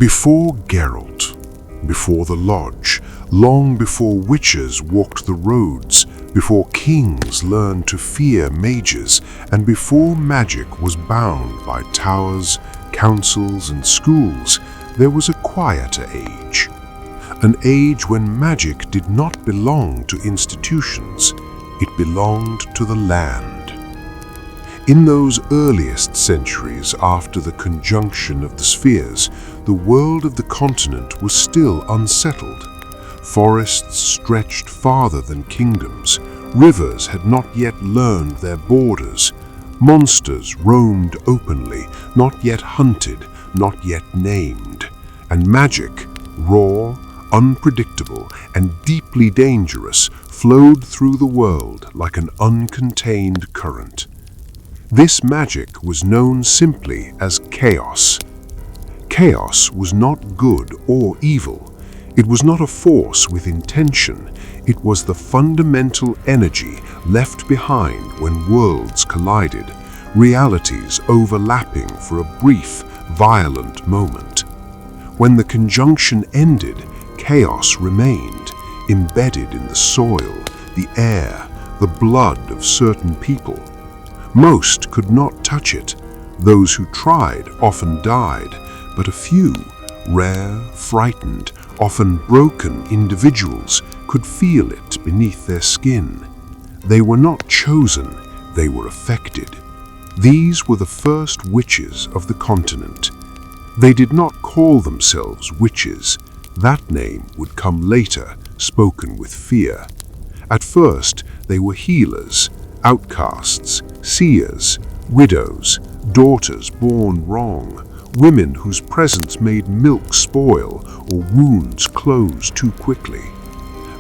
Before Geralt, before the Lodge, long before witches walked the roads, before kings learned to fear mages, and before magic was bound by towers, councils, and schools, there was a quieter age. An age when magic did not belong to institutions, it belonged to the land. In those earliest centuries after the conjunction of the spheres, the world of the continent was still unsettled. Forests stretched farther than kingdoms, rivers had not yet learned their borders, monsters roamed openly, not yet hunted, not yet named, and magic, raw, unpredictable, and deeply dangerous, flowed through the world like an uncontained current. This magic was known simply as chaos. Chaos was not good or evil. It was not a force with intention. It was the fundamental energy left behind when worlds collided, realities overlapping for a brief, violent moment. When the conjunction ended, chaos remained, embedded in the soil, the air, the blood of certain people. Most could not touch it. Those who tried often died, but a few, rare, frightened, often broken individuals could feel it beneath their skin. They were not chosen, they were affected. These were the first witches of the continent. They did not call themselves witches. That name would come later, spoken with fear. At first, they were healers, outcasts, seers, widows, daughters born wrong, women whose presence made milk spoil or wounds close too quickly.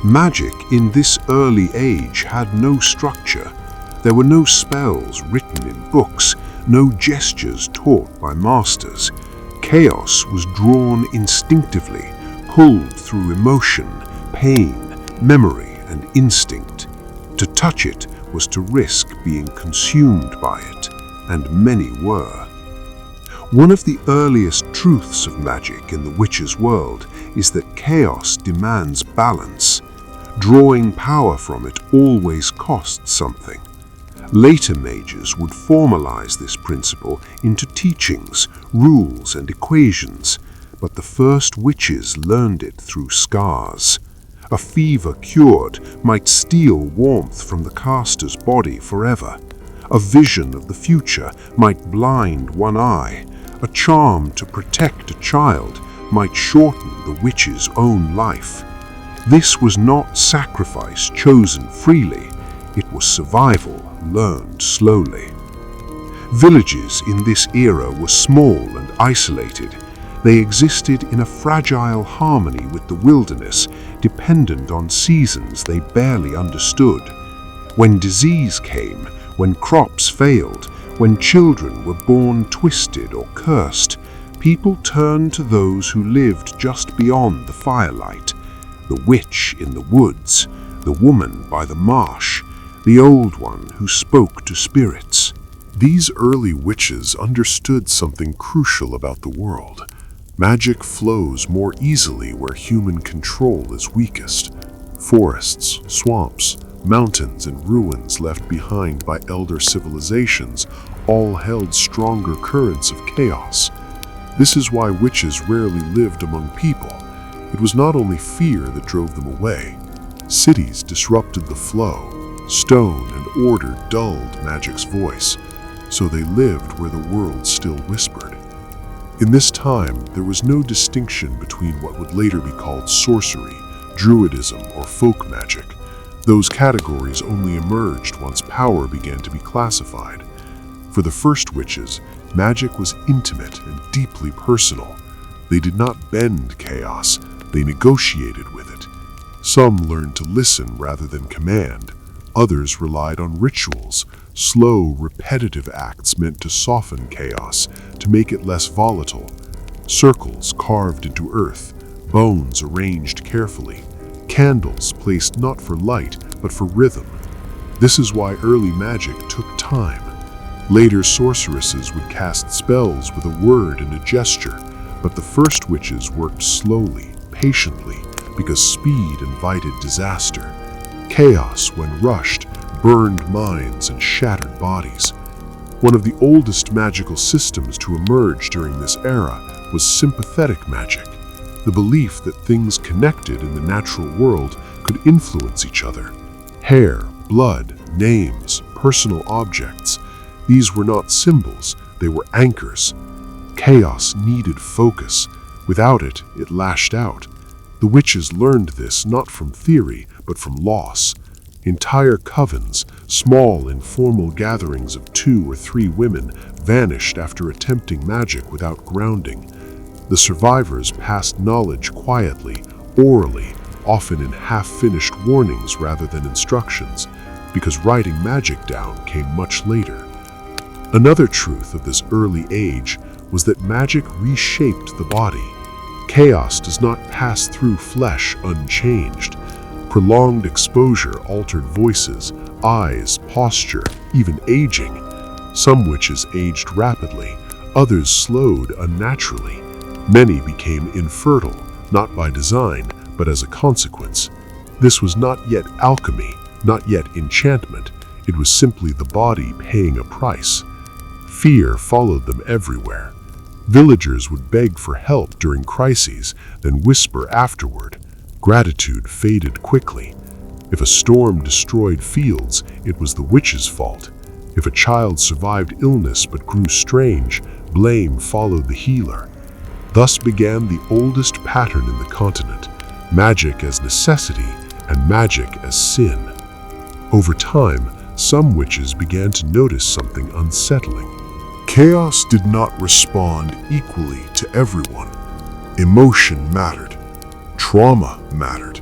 Magic in this early age had no structure. There were no spells written in books, no gestures taught by masters. Chaos was drawn instinctively, pulled through emotion, pain, memory, and instinct. To touch it was to risk being consumed by it, and many were. One of the earliest truths of magic in the witch's world is that chaos demands balance. Drawing power from it always costs something. Later mages would formalize this principle into teachings, rules, and equations, but the first witches learned it through scars. A fever cured might steal warmth from the caster's body forever. A vision of the future might blind one eye. A charm to protect a child might shorten the witch's own life. This was not sacrifice chosen freely. It was survival learned slowly. Villages in this era were small and isolated. They existed in a fragile harmony with the wilderness, dependent on seasons they barely understood. When disease came, when crops failed, when children were born twisted or cursed, people turned to those who lived just beyond the firelight. The witch in the woods, the woman by the marsh, the old one who spoke to spirits. These early witches understood something crucial about the world. Magic flows more easily where human control is weakest. Forests, swamps, mountains, and ruins left behind by elder civilizations all held stronger currents of chaos. This is why witches rarely lived among people. It was not only fear that drove them away. Cities disrupted the flow. Stone and order dulled magic's voice, so they lived where the world still whispered. In this time, there was no distinction between what would later be called sorcery, druidism, or folk magic. Those categories only emerged once power began to be classified. For the first witches, magic was intimate and deeply personal. They did not bend chaos, they negotiated with it. Some learned to listen rather than command. Others relied on rituals, slow, repetitive acts meant to soften chaos, to make it less volatile. Circles carved into earth, bones arranged carefully, candles placed not for light, but for rhythm. This is why early magic took time. Later sorceresses would cast spells with a word and a gesture. But the first witches worked slowly, patiently, because speed invited disaster. Chaos, when rushed, burned minds and shattered bodies. One of the oldest magical systems to emerge during this era was sympathetic magic, the belief that things connected in the natural world could influence each other. Hair, blood, names, personal objects, these were not symbols, they were anchors. Chaos needed focus. Without it, it lashed out. The witches learned this not from theory, but from loss. Entire covens, small informal gatherings of 2 or 3 women, vanished after attempting magic without grounding. The survivors passed knowledge quietly, orally, often in half-finished warnings rather than instructions, because writing magic down came much later. Another truth of this early age was that magic reshaped the body. Chaos does not pass through flesh unchanged. Prolonged exposure altered voices, eyes, posture, even aging. Some witches aged rapidly, others slowed unnaturally. Many became infertile, not by design, but as a consequence. This was not yet alchemy, not yet enchantment. It was simply the body paying a price. Fear followed them everywhere. Villagers would beg for help during crises, then whisper afterward. Gratitude faded quickly. If a storm destroyed fields, it was the witch's fault. If a child survived illness but grew strange, blame followed the healer. Thus began the oldest pattern in the continent, magic as necessity and magic as sin. Over time, some witches began to notice something unsettling. Chaos did not respond equally to everyone. Emotion mattered. Trauma mattered.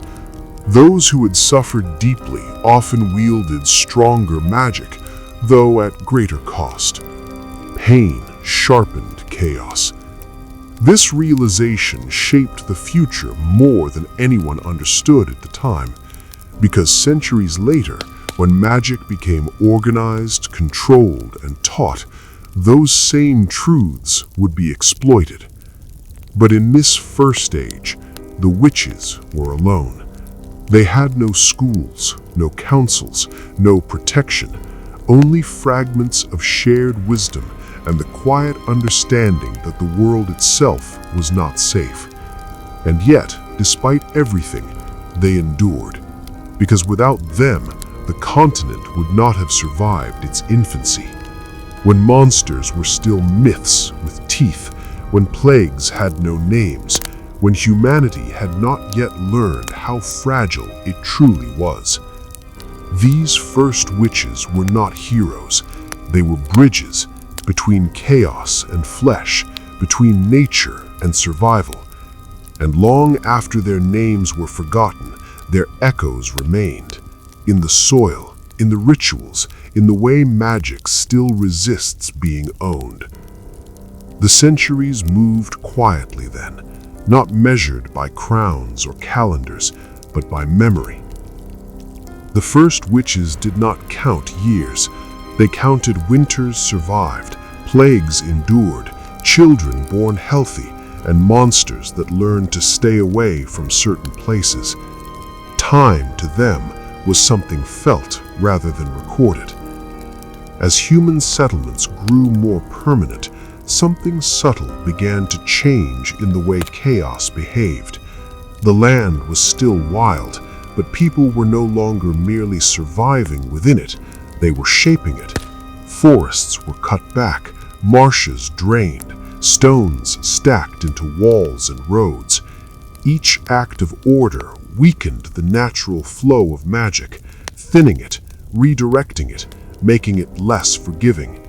Those who had suffered deeply often wielded stronger magic, though at greater cost. Pain sharpened chaos. This realization shaped the future more than anyone understood at the time, because centuries later, when magic became organized, controlled, and taught, those same truths would be exploited. But in this first age, the witches were alone. They had no schools, no councils, no protection, only fragments of shared wisdom and the quiet understanding that the world itself was not safe. And yet, despite everything, they endured, because without them, the continent would not have survived its infancy. When monsters were still myths with teeth, when plagues had no names, when humanity had not yet learned how fragile it truly was. These first witches were not heroes. They were bridges between chaos and flesh, between nature and survival. And long after their names were forgotten, their echoes remained. In the soil, in the rituals, in the way magic still resists being owned. The centuries moved quietly then, not measured by crowns or calendars, but by memory. The first witches did not count years. They counted winters survived, plagues endured, children born healthy, and monsters that learned to stay away from certain places. Time to them was something felt rather than recorded. As human settlements grew more permanent, something subtle began to change in the way chaos behaved. The land was still wild, but people were no longer merely surviving within it, they were shaping it. Forests were cut back, marshes drained, stones stacked into walls and roads. Each act of order weakened the natural flow of magic, thinning it, redirecting it, making it less forgiving.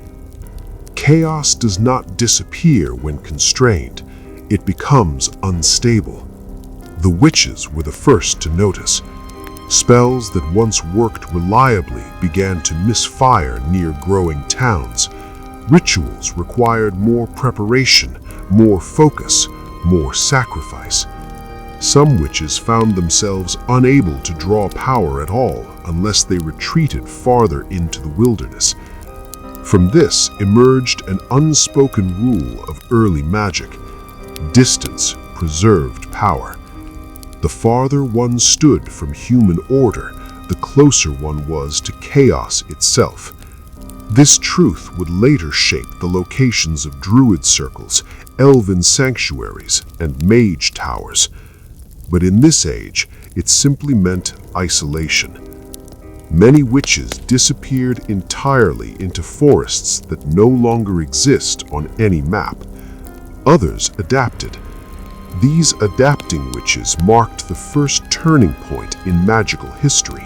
Chaos does not disappear when constrained, it becomes unstable. The witches were the first to notice. Spells that once worked reliably began to misfire near growing towns. Rituals required more preparation, more focus, more sacrifice. Some witches found themselves unable to draw power at all unless they retreated farther into the wilderness. From this emerged an unspoken rule of early magic. Distance preserved power. The farther one stood from human order, the closer one was to chaos itself. This truth would later shape the locations of druid circles, elven sanctuaries, and mage towers. But in this age, it simply meant isolation. Many witches disappeared entirely into forests that no longer exist on any map. Others adapted. These adapting witches marked the first turning point in magical history.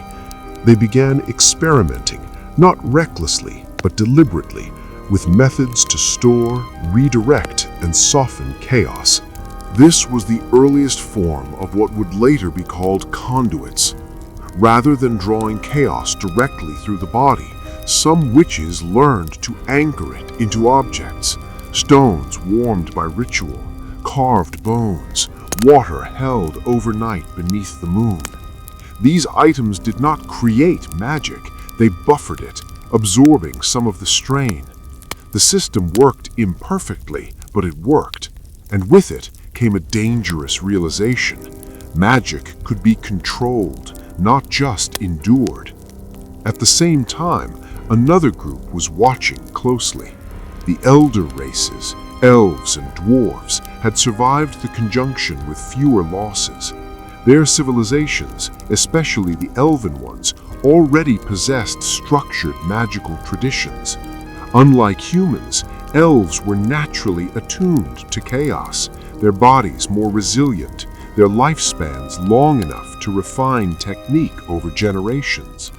They began experimenting, not recklessly, but deliberately, with methods to store, redirect, and soften chaos. This was the earliest form of what would later be called conduits. Rather than drawing chaos directly through the body, some witches learned to anchor it into objects: stones warmed by ritual, carved bones, water held overnight beneath the moon. These items did not create magic, they buffered it, absorbing some of the strain. The system worked imperfectly, but it worked, and with it came a dangerous realization. Magic could be controlled, not just endured. At the same time, another group was watching closely. The elder races, elves and dwarves, had survived the conjunction with fewer losses. Their civilizations, especially the elven ones, already possessed structured magical traditions. Unlike humans, elves were naturally attuned to chaos, their bodies more resilient, their lifespans long enough to refine technique over generations.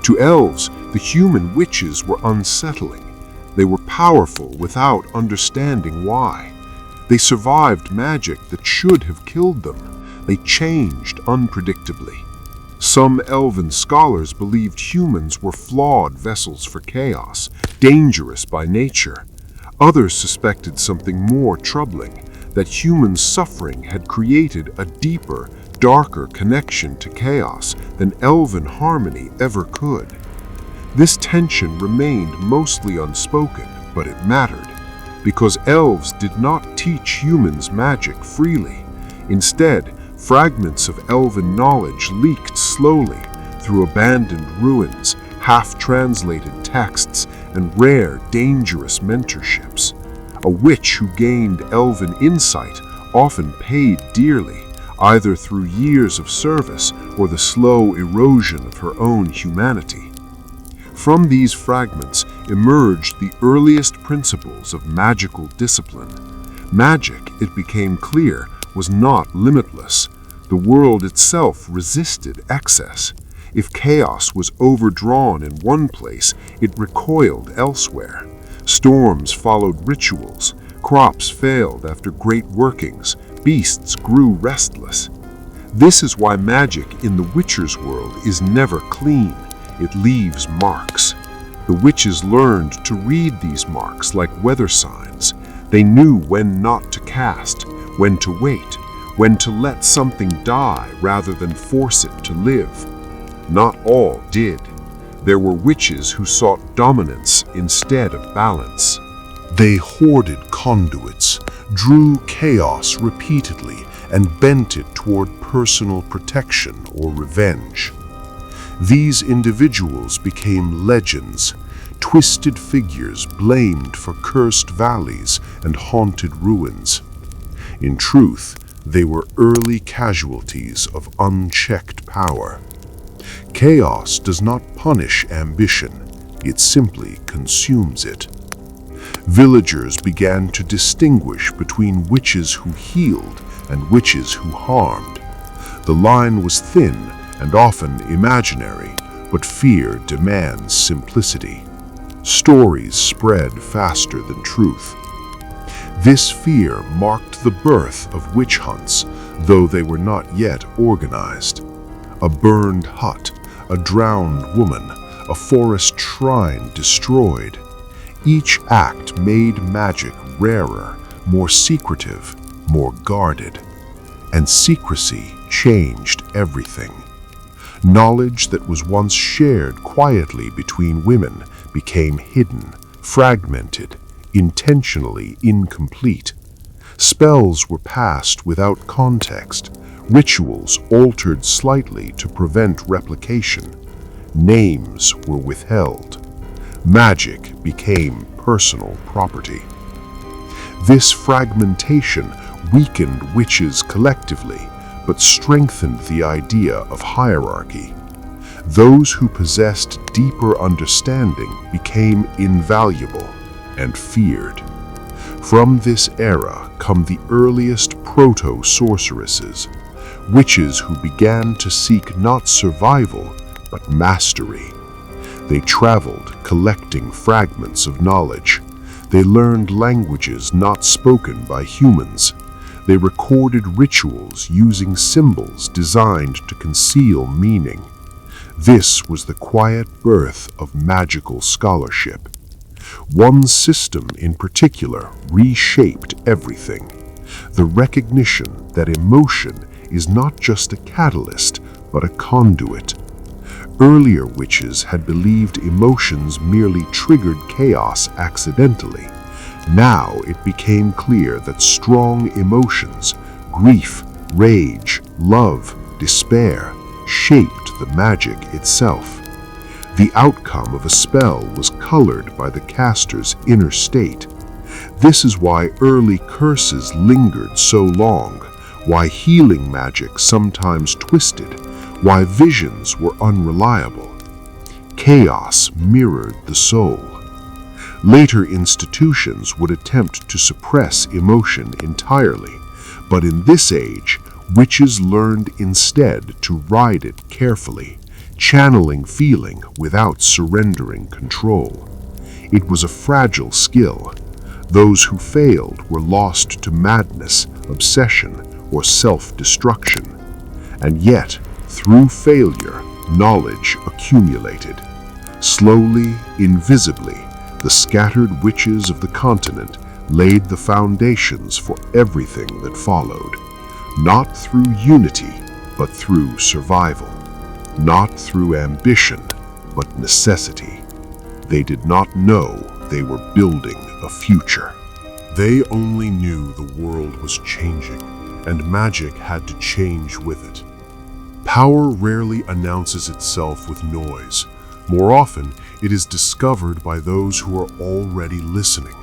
To elves, the human witches were unsettling. They were powerful without understanding why. They survived magic that should have killed them. They changed unpredictably. Some elven scholars believed humans were flawed vessels for chaos, dangerous by nature. Others suspected something more troubling, that human suffering had created a deeper, darker connection to chaos than elven harmony ever could. This tension remained mostly unspoken, but it mattered, because elves did not teach humans magic freely. Instead, fragments of elven knowledge leaked slowly through abandoned ruins, half-translated texts, and rare, dangerous mentorships. A witch who gained elven insight often paid dearly, either through years of service or the slow erosion of her own humanity. From these fragments emerged the earliest principles of magical discipline. Magic, it became clear, was not limitless. The world itself resisted excess. If chaos was overdrawn in one place, it recoiled elsewhere. Storms followed rituals, crops failed after great workings, beasts grew restless. This is why magic in the Witcher's world is never clean. It leaves marks. The witches learned to read these marks like weather signs. They knew when not to cast, when to wait, when to let something die rather than force it to live. Not all did. There were witches who sought dominance instead of balance. They hoarded conduits, drew chaos repeatedly, and bent it toward personal protection or revenge. These individuals became legends, twisted figures blamed for cursed valleys and haunted ruins. In truth, they were early casualties of unchecked power. Chaos does not punish ambition, it simply consumes it. Villagers began to distinguish between witches who healed and witches who harmed. The line was thin and often imaginary, but fear demands simplicity. Stories spread faster than truth. This fear marked the birth of witch hunts, though they were not yet organized. A burned hut, a drowned woman, a forest shrine destroyed. Each act made magic rarer, more secretive, more guarded. And secrecy changed everything. Knowledge that was once shared quietly between women became hidden, fragmented, intentionally incomplete. Spells were passed without context, rituals altered slightly to prevent replication, names were withheld. Magic became personal property. This fragmentation weakened witches collectively, but strengthened the idea of hierarchy. Those who possessed deeper understanding became invaluable and feared. From this era come the earliest proto-sorceresses, witches who began to seek not survival, but mastery. They traveled collecting fragments of knowledge. They learned languages not spoken by humans. They recorded rituals using symbols designed to conceal meaning. This was the quiet birth of magical scholarship. One system in particular reshaped everything. The recognition that emotion is not just a catalyst, but a conduit. Earlier witches had believed emotions merely triggered chaos accidentally. Now it became clear that strong emotions, grief, rage, love, despair, shaped the magic itself. The outcome of a spell was colored by the caster's inner state. This is why early curses lingered so long, why healing magic sometimes twisted, why visions were unreliable. Chaos mirrored the soul. Later institutions would attempt to suppress emotion entirely, but in this age, witches learned instead to ride it carefully, channeling feeling without surrendering control. It was a fragile skill. Those who failed were lost to madness, obsession, or self-destruction. And yet, through failure, knowledge accumulated. Slowly, invisibly, the scattered witches of the continent laid the foundations for everything that followed. Not through unity, but through survival. Not through ambition, but necessity. They did not know they were building a future. They only knew the world was changing, and magic had to change with it. Power rarely announces itself with noise. More often, it is discovered by those who are already listening.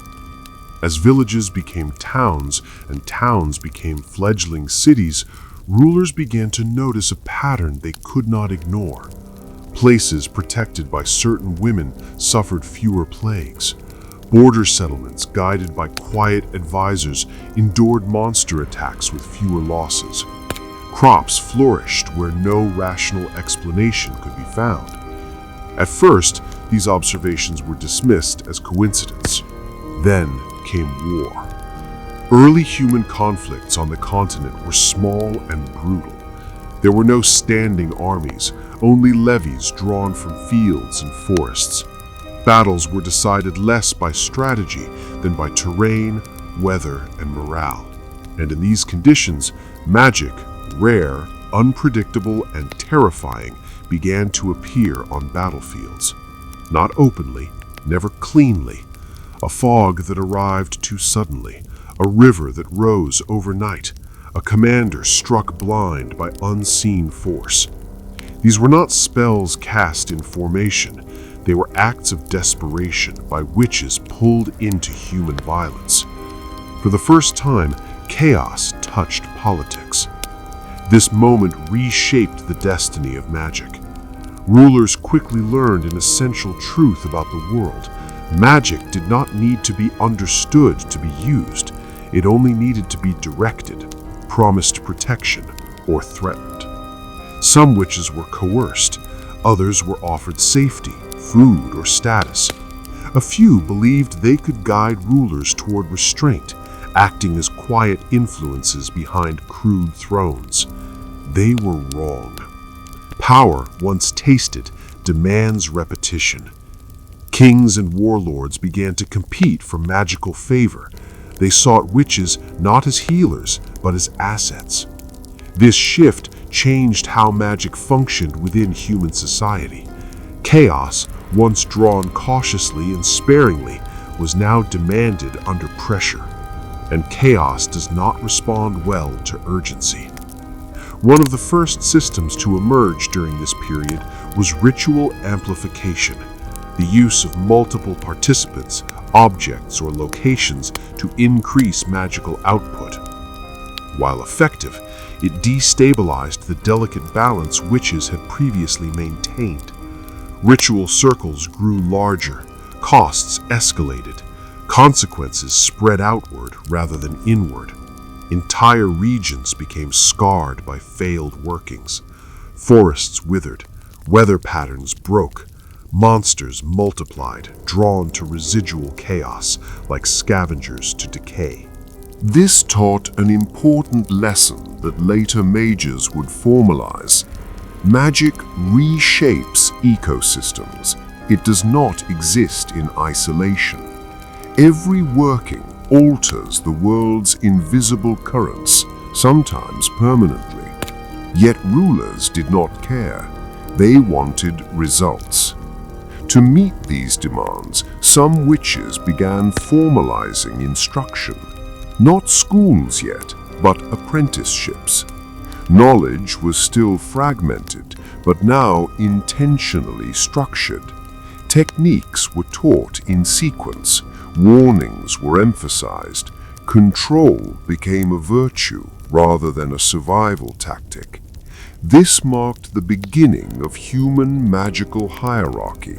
As villages became towns and towns became fledgling cities, rulers began to notice a pattern they could not ignore. Places protected by certain women suffered fewer plagues. Border settlements, guided by quiet advisors, endured monster attacks with fewer losses. Crops flourished where no rational explanation could be found. At first, these observations were dismissed as coincidence. Then came war. Early human conflicts on the continent were small and brutal. There were no standing armies, only levies drawn from fields and forests. Battles were decided less by strategy than by terrain, weather, and morale. And in these conditions, magic, rare, unpredictable, and terrifying, began to appear on battlefields. Not openly, never cleanly. A fog that arrived too suddenly, a river that rose overnight, a commander struck blind by unseen force. These were not spells cast in formation. They were acts of desperation by witches pulled into human violence. For the first time, chaos touched politics. This moment reshaped the destiny of magic. Rulers quickly learned an essential truth about the world. Magic did not need to be understood to be used. It only needed to be directed, promised protection, or threatened. Some witches were coerced. Others were offered safety, food, or status. A few believed they could guide rulers toward restraint, acting as quiet influences behind crude thrones. They were wrong. Power, once tasted, demands repetition. Kings and warlords began to compete for magical favor. They sought witches not as healers, but as assets. This shift changed how magic functioned within human society. Chaos, once drawn cautiously and sparingly, was now demanded under pressure. and chaos does not respond well to urgency. One of the first systems to emerge during this period was ritual amplification, the use of multiple participants, objects, or locations to increase magical output. While effective, it destabilized the delicate balance witches had previously maintained. Ritual circles grew larger, costs escalated, consequences spread outward rather than inward. Entire regions became scarred by failed workings. Forests withered, weather patterns broke, monsters multiplied, drawn to residual chaos like scavengers to decay. This taught an important lesson that later mages would formalize. Magic reshapes ecosystems. It does not exist in isolation. Every working alters the world's invisible currents, sometimes permanently. Yet rulers did not care. They wanted results. To meet these demands, some witches began formalizing instruction. Not schools yet, but apprenticeships. Knowledge was still fragmented, but now intentionally structured. Techniques were taught in sequence, warnings were emphasized, control became a virtue rather than a survival tactic. This marked the beginning of human magical hierarchy.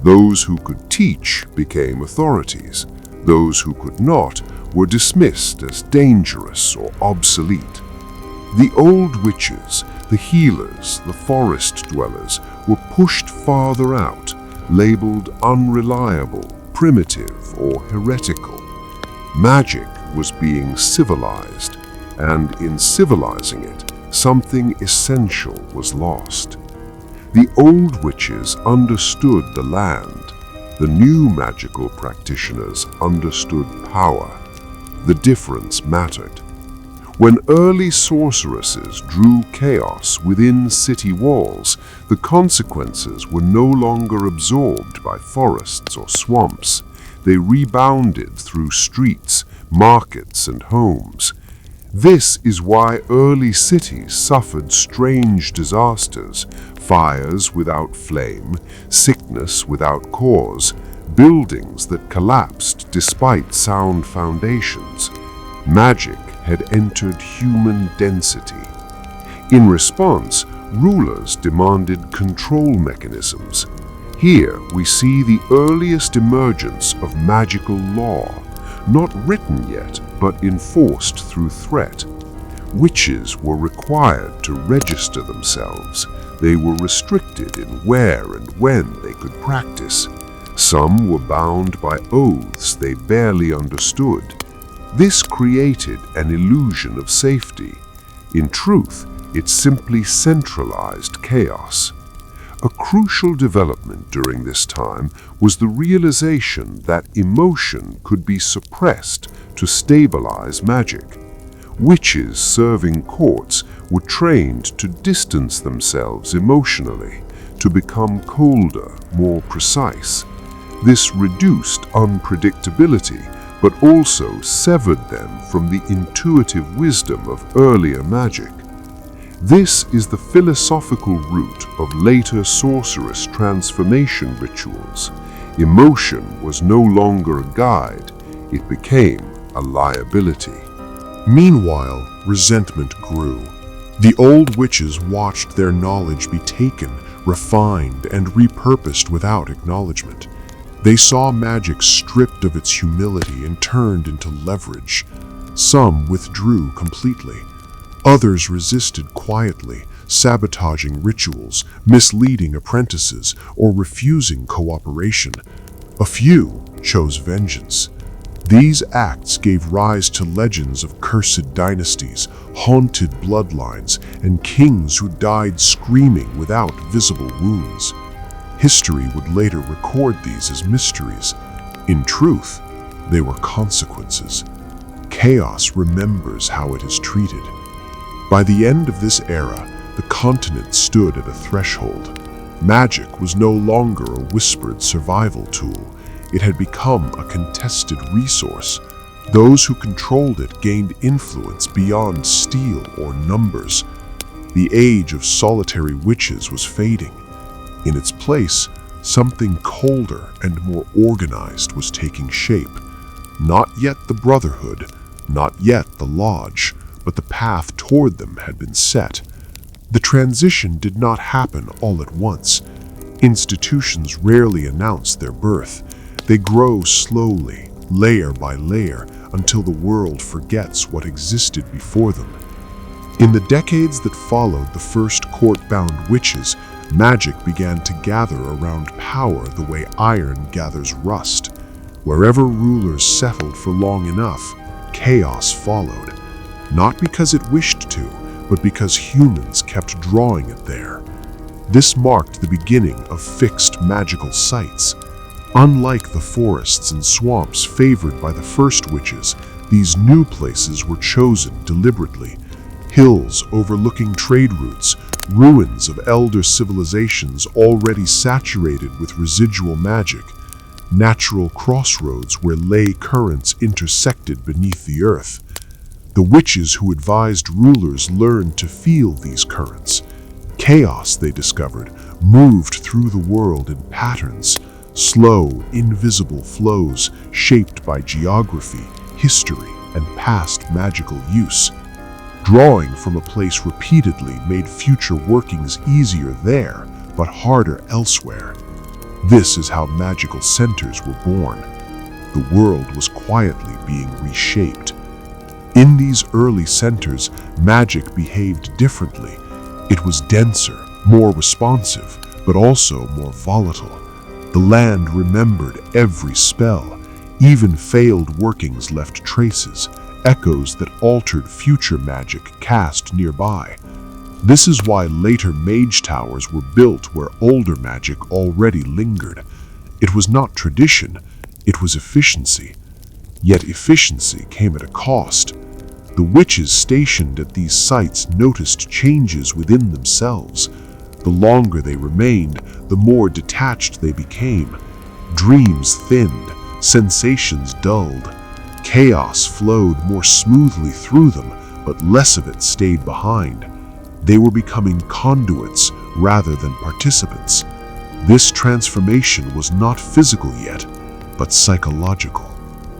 Those who could teach became authorities. Those who could not were dismissed as dangerous or obsolete. The old witches, the healers, the forest dwellers were pushed farther out, labeled unreliable, primitive, or heretical. Magic was being civilized, and in civilizing it, something essential was lost. The old witches understood the land. The new magical practitioners understood power. The difference mattered. When early sorceresses drew chaos within city walls, the consequences were no longer absorbed by forests or swamps. They rebounded through streets, markets, and homes. This is why early cities suffered strange disasters, fires without flame, sickness without cause, buildings that collapsed despite sound foundations. Magic had entered human density. In response, rulers demanded control mechanisms. Here we see the earliest emergence of magical law, not written yet, but enforced through threat. Witches were required to register themselves. They were restricted in where and when they could practice. Some were bound by oaths they barely understood. This created an illusion of safety. In truth, it simply centralized chaos. A crucial development during this time was the realization that emotion could be suppressed to stabilize magic. Witches serving courts were trained to distance themselves emotionally, to become colder, more precise. This reduced unpredictability, but also severed them from the intuitive wisdom of earlier magic. This is the philosophical root of later sorceress transformation rituals. Emotion was no longer a guide, it became a liability. Meanwhile, resentment grew. The old witches watched their knowledge be taken, refined, and repurposed without acknowledgement. They saw magic stripped of its humility and turned into leverage. Some withdrew completely. Others resisted quietly, sabotaging rituals, misleading apprentices, or refusing cooperation. A few chose vengeance. These acts gave rise to legends of cursed dynasties, haunted bloodlines, and kings who died screaming without visible wounds. History would later record these as mysteries. In truth, they were consequences. Chaos remembers how it is treated. By the end of this era, the continent stood at a threshold. Magic was no longer a whispered survival tool. It had become a contested resource. Those who controlled it gained influence beyond steel or numbers. The age of solitary witches was fading. In its place, something colder and more organized was taking shape. Not yet the Brotherhood, not yet the Lodge, but the path toward them had been set. The transition did not happen all at once. Institutions rarely announce their birth. They grow slowly, layer by layer, until the world forgets what existed before them. In the decades that followed the first court-bound witches, magic began to gather around power the way iron gathers rust. Wherever rulers settled for long enough, chaos followed. Not because it wished to, but because humans kept drawing it there. This marked the beginning of fixed magical sites. Unlike the forests and swamps favored by the first witches, these new places were chosen deliberately. Hills overlooking trade routes, ruins of elder civilizations already saturated with residual magic, natural crossroads where ley currents intersected beneath the earth. The witches who advised rulers learned to feel these currents. Chaos, they discovered, moved through the world in patterns, slow, invisible flows shaped by geography, history, and past magical use. Drawing from a place repeatedly made future workings easier there, but harder elsewhere. This is how magical centers were born. The world was quietly being reshaped. In these early centers, magic behaved differently. It was denser, more responsive, but also more volatile. The land remembered every spell. Even failed workings left traces, echoes that altered future magic cast nearby. This is why later mage towers were built where older magic already lingered. It was not tradition, it was efficiency. Yet efficiency came at a cost. The witches stationed at these sites noticed changes within themselves. The longer they remained, the more detached they became. Dreams thinned, sensations dulled. Chaos flowed more smoothly through them, but less of it stayed behind. They were becoming conduits rather than participants. This transformation was not physical yet, but psychological.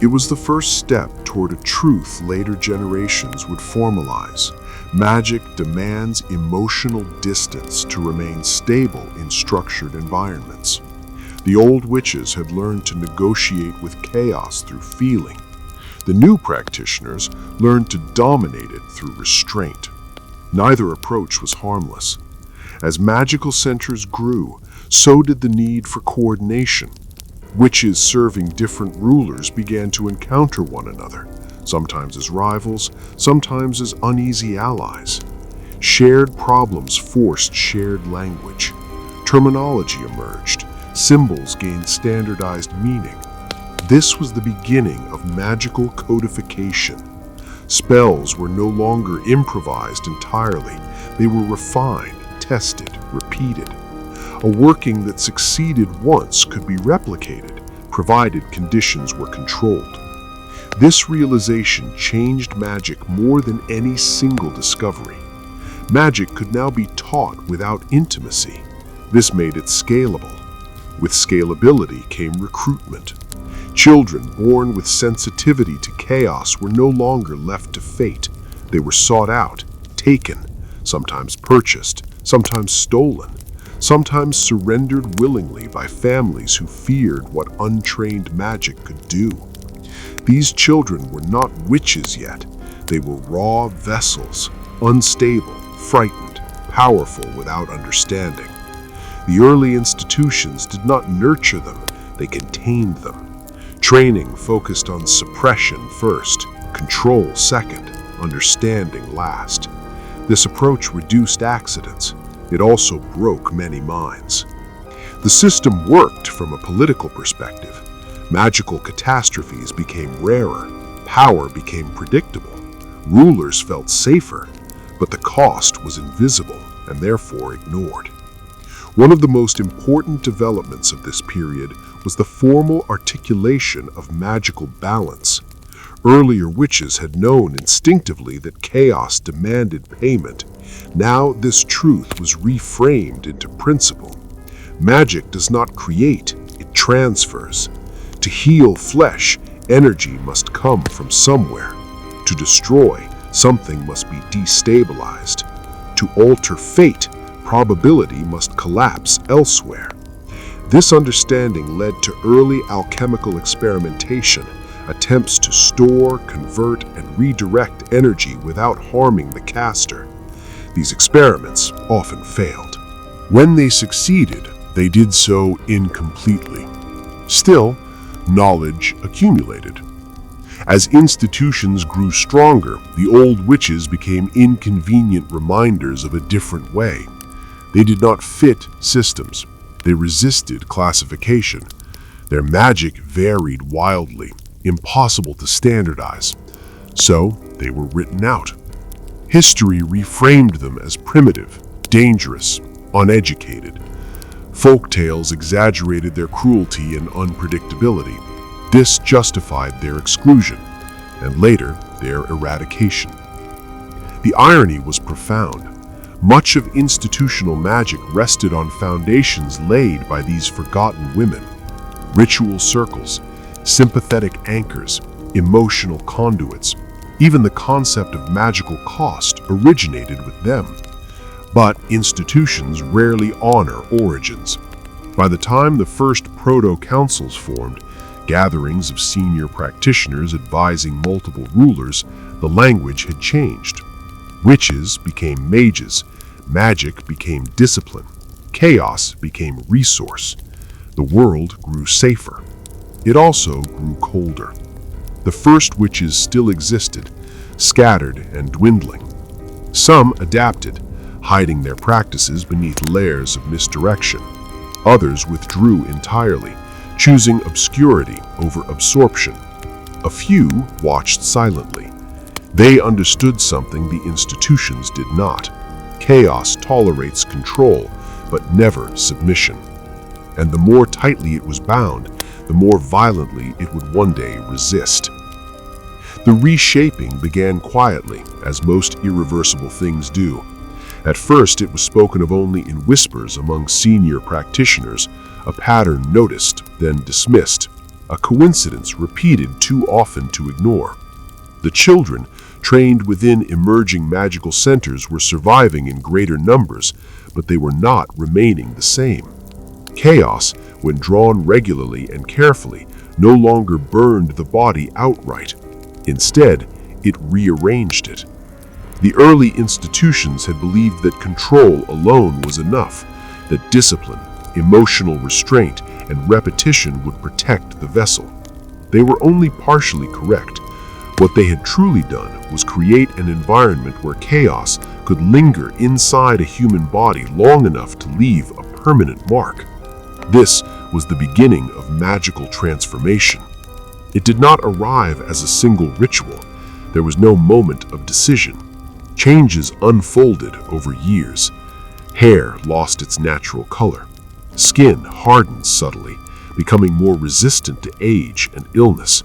It was the first step toward a truth later generations would formalize. Magic demands emotional distance to remain stable in structured environments. The old witches had learned to negotiate with chaos through feeling. The new practitioners learned to dominate it through restraint. Neither approach was harmless. As magical centers grew, so did the need for coordination. Witches serving different rulers began to encounter one another, sometimes as rivals, sometimes as uneasy allies. Shared problems forced shared language. Terminology emerged. Symbols gained standardized meaning. This was the beginning of magical codification. Spells were no longer improvised entirely. They were refined, tested, repeated. A working that succeeded once could be replicated, provided conditions were controlled. This realization changed magic more than any single discovery. Magic could now be taught without intimacy. This made it scalable. With scalability came recruitment. Children born with sensitivity to chaos were no longer left to fate. They were sought out, taken, sometimes purchased, sometimes stolen, sometimes surrendered willingly by families who feared what untrained magic could do. These children were not witches yet. They were raw vessels, unstable, frightened, powerful without understanding. The early institutions did not nurture them, they contained them. Training focused on suppression first, control second, understanding last. This approach reduced accidents. It also broke many minds. The system worked from a political perspective. Magical catastrophes became rarer. Power became predictable. Rulers felt safer, but the cost was invisible and therefore ignored. One of the most important developments of this period was the formal articulation of magical balance. Earlier witches had known instinctively that chaos demanded payment. Now this truth was reframed into principle. Magic does not create, it transfers. To heal flesh, energy must come from somewhere. To destroy, something must be destabilized. To alter fate, probability must collapse elsewhere. This understanding led to early alchemical experimentation, attempts to store, convert, and redirect energy without harming the caster. These experiments often failed. When they succeeded, they did so incompletely. Still, knowledge accumulated. As institutions grew stronger, the old witches became inconvenient reminders of a different way. They did not fit systems. They resisted classification. Their magic varied wildly, impossible to standardize. So they were written out. History reframed them as primitive, dangerous, uneducated. Folk tales exaggerated their cruelty and unpredictability. This justified their exclusion, and later their eradication. The irony was profound. Much of institutional magic rested on foundations laid by these forgotten women. Ritual circles, sympathetic anchors, emotional conduits. Even the concept of magical cost originated with them. But institutions rarely honor origins. By the time the first proto-councils formed, gatherings of senior practitioners advising multiple rulers, the language had changed. Witches became mages, magic became discipline, chaos became resource. The world grew safer. It also grew colder. The first witches still existed, scattered and dwindling. Some adapted, hiding their practices beneath layers of misdirection. Others withdrew entirely, choosing obscurity over absorption. A few watched silently. They understood something the institutions did not. Chaos tolerates control, but never submission. And the more tightly it was bound, the more violently it would one day resist. The reshaping began quietly, as most irreversible things do. At first, it was spoken of only in whispers among senior practitioners, a pattern noticed, then dismissed, a coincidence repeated too often to ignore. The children, trained within emerging magical centers, were surviving in greater numbers, but they were not remaining the same. Chaos, when drawn regularly and carefully, no longer burned the body outright. Instead, it rearranged it. The early institutions had believed that control alone was enough, that discipline, emotional restraint, and repetition would protect the vessel. They were only partially correct. What they had truly done was create an environment where chaos could linger inside a human body long enough to leave a permanent mark. This was the beginning of magical transformation. It did not arrive as a single ritual. There was no moment of decision. Changes unfolded over years. Hair lost its natural color. Skin hardened subtly, becoming more resistant to age and illness.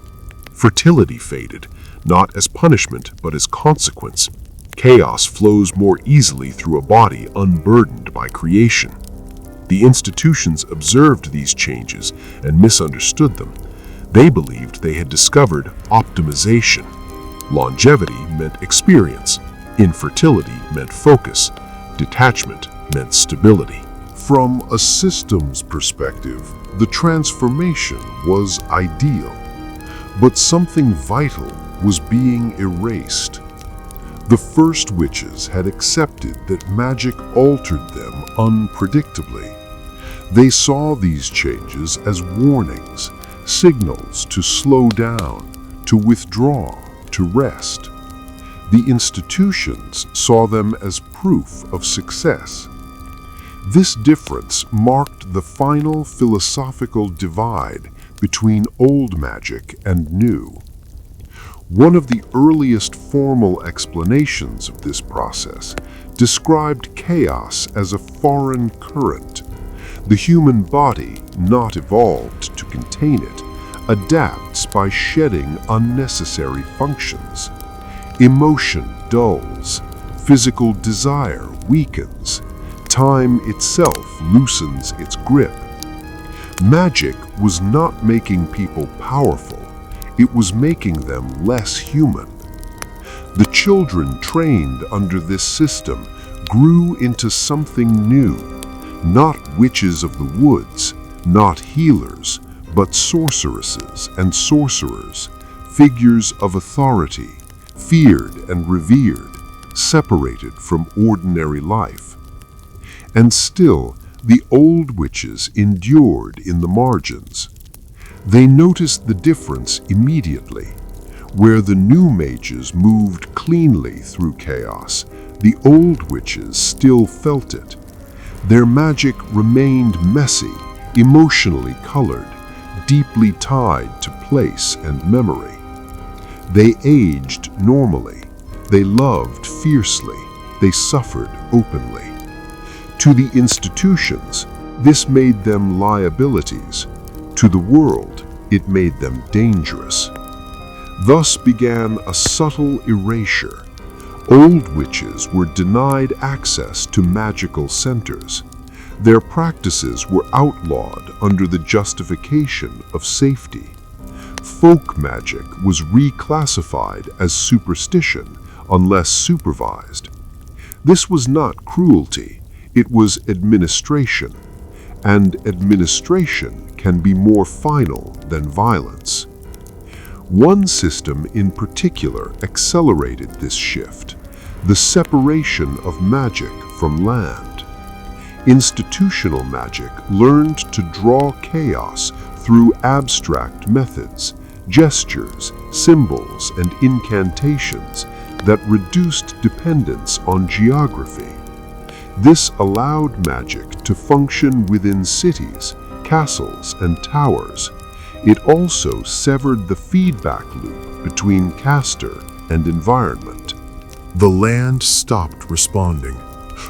Fertility faded, not as punishment but as consequence. Chaos flows more easily through a body unburdened by creation. The institutions observed these changes and misunderstood them. They believed they had discovered optimization. Longevity meant experience. Infertility meant focus. Detachment meant stability. From a systems perspective, the transformation was ideal, but something vital was being erased. The first witches had accepted that magic altered them unpredictably. They saw these changes as warnings, signals to slow down, to withdraw, to rest. The institutions saw them as proof of success. This difference marked the final philosophical divide between old magic and new. One of the earliest formal explanations of this process described chaos as a foreign current, the human body not evolved to contain it, adapts by shedding unnecessary functions. Emotion dulls, physical desire weakens, time itself loosens its grip. Magic was not making people powerful, it was making them less human. The children trained under this system grew into something new, not witches of the woods, not healers, but sorceresses and sorcerers, figures of authority, feared and revered, separated from ordinary life. And still, the old witches endured in the margins. They noticed the difference immediately. Where the new mages moved cleanly through chaos, the old witches still felt it. Their magic remained messy, emotionally colored, deeply tied to place and memory. They aged normally, they loved fiercely, they suffered openly. To the institutions, this made them liabilities. To the world, it made them dangerous. Thus began a subtle erasure. Old witches were denied access to magical centers. Their practices were outlawed under the justification of safety. Folk magic was reclassified as superstition unless supervised. This was not cruelty, it was administration, and administration can be more final than violence. One system in particular accelerated this shift, the separation of magic from land. Institutional magic learned to draw chaos through abstract methods, gestures, symbols, and incantations that reduced dependence on geography. This allowed magic to function within cities, castles, and towers. It also severed the feedback loop between caster and environment. The land stopped responding.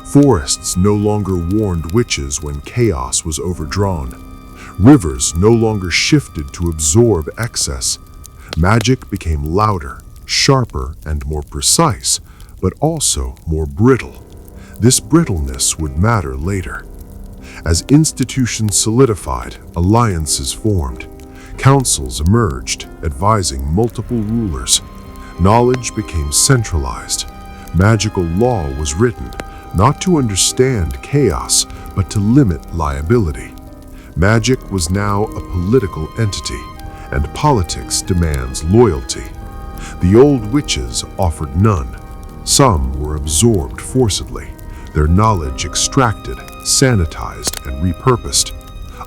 Forests no longer warned witches when chaos was overdrawn. Rivers no longer shifted to absorb excess. Magic became louder, sharper, and more precise, but also more brittle. This brittleness would matter later. As institutions solidified, alliances formed. Councils emerged, advising multiple rulers. Knowledge became centralized. Magical law was written, not to understand chaos, but to limit liability. Magic was now a political entity, and politics demands loyalty. The old witches offered none. Some were absorbed forcibly, their knowledge extracted, sanitized, and repurposed.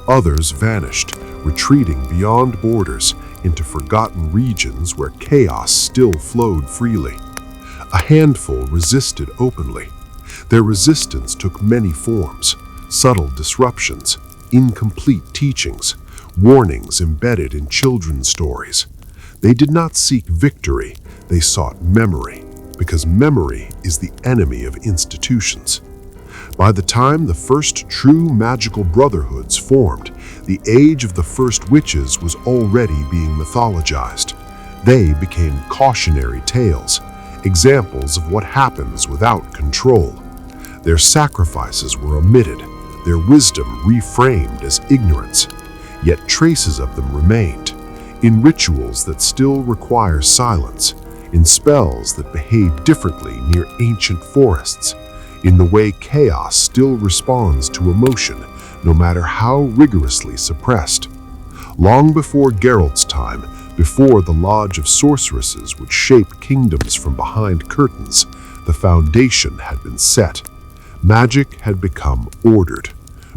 Others vanished, retreating beyond borders into forgotten regions where chaos still flowed freely. A handful resisted openly. Their resistance took many forms: subtle disruptions, incomplete teachings, warnings embedded in children's stories. They did not seek victory, they sought memory, because memory is the enemy of institutions. By the time the first true magical brotherhoods formed, the age of the first witches was already being mythologized. They became cautionary tales, examples of what happens without control. Their sacrifices were omitted, their wisdom reframed as ignorance, yet traces of them remained, in rituals that still require silence, in spells that behave differently near ancient forests, in the way chaos still responds to emotion, no matter how rigorously suppressed. Long before Geralt's time, before the Lodge of Sorceresses would shape kingdoms from behind curtains, the foundation had been set. Magic had become ordered,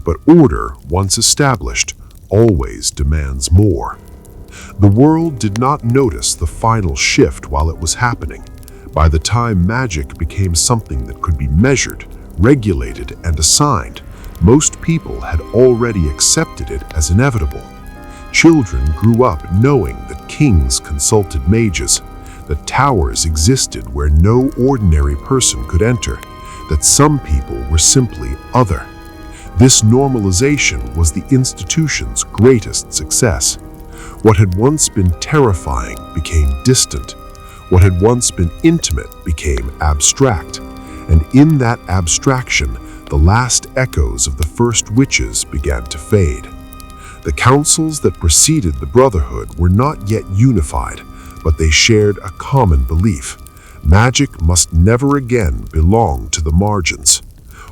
but order, once established, always demands more. The world did not notice the final shift while it was happening. By the time magic became something that could be measured, regulated, and assigned, most people had already accepted it as inevitable. Children grew up knowing that kings consulted mages, that towers existed where no ordinary person could enter, that some people were simply other. This normalization was the institution's greatest success. What had once been terrifying became distant. What had once been intimate became abstract. And in that abstraction, the last echoes of the first witches began to fade. The councils that preceded the Brotherhood were not yet unified, but they shared a common belief. Magic must never again belong to the margins.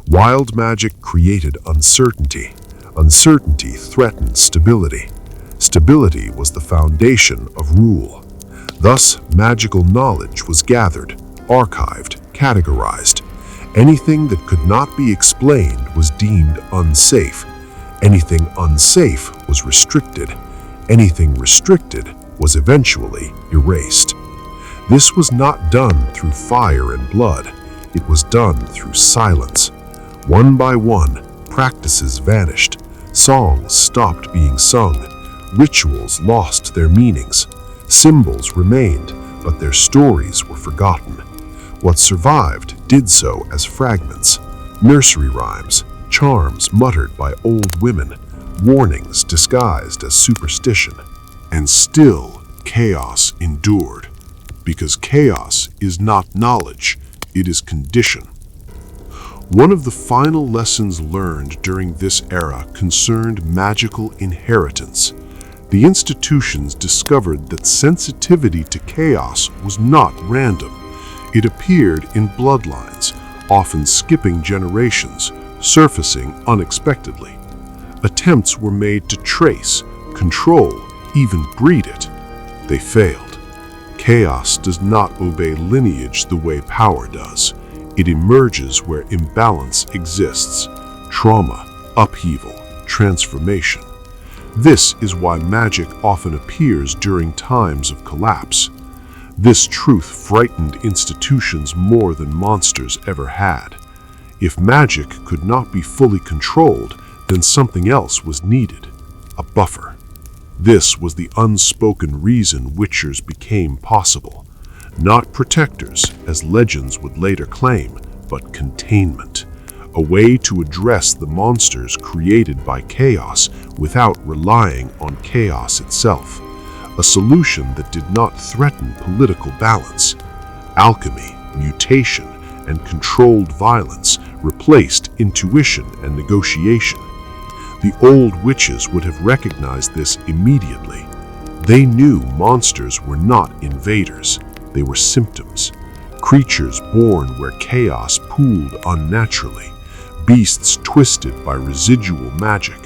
Wild magic created uncertainty. Uncertainty threatened stability. Stability was the foundation of rule. Thus, magical knowledge was gathered, archived, categorized. Anything that could not be explained was deemed unsafe. Anything unsafe was restricted. Anything restricted was eventually erased. This was not done through fire and blood. It was done through silence. One by one, practices vanished. Songs stopped being sung. Rituals lost their meanings. Symbols remained, but their stories were forgotten. What survived did so as fragments, nursery rhymes, charms muttered by old women, warnings disguised as superstition. And still, chaos endured, because chaos is not knowledge, it is condition. One of the final lessons learned during this era concerned magical inheritance. The institutions discovered that sensitivity to chaos was not random. It appeared in bloodlines, often skipping generations, surfacing unexpectedly. Attempts were made to trace, control, even breed it. They failed. Chaos does not obey lineage the way power does. It emerges where imbalance exists: trauma, upheaval, transformation. This is why magic often appears during times of collapse. This truth frightened institutions more than monsters ever had. If magic could not be fully controlled, then something else was needed: a buffer. This was the unspoken reason witchers became possible. Not protectors, as legends would later claim, but containment. A way to address the monsters created by chaos without relying on chaos itself. A solution that did not threaten political balance. Alchemy, mutation, and controlled violence replaced intuition and negotiation. The old witches would have recognized this immediately. They knew monsters were not invaders. They were symptoms. Creatures born where chaos pooled unnaturally. Beasts twisted by residual magic.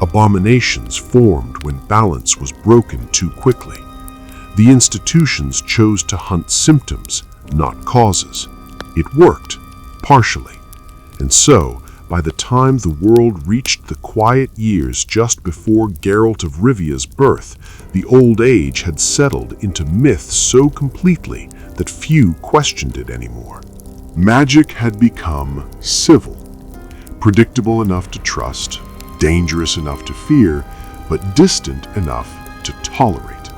Abominations formed when balance was broken too quickly. The institutions chose to hunt symptoms, not causes. It worked, partially. And so, by the time the world reached the quiet years just before Geralt of Rivia's birth, the old age had settled into myth so completely that few questioned it anymore. Magic had become civil, predictable enough to trust, dangerous enough to fear, but distant enough to tolerate.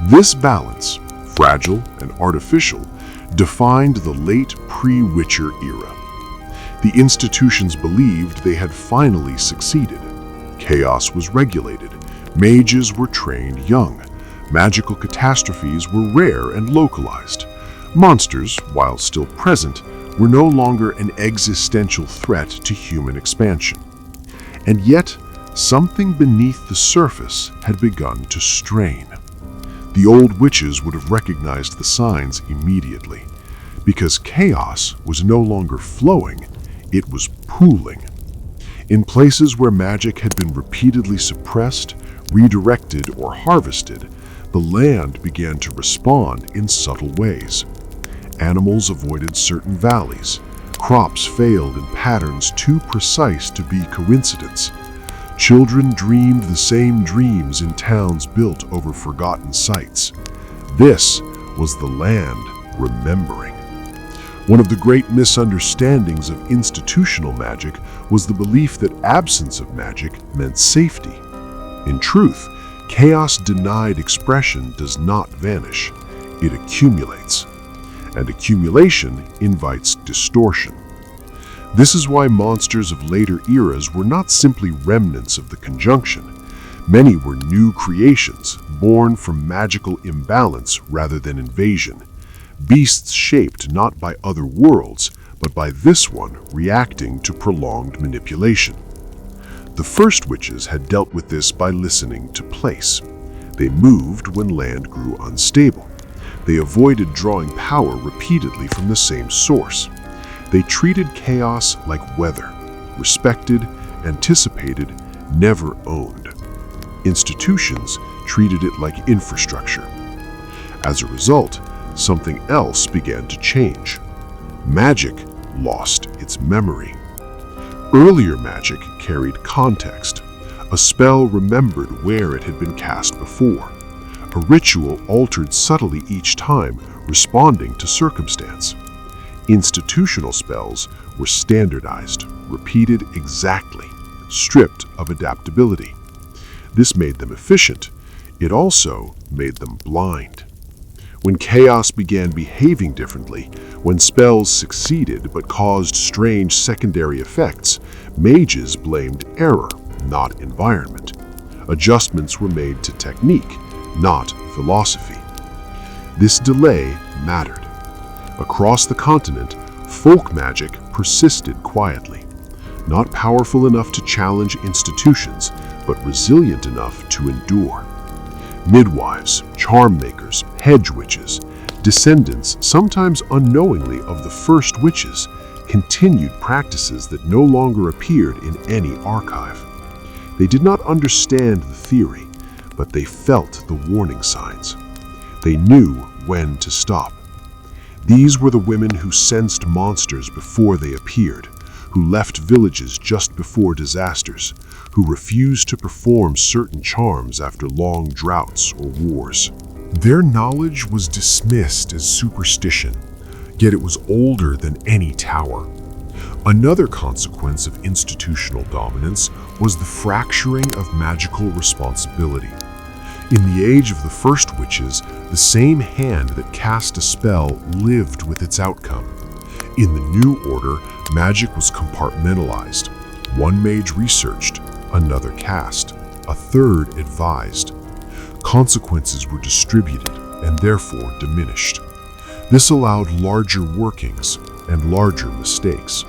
This balance, fragile and artificial, defined the late pre-Witcher era. The institutions believed they had finally succeeded. Chaos was regulated. Mages were trained young. Magical catastrophes were rare and localized. Monsters, while still present, were no longer an existential threat to human expansion. And yet, something beneath the surface had begun to strain. The old witches would have recognized the signs immediately, because chaos was no longer flowing, it was pooling. In places where magic had been repeatedly suppressed, redirected, or harvested, the land began to respond in subtle ways. Animals avoided certain valleys. Crops failed in patterns too precise to be coincidence. Children dreamed the same dreams in towns built over forgotten sites. This was the land remembering. One of the great misunderstandings of institutional magic was the belief that absence of magic meant safety. In truth, chaos denied expression does not vanish, it accumulates. And accumulation invites distortion. This is why monsters of later eras were not simply remnants of the conjunction. Many were new creations, born from magical imbalance rather than invasion. Beasts shaped not by other worlds, but by this one reacting to prolonged manipulation. The first witches had dealt with this by listening to place. They moved when land grew unstable. They avoided drawing power repeatedly from the same source. They treated chaos like weather, respected, anticipated, never owned. Institutions treated it like infrastructure. As a result, something else began to change. Magic lost its memory. Earlier magic carried context. A spell remembered where it had been cast before. A ritual altered subtly each time, responding to circumstance. Institutional spells were standardized, repeated exactly, stripped of adaptability. This made them efficient. It also made them blind. When chaos began behaving differently, when spells succeeded but caused strange secondary effects, mages blamed error, not environment. Adjustments were made to technique, not philosophy. This delay mattered. Across the continent, folk magic persisted quietly, not powerful enough to challenge institutions, but resilient enough to endure. Midwives, charm makers, hedge witches, descendants, sometimes unknowingly of the first witches, continued practices that no longer appeared in any archive. They did not understand the theory, but they felt the warning signs. They knew when to stop. These were the women who sensed monsters before they appeared, who left villages just before disasters, who refused to perform certain charms after long droughts or wars. Their knowledge was dismissed as superstition, yet it was older than any tower. Another consequence of institutional dominance was the fracturing of magical responsibility. In the age of the first witches, the same hand that cast a spell lived with its outcome. In the new order, magic was compartmentalized. One mage researched, another cast, a third advised. Consequences were distributed and therefore diminished. This allowed larger workings and larger mistakes.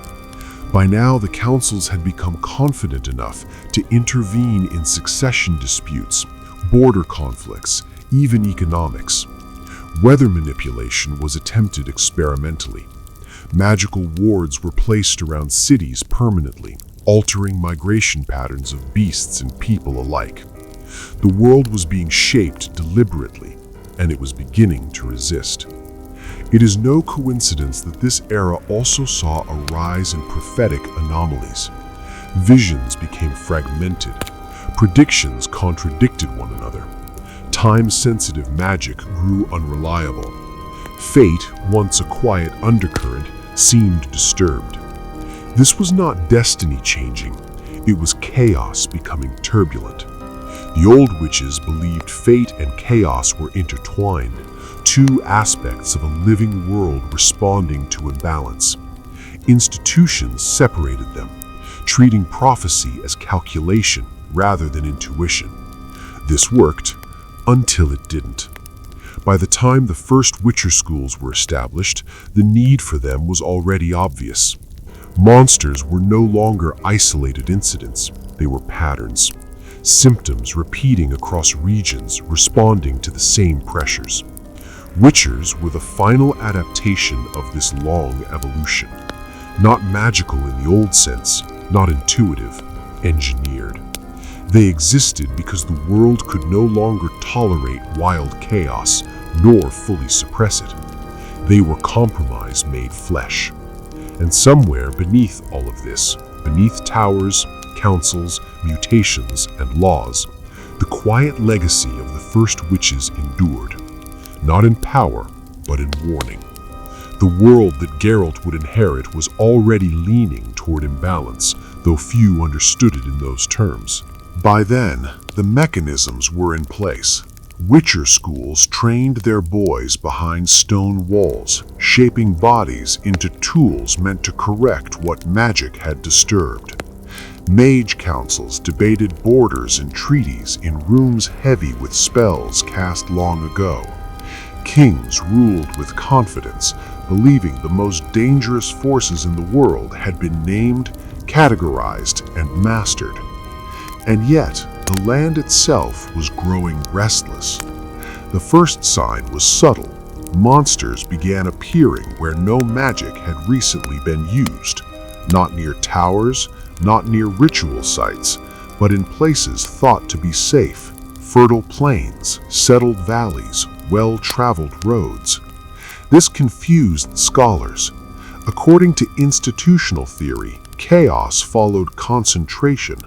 By now, the councils had become confident enough to intervene in succession disputes, border conflicts, even economics. Weather manipulation was attempted experimentally. Magical wards were placed around cities permanently, altering migration patterns of beasts and people alike. The world was being shaped deliberately, and it was beginning to resist. It is no coincidence that this era also saw a rise in prophetic anomalies. Visions became fragmented. Predictions contradicted one another. Time-sensitive magic grew unreliable. Fate, once a quiet undercurrent, seemed disturbed. This was not destiny changing, it was chaos becoming turbulent. The old witches believed fate and chaos were intertwined, two aspects of a living world responding to imbalance. Institutions separated them, treating prophecy as calculation rather than intuition. This worked until it didn't. By the time the first Witcher schools were established, the need for them was already obvious. Monsters were no longer isolated incidents, they were patterns. Symptoms repeating across regions, responding to the same pressures. Witchers were the final adaptation of this long evolution. Not magical in the old sense, not intuitive, engineered. They existed because the world could no longer tolerate wild chaos, nor fully suppress it. They were compromise made flesh. And somewhere beneath all of this, beneath towers, councils, mutations, and laws, the quiet legacy of the first witches endured, not in power, but in warning. The world that Geralt would inherit was already leaning toward imbalance, though few understood it in those terms. By then, the mechanisms were in place. Witcher schools trained their boys behind stone walls, shaping bodies into tools meant to correct what magic had disturbed. Mage councils debated borders and treaties in rooms heavy with spells cast long ago. Kings ruled with confidence, believing the most dangerous forces in the world had been named, categorized, and mastered. And yet, the land itself was growing restless. The first sign was subtle. Monsters began appearing where no magic had recently been used, not near towers, not near ritual sites, but in places thought to be safe, fertile plains, settled valleys, well-traveled roads. This confused scholars. According to institutional theory, chaos followed concentration.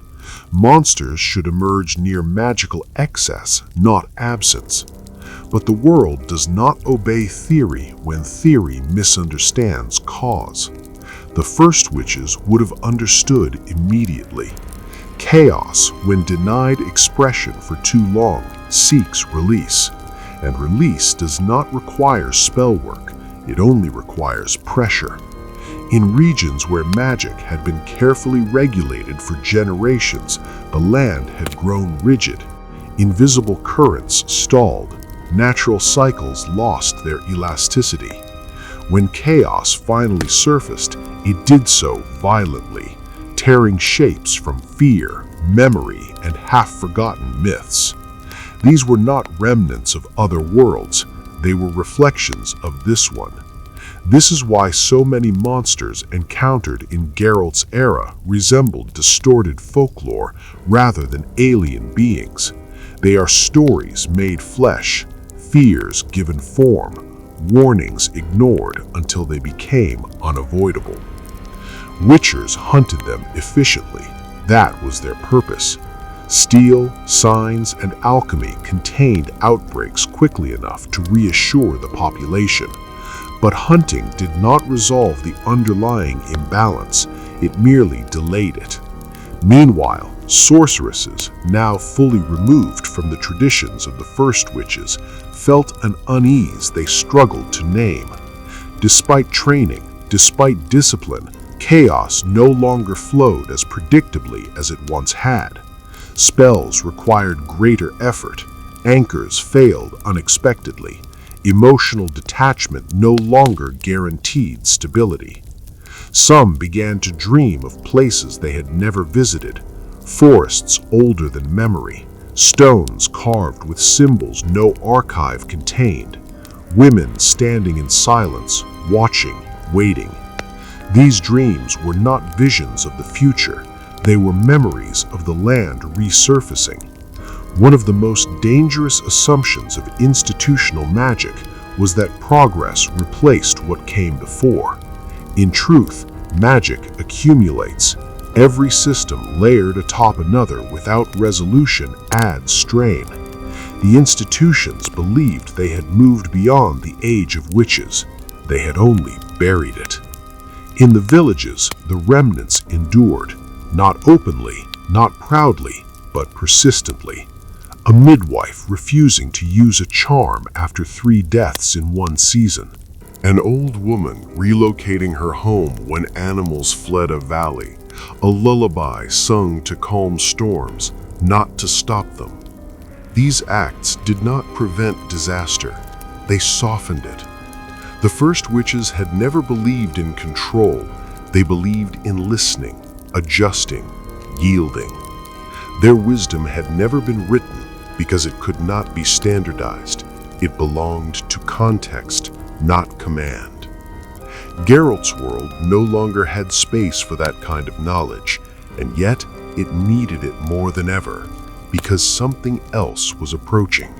Monsters should emerge near magical excess, not absence. But the world does not obey theory when theory misunderstands cause. The first witches would have understood immediately. Chaos, when denied expression for too long, seeks release. And release does not require spell work, it only requires pressure. In regions where magic had been carefully regulated for generations, the land had grown rigid. Invisible currents stalled. Natural cycles lost their elasticity. When chaos finally surfaced, it did so violently, tearing shapes from fear, memory, and half-forgotten myths. These were not remnants of other worlds, they were reflections of this one. This is why so many monsters encountered in Geralt's era resembled distorted folklore rather than alien beings. They are stories made flesh, fears given form, warnings ignored until they became unavoidable. Witchers hunted them efficiently. That was their purpose. Steel, signs, and alchemy contained outbreaks quickly enough to reassure the population. But hunting did not resolve the underlying imbalance, it merely delayed it. Meanwhile, sorceresses, now fully removed from the traditions of the first witches, felt an unease they struggled to name. Despite training, despite discipline, chaos no longer flowed as predictably as it once had. Spells required greater effort, anchors failed unexpectedly, emotional detachment no longer guaranteed stability. Some began to dream of places they had never visited, forests older than memory, stones carved with symbols no archive contained, women standing in silence, watching, waiting. These dreams were not visions of the future, they were memories of the land resurfacing. One of the most dangerous assumptions of institutional magic was that progress replaced what came before. In truth, magic accumulates. Every system layered atop another without resolution adds strain. The institutions believed they had moved beyond the age of witches. They had only buried it. In the villages, the remnants endured, not openly, not proudly, but persistently. A midwife refusing to use a charm after 3 deaths in one season. An old woman relocating her home when animals fled a valley. A lullaby sung to calm storms, not to stop them. These acts did not prevent disaster, they softened it. The first witches had never believed in control, they believed in listening, adjusting, yielding. Their wisdom had never been written because it could not be standardized. It belonged to context, not command. Geralt's world no longer had space for that kind of knowledge, and yet it needed it more than ever, because something else was approaching.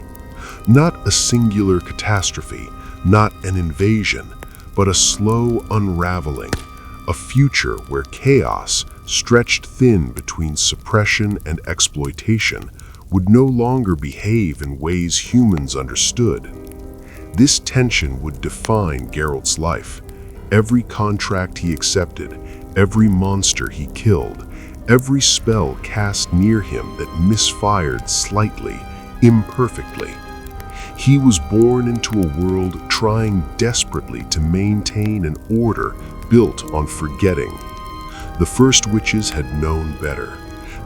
Not a singular catastrophe, not an invasion, but a slow unraveling, a future where chaos, stretched thin between suppression and exploitation, would no longer behave in ways humans understood. This tension would define Geralt's life. Every contract he accepted, every monster he killed, every spell cast near him that misfired slightly, imperfectly. He was born into a world trying desperately to maintain an order built on forgetting. The first witches had known better.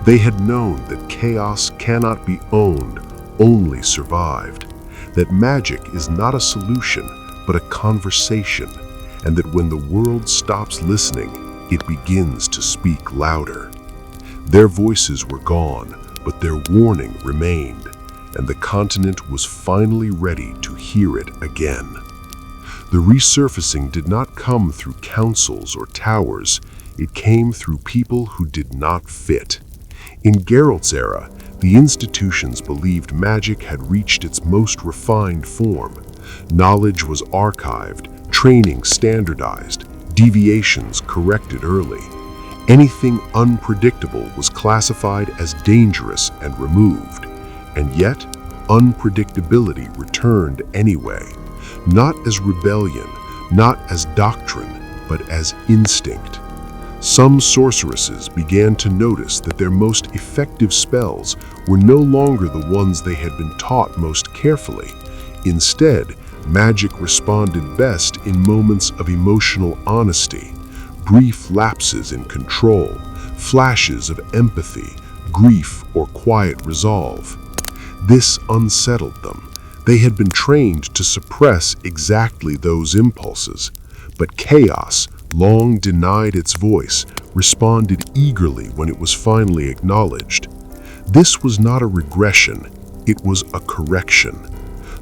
They had known that chaos cannot be owned, only survived. That magic is not a solution, but a conversation, and that when the world stops listening, it begins to speak louder. Their voices were gone, but their warning remained, and the continent was finally ready to hear it again. The resurfacing did not come through councils or towers, it came through people who did not fit. In Geralt's era, the institutions believed magic had reached its most refined form. Knowledge was archived, training standardized, deviations corrected early. Anything unpredictable was classified as dangerous and removed. And yet, unpredictability returned anyway, not as rebellion, not as doctrine, but as instinct. Some sorceresses began to notice that their most effective spells were no longer the ones they had been taught most carefully. Instead, magic responded best in moments of emotional honesty, brief lapses in control, flashes of empathy, grief, or quiet resolve. This unsettled them. They had been trained to suppress exactly those impulses, but chaos, long denied its voice, responded eagerly when it was finally acknowledged. This was not a regression, it was a correction.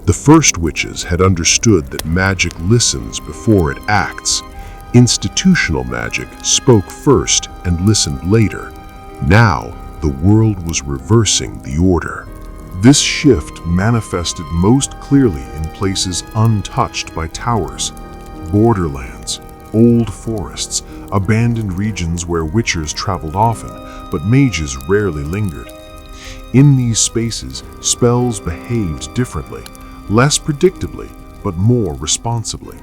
The first witches had understood that magic listens before it acts. Institutional magic spoke first and listened later. Now, the world was reversing the order. This shift manifested most clearly in places untouched by towers, borderlands, old forests, abandoned regions where witchers traveled often, but mages rarely lingered. In these spaces, spells behaved differently, less predictably, but more responsibly.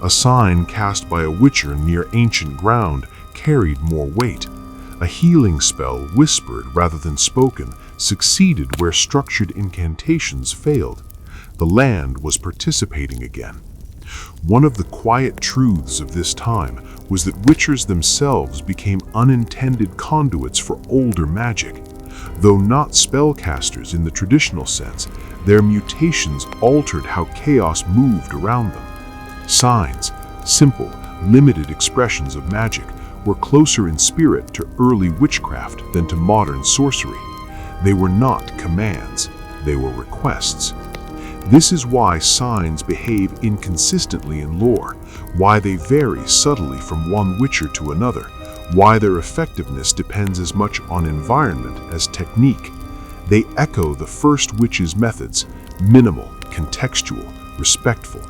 A sign cast by a witcher near ancient ground carried more weight. A healing spell, whispered rather than spoken, succeeded where structured incantations failed. The land was participating again. One of the quiet truths of this time was that witchers themselves became unintended conduits for older magic. Though not spellcasters in the traditional sense, their mutations altered how chaos moved around them. Signs, simple, limited expressions of magic, were closer in spirit to early witchcraft than to modern sorcery. They were not commands, they were requests. This is why signs behave inconsistently in lore, why they vary subtly from one witcher to another, why their effectiveness depends as much on environment as technique. They echo the first witches' methods, minimal, contextual, respectful.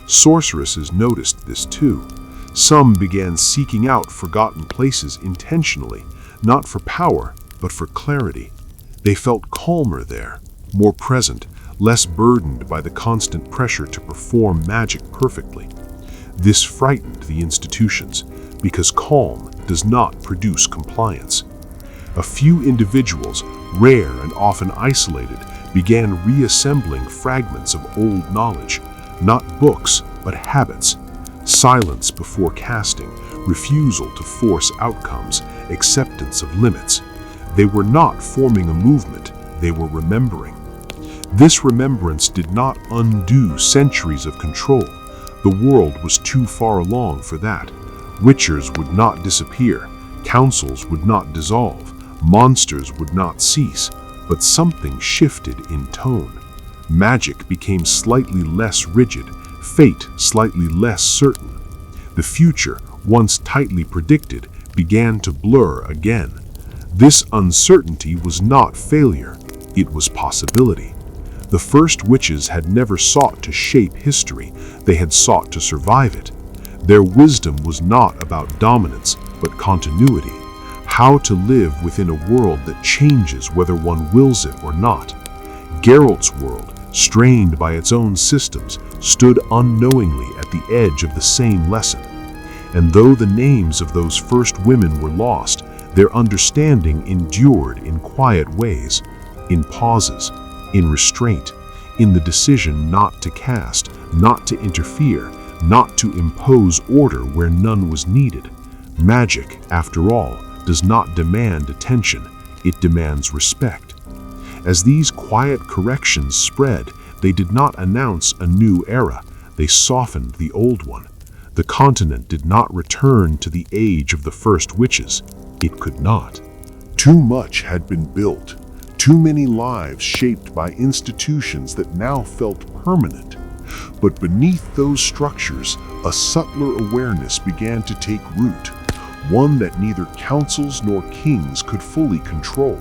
Sorceresses noticed this too. Some began seeking out forgotten places intentionally, not for power, but for clarity. They felt calmer there, more present, less burdened by the constant pressure to perform magic perfectly. This frightened the institutions, because calm does not produce compliance. A few individuals, rare and often isolated, began reassembling fragments of old knowledge, not books, but habits. Silence before casting, refusal to force outcomes, acceptance of limits. They were not forming a movement, they were remembering. This remembrance did not undo centuries of control. The world was too far along for that. Witchers would not disappear, councils would not dissolve, monsters would not cease, but something shifted in tone. Magic became slightly less rigid, fate slightly less certain. The future, once tightly predicted, began to blur again. This uncertainty was not failure, it was possibility. The first witches had never sought to shape history, they had sought to survive it. Their wisdom was not about dominance, but continuity. How to live within a world that changes whether one wills it or not. Geralt's world, strained by its own systems, stood unknowingly at the edge of the same lesson. And though the names of those first women were lost, their understanding endured in quiet ways, in pauses, in restraint, in the decision not to cast, not to interfere, not to impose order where none was needed. Magic, after all, does not demand attention, it demands respect. As these quiet corrections spread, they did not announce a new era, they softened the old one. The continent did not return to the age of the first witches. It could not. Too much had been built, too many lives shaped by institutions that now felt permanent. But beneath those structures, a subtler awareness began to take root, one that neither councils nor kings could fully control.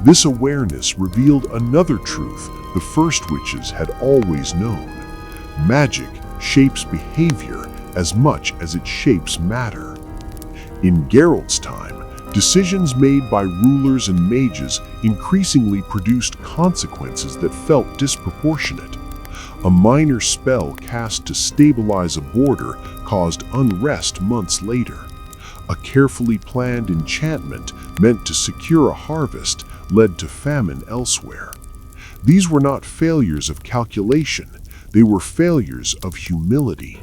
This awareness revealed another truth the first witches had always known. Magic shapes behavior as much as it shapes matter. In Geralt's time, decisions made by rulers and mages increasingly produced consequences that felt disproportionate. A minor spell cast to stabilize a border caused unrest months later. A carefully planned enchantment meant to secure a harvest led to famine elsewhere. These were not failures of calculation, they were failures of humility.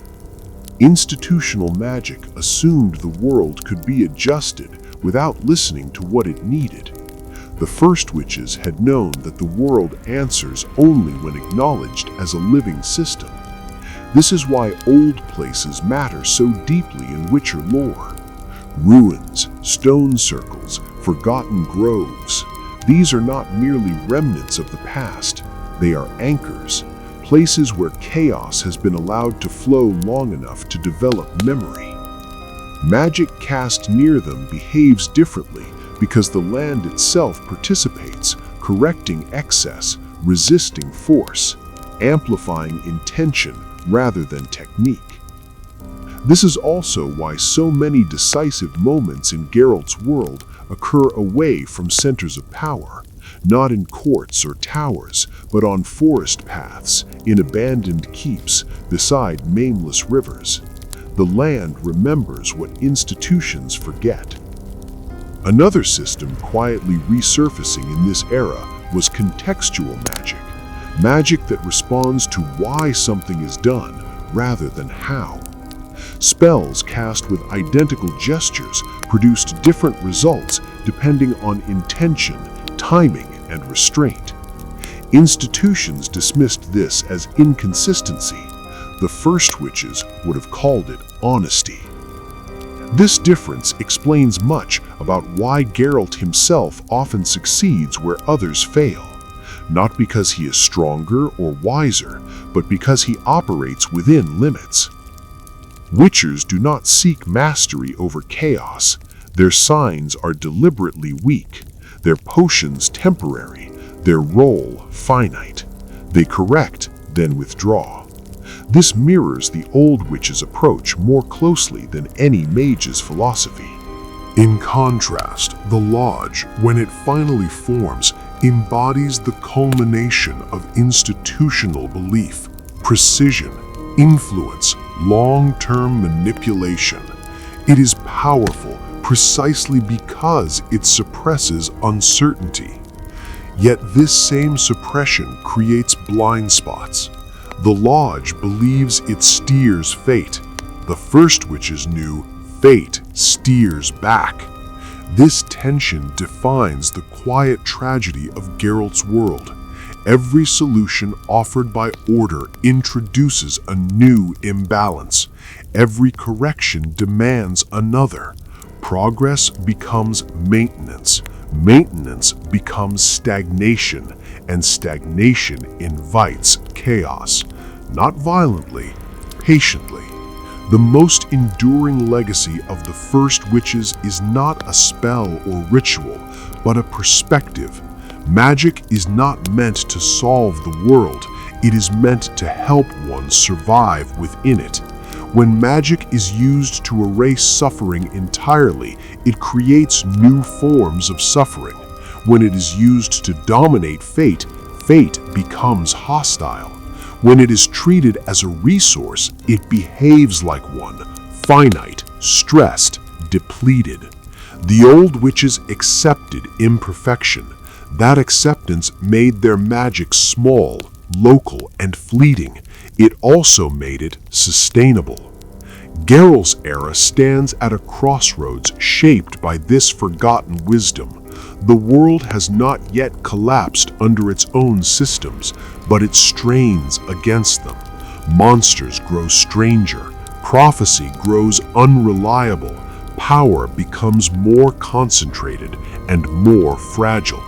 Institutional magic assumed the world could be adjusted without listening to what it needed. The first witches had known that the world answers only when acknowledged as a living system. This is why old places matter so deeply in Witcher lore. Ruins, stone circles, forgotten groves. These are not merely remnants of the past, they are anchors, places where chaos has been allowed to flow long enough to develop memory. Magic cast near them behaves differently because the land itself participates, correcting excess, resisting force, amplifying intention rather than technique. This is also why so many decisive moments in Geralt's world occur away from centers of power, not in courts or towers, but on forest paths, in abandoned keeps, beside nameless rivers. The land remembers what institutions forget. Another system quietly resurfacing in this era was contextual magic, magic that responds to why something is done rather than how. Spells cast with identical gestures produced different results depending on intention, timing, and restraint. Institutions dismissed this as inconsistency. The first witches would have called it honesty. This difference explains much about why Geralt himself often succeeds where others fail, not because he is stronger or wiser, but because he operates within limits. Witchers do not seek mastery over chaos. Their signs are deliberately weak, their potions temporary, their role finite. They correct, then withdraw. This mirrors the old witch's approach more closely than any mage's philosophy. In contrast, the Lodge, when it finally forms, embodies the culmination of institutional belief, precision, influence, long-term manipulation. It is powerful precisely because it suppresses uncertainty. Yet this same suppression creates blind spots. The Lodge believes it steers fate. The first witches knew fate steers back. This tension defines the quiet tragedy of Geralt's world. Every solution offered by order introduces a new imbalance. Every correction demands another. Progress becomes maintenance. Maintenance becomes stagnation, and stagnation invites chaos. Not violently, patiently. The most enduring legacy of the first witches is not a spell or ritual, but a perspective. Magic is not meant to solve the world, it is meant to help one survive within it. When magic is used to erase suffering entirely, it creates new forms of suffering. When it is used to dominate fate, fate becomes hostile. When it is treated as a resource, it behaves like one, finite, stressed, depleted. The old witches accepted imperfection. That acceptance made their magic small, local, and fleeting. It also made it sustainable. Geralt's era stands at a crossroads shaped by this forgotten wisdom. The world has not yet collapsed under its own systems, but it strains against them. Monsters grow stranger, prophecy grows unreliable, power becomes more concentrated and more fragile.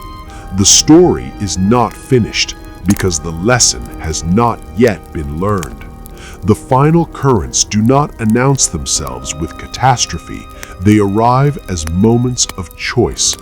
The story is not finished because the lesson has not yet been learned. The final currents do not announce themselves with catastrophe, they arrive as moments of choice.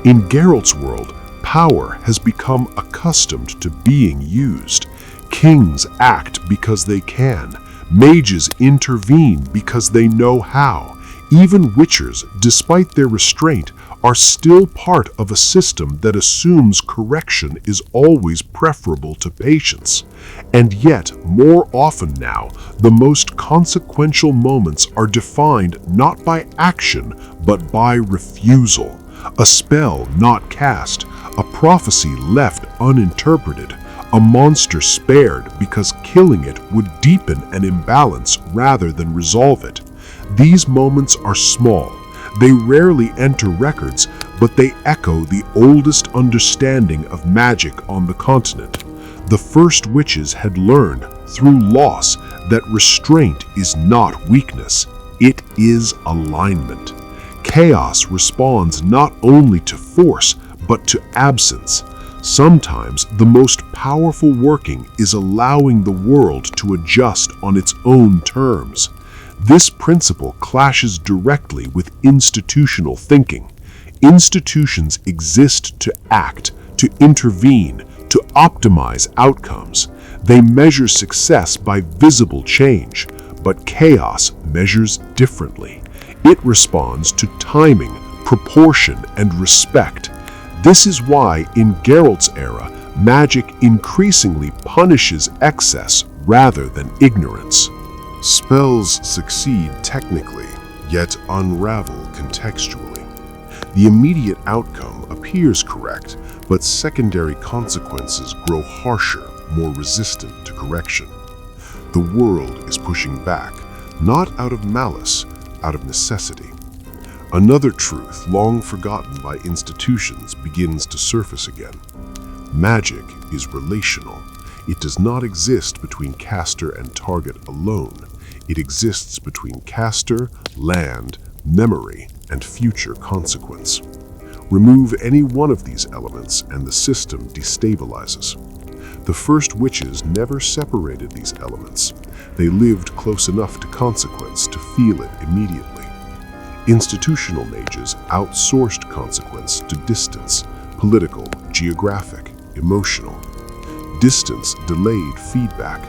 In Geralt's world, power has become accustomed to being used. Kings act because they can. Mages intervene because they know how. Even witchers, despite their restraint, are still part of a system that assumes correction is always preferable to patience. And yet, more often now, the most consequential moments are defined not by action, but by refusal. A spell not cast, a prophecy left uninterpreted, a monster spared because killing it would deepen an imbalance rather than resolve it. These moments are small. They rarely enter records, but they echo the oldest understanding of magic on the continent. The first witches had learned, through loss, that restraint is not weakness, it is alignment. Chaos responds not only to force, but to absence. Sometimes the most powerful working is allowing the world to adjust on its own terms. This principle clashes directly with institutional thinking. Institutions exist to act, to intervene, to optimize outcomes. They measure success by visible change, but chaos measures differently. It responds to timing, proportion, and respect. This is why, in Geralt's era, magic increasingly punishes excess rather than ignorance. Spells succeed technically, yet unravel contextually. The immediate outcome appears correct, but secondary consequences grow harsher, more resistant to correction. The world is pushing back, not out of malice, out of necessity. Another truth, long forgotten by institutions, begins to surface again. Magic is relational. It does not exist between caster and target alone. It exists between caster, land, memory, and future consequence. Remove any one of these elements and the system destabilizes. The first witches never separated these elements. They lived close enough to consequence to feel it immediately. Institutional mages outsourced consequence to distance, political, geographic, emotional. Distance delayed feedback.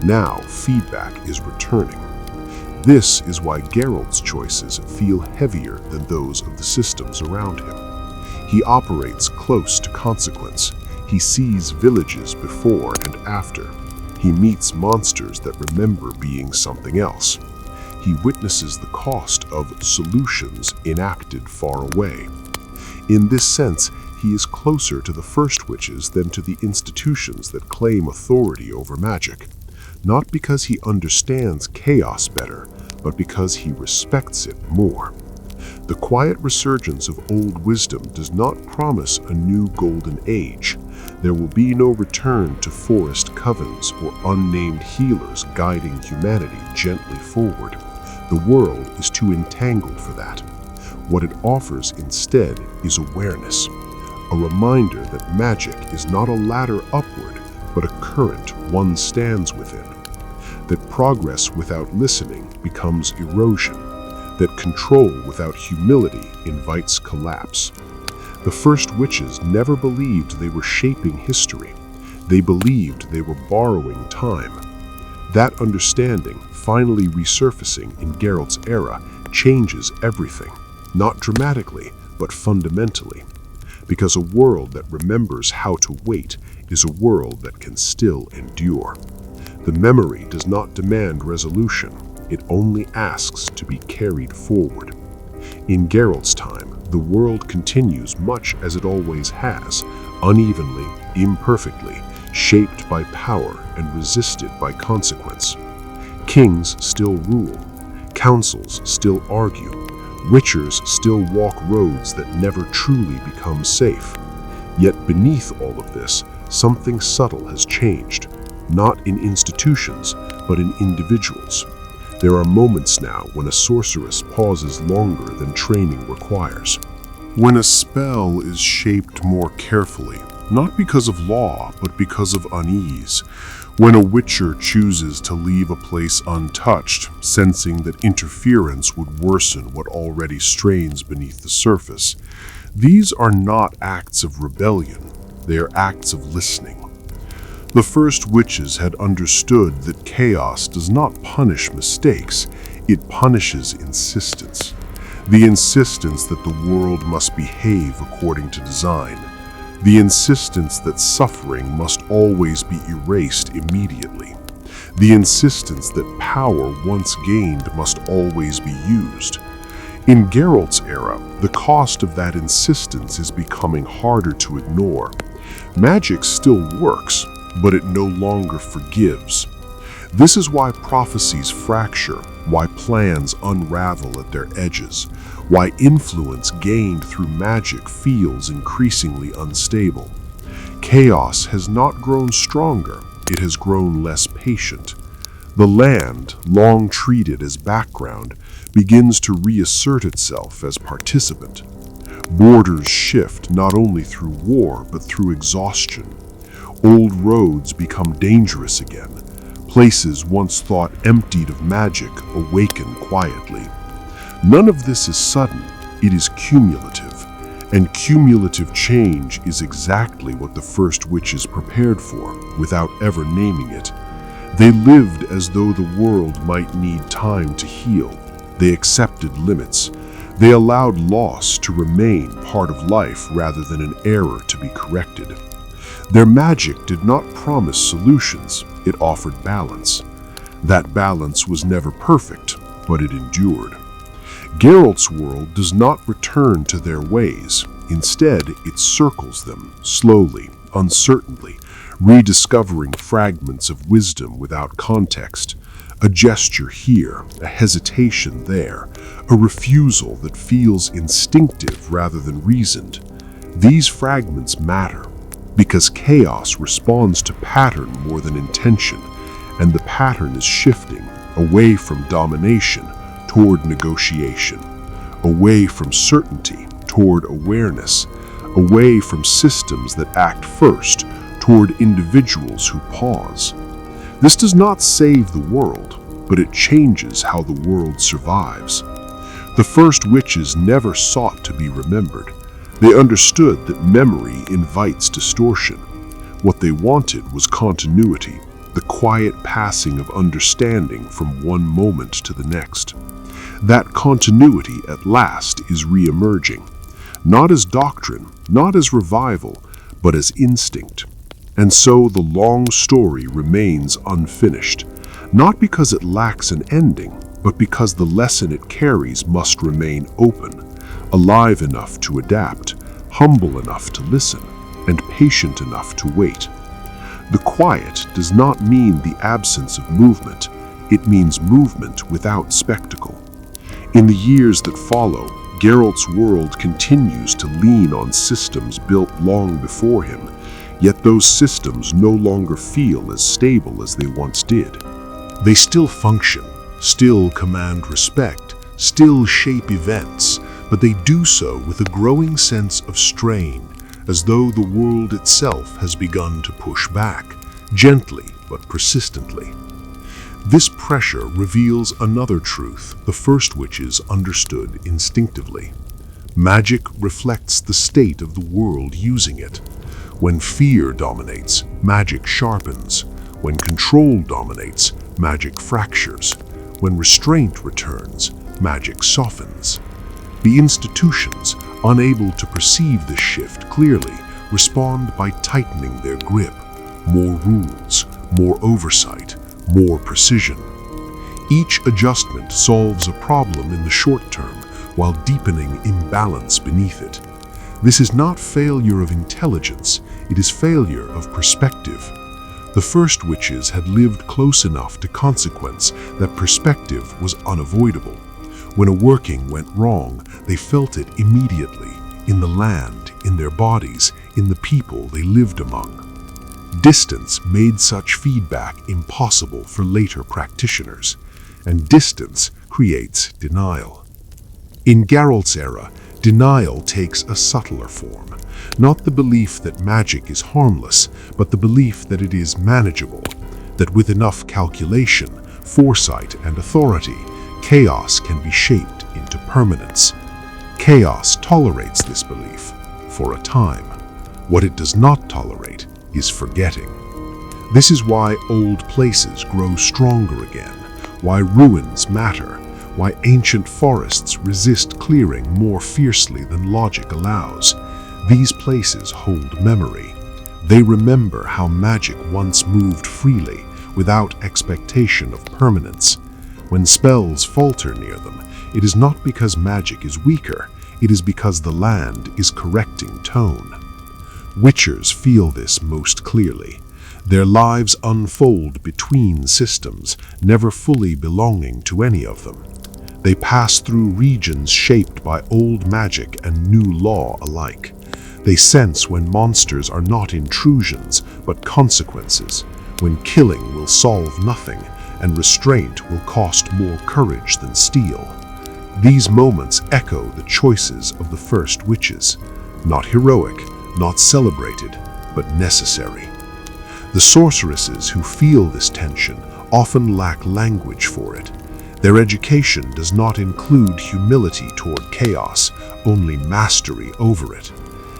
Now feedback is returning. This is why Geralt's choices feel heavier than those of the systems around him. He operates close to consequence. He sees villages before and after. He meets monsters that remember being something else. He witnesses the cost of solutions enacted far away. In this sense, he is closer to the first witches than to the institutions that claim authority over magic. Not because he understands chaos better, but because he respects it more. The quiet resurgence of old wisdom does not promise a new golden age. There will be no return to forest covens or unnamed healers guiding humanity gently forward. The world is too entangled for that. What it offers instead is awareness, a reminder that magic is not a ladder upward, but a current one stands within. That progress without listening becomes erosion. That control without humility invites collapse. The first witches never believed they were shaping history. They believed they were borrowing time. That understanding, finally resurfacing in Geralt's era, changes everything. Not dramatically, but fundamentally. Because a world that remembers how to wait is a world that can still endure. The memory does not demand resolution. It only asks to be carried forward. In Geralt's time, the world continues much as it always has, unevenly, imperfectly, shaped by power and resisted by consequence. Kings still rule. Councils still argue. Witchers still walk roads that never truly become safe. Yet beneath all of this, something subtle has changed. Not in institutions, but in individuals. There are moments now when a sorceress pauses longer than training requires. When a spell is shaped more carefully, not because of law, but because of unease. When a witcher chooses to leave a place untouched, sensing that interference would worsen what already strains beneath the surface. These are not acts of rebellion, they are acts of listening. The first witches had understood that chaos does not punish mistakes, it punishes insistence. The insistence that the world must behave according to design. The insistence that suffering must always be erased immediately. The insistence that power once gained must always be used. In Geralt's era, the cost of that insistence is becoming harder to ignore. Magic still works, but it no longer forgives. This is why prophecies fracture, why plans unravel at their edges, why influence gained through magic feels increasingly unstable. Chaos has not grown stronger, it has grown less patient. The land, long treated as background, begins to reassert itself as participant. Borders shift not only through war, but through exhaustion. Old roads become dangerous again. Places once thought emptied of magic awaken quietly. None of this is sudden, it is cumulative. And cumulative change is exactly what the first witches prepared for, without ever naming it. They lived as though the world might need time to heal. They accepted limits. They allowed loss to remain part of life rather than an error to be corrected. Their magic did not promise solutions, it offered balance. That balance was never perfect, but it endured. Geralt's world does not return to their ways. Instead, it circles them, slowly, uncertainly, rediscovering fragments of wisdom without context. A gesture here, a hesitation there, a refusal that feels instinctive rather than reasoned. These fragments matter, because chaos responds to pattern more than intention, and the pattern is shifting away from domination toward negotiation, away from certainty toward awareness, away from systems that act first toward individuals who pause. This does not save the world, but it changes how the world survives. The first witches never sought to be remembered. They understood that memory invites distortion. What they wanted was continuity, the quiet passing of understanding from one moment to the next. That continuity at last is re-emerging, not as doctrine, not as revival, but as instinct. And so the long story remains unfinished, not because it lacks an ending, but because the lesson it carries must remain open, alive enough to adapt, humble enough to listen, and patient enough to wait. The quiet does not mean the absence of movement, it means movement without spectacle. In the years that follow, Geralt's world continues to lean on systems built long before him, yet those systems no longer feel as stable as they once did. They still function, still command respect, still shape events, but they do so with a growing sense of strain, as though the world itself has begun to push back, gently but persistently. This pressure reveals another truth the first witches understood instinctively. Magic reflects the state of the world using it. When fear dominates, magic sharpens. When control dominates, magic fractures. When restraint returns, magic softens. The institutions, unable to perceive this shift clearly, respond by tightening their grip. More rules, more oversight, more precision. Each adjustment solves a problem in the short term while deepening imbalance beneath it. This is not failure of intelligence, it is failure of perspective. The first witches had lived close enough to consequence that perspective was unavoidable. When a working went wrong, they felt it immediately, in the land, in their bodies, in the people they lived among. Distance made such feedback impossible for later practitioners, and distance creates denial. In Geralt's era, denial takes a subtler form, not the belief that magic is harmless, but the belief that it is manageable, that with enough calculation, foresight, and authority, chaos can be shaped into permanence. Chaos tolerates this belief for a time. What it does not tolerate is forgetting. This is why old places grow stronger again, why ruins matter, why ancient forests resist clearing more fiercely than logic allows. These places hold memory. They remember how magic once moved freely, without expectation of permanence. When spells falter near them, it is not because magic is weaker, it is because the land is correcting tone. Witchers feel this most clearly. Their lives unfold between systems, never fully belonging to any of them. They pass through regions shaped by old magic and new law alike. They sense when monsters are not intrusions, but consequences, when killing will solve nothing, and restraint will cost more courage than steel. These moments echo the choices of the first witches, not heroic, not celebrated, but necessary. The sorceresses who feel this tension often lack language for it. Their education does not include humility toward chaos, only mastery over it.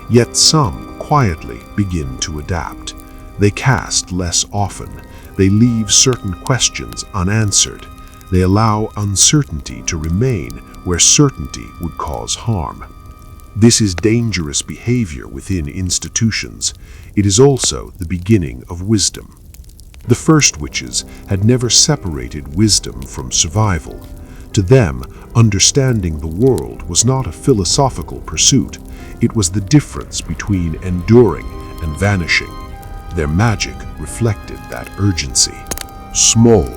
Yet some quietly begin to adapt. They cast less often. They leave certain questions unanswered. They allow uncertainty to remain where certainty would cause harm. This is dangerous behavior within institutions. It is also the beginning of wisdom. The first witches had never separated wisdom from survival. To them, understanding the world was not a philosophical pursuit. It was the difference between enduring and vanishing. Their magic reflected that urgency. Small,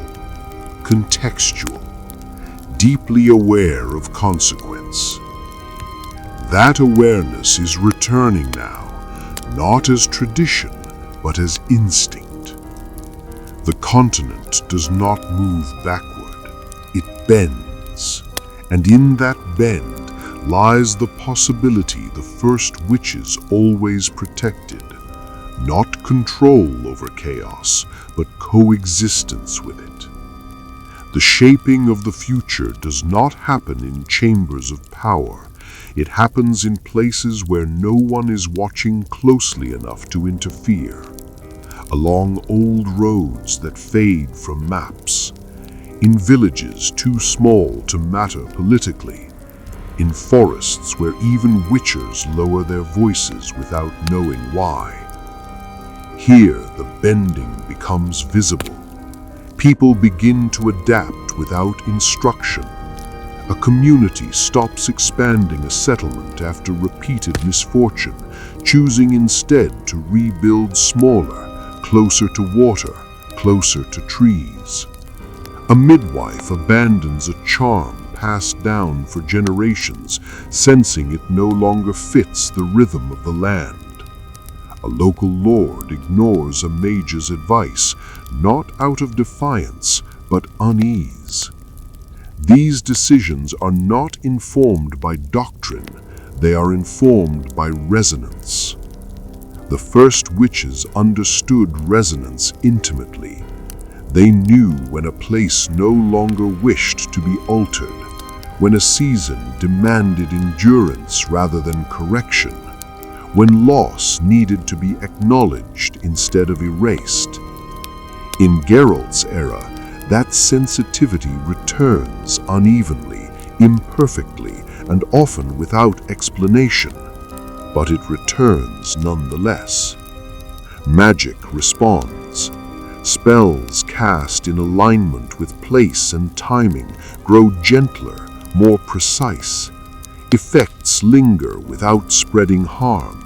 contextual, deeply aware of consequence. That awareness is returning now, not as tradition, but as instinct. The continent does not move backward, it bends, and in that bend lies the possibility the first witches always protected, not control over chaos, but coexistence with it. The shaping of the future does not happen in chambers of power. It happens in places where no one is watching closely enough to interfere, along old roads that fade from maps, in villages too small to matter politically, in forests where even witchers lower their voices without knowing why. Here the bending becomes visible. People begin to adapt without instruction. A community stops expanding a settlement after repeated misfortune, choosing instead to rebuild smaller, closer to water, closer to trees. A midwife abandons a charm passed down for generations, sensing it no longer fits the rhythm of the land. A local lord ignores a mage's advice, not out of defiance, but unease. These decisions are not informed by doctrine, they are informed by resonance. The first witches understood resonance intimately. They knew when a place no longer wished to be altered, when a season demanded endurance rather than correction, when loss needed to be acknowledged instead of erased. In Geralt's era, that sensitivity returns unevenly, imperfectly, and often without explanation, but it returns nonetheless. Magic responds. Spells cast in alignment with place and timing grow gentler, more precise. Effects linger without spreading harm.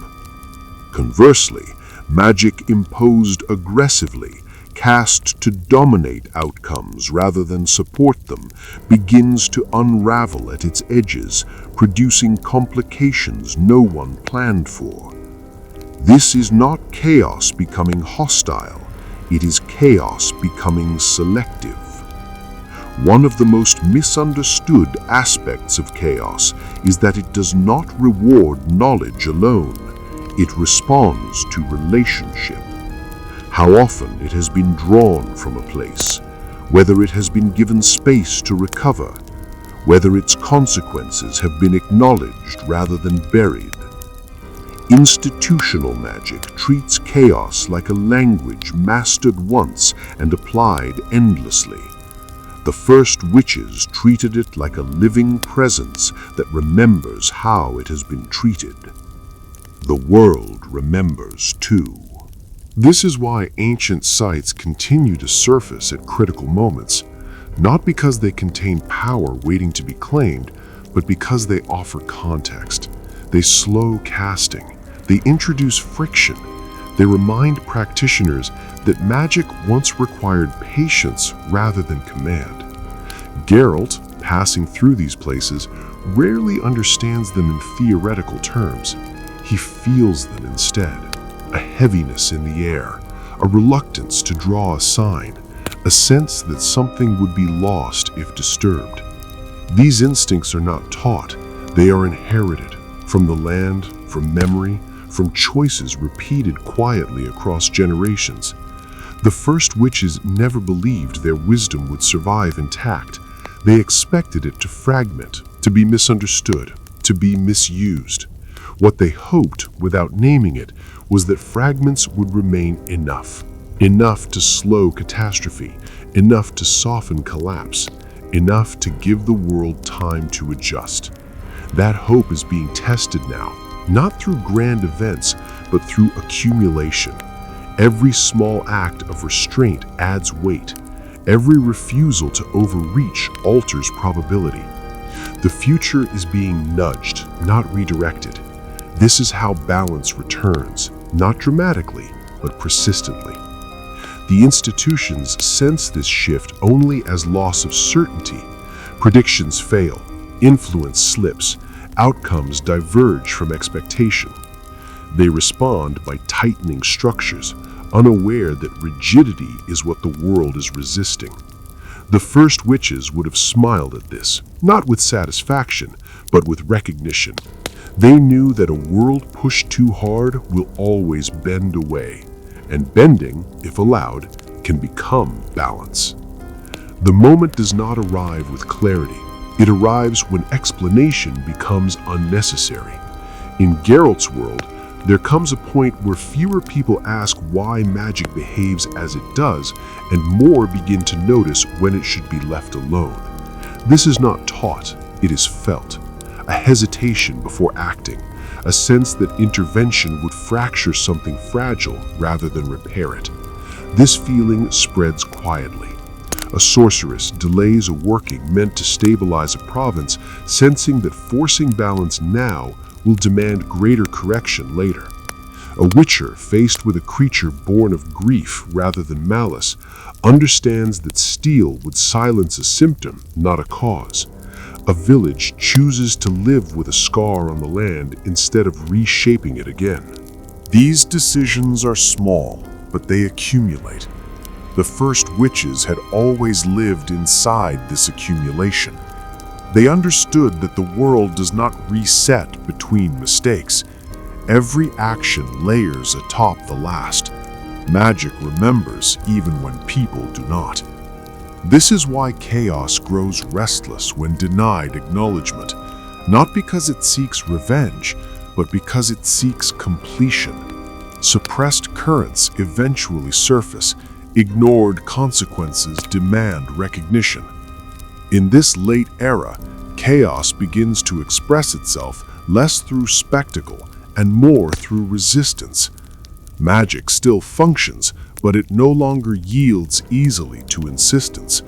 Conversely, Magic imposed aggressively, cast to dominate outcomes rather than support them, begins to unravel at its edges, producing complications no one planned for. This is not chaos becoming hostile, it is chaos becoming selective. One of the most misunderstood aspects of chaos is that it does not reward knowledge alone, it responds to relationship. How often it has been drawn from a place, whether it has been given space to recover, whether its consequences have been acknowledged rather than buried. Institutional magic treats chaos like a language mastered once and applied endlessly. The first witches treated it like a living presence that remembers how it has been treated. The world remembers too. This is why ancient sites continue to surface at critical moments, not because they contain power waiting to be claimed, but because they offer context. They slow casting. They introduce friction. They remind practitioners that magic once required patience rather than command. Geralt, passing through these places, rarely understands them in theoretical terms. He feels them instead. A heaviness in the air, a reluctance to draw a sign, a sense that something would be lost if disturbed. These instincts are not taught, they are inherited from the land, from memory, from choices repeated quietly across generations. The first witches never believed their wisdom would survive intact. They expected it to fragment, to be misunderstood, to be misused. What they hoped, without naming it, was that fragments would remain enough. Enough to slow catastrophe, enough to soften collapse, enough to give the world time to adjust. That hope is being tested now, not through grand events, but through accumulation. Every small act of restraint adds weight. Every refusal to overreach alters probability. The future is being nudged, not redirected. This is how balance returns, not dramatically, but persistently. The institutions sense this shift only as loss of certainty. Predictions fail, influence slips, outcomes diverge from expectation. They respond by tightening structures, unaware that rigidity is what the world is resisting. The first witches would have smiled at this, not with satisfaction, but with recognition. They knew that a world pushed too hard will always bend away, and bending, if allowed, can become balance. The moment does not arrive with clarity. It arrives when explanation becomes unnecessary. In Geralt's world, there comes a point where fewer people ask why magic behaves as it does, and more begin to notice when it should be left alone. This is not taught, it is felt. A hesitation before acting, a sense that intervention would fracture something fragile rather than repair it. This feeling spreads quietly. A sorceress delays a working meant to stabilize a province, sensing that forcing balance now will demand greater correction later. A witcher, faced with a creature born of grief rather than malice, understands that steel would silence a symptom, not a cause. A village chooses to live with a scar on the land instead of reshaping it again. These decisions are small, but they accumulate. The first witches had always lived inside this accumulation. They understood that the world does not reset between mistakes. Every action layers atop the last. Magic remembers even when people do not. This is why chaos grows restless when denied acknowledgement, not because it seeks revenge, but because it seeks completion. Suppressed currents eventually surface. Ignored consequences demand recognition. In this late era, chaos begins to express itself less through spectacle and more through resistance. Magic still functions, but it no longer yields easily to insistence.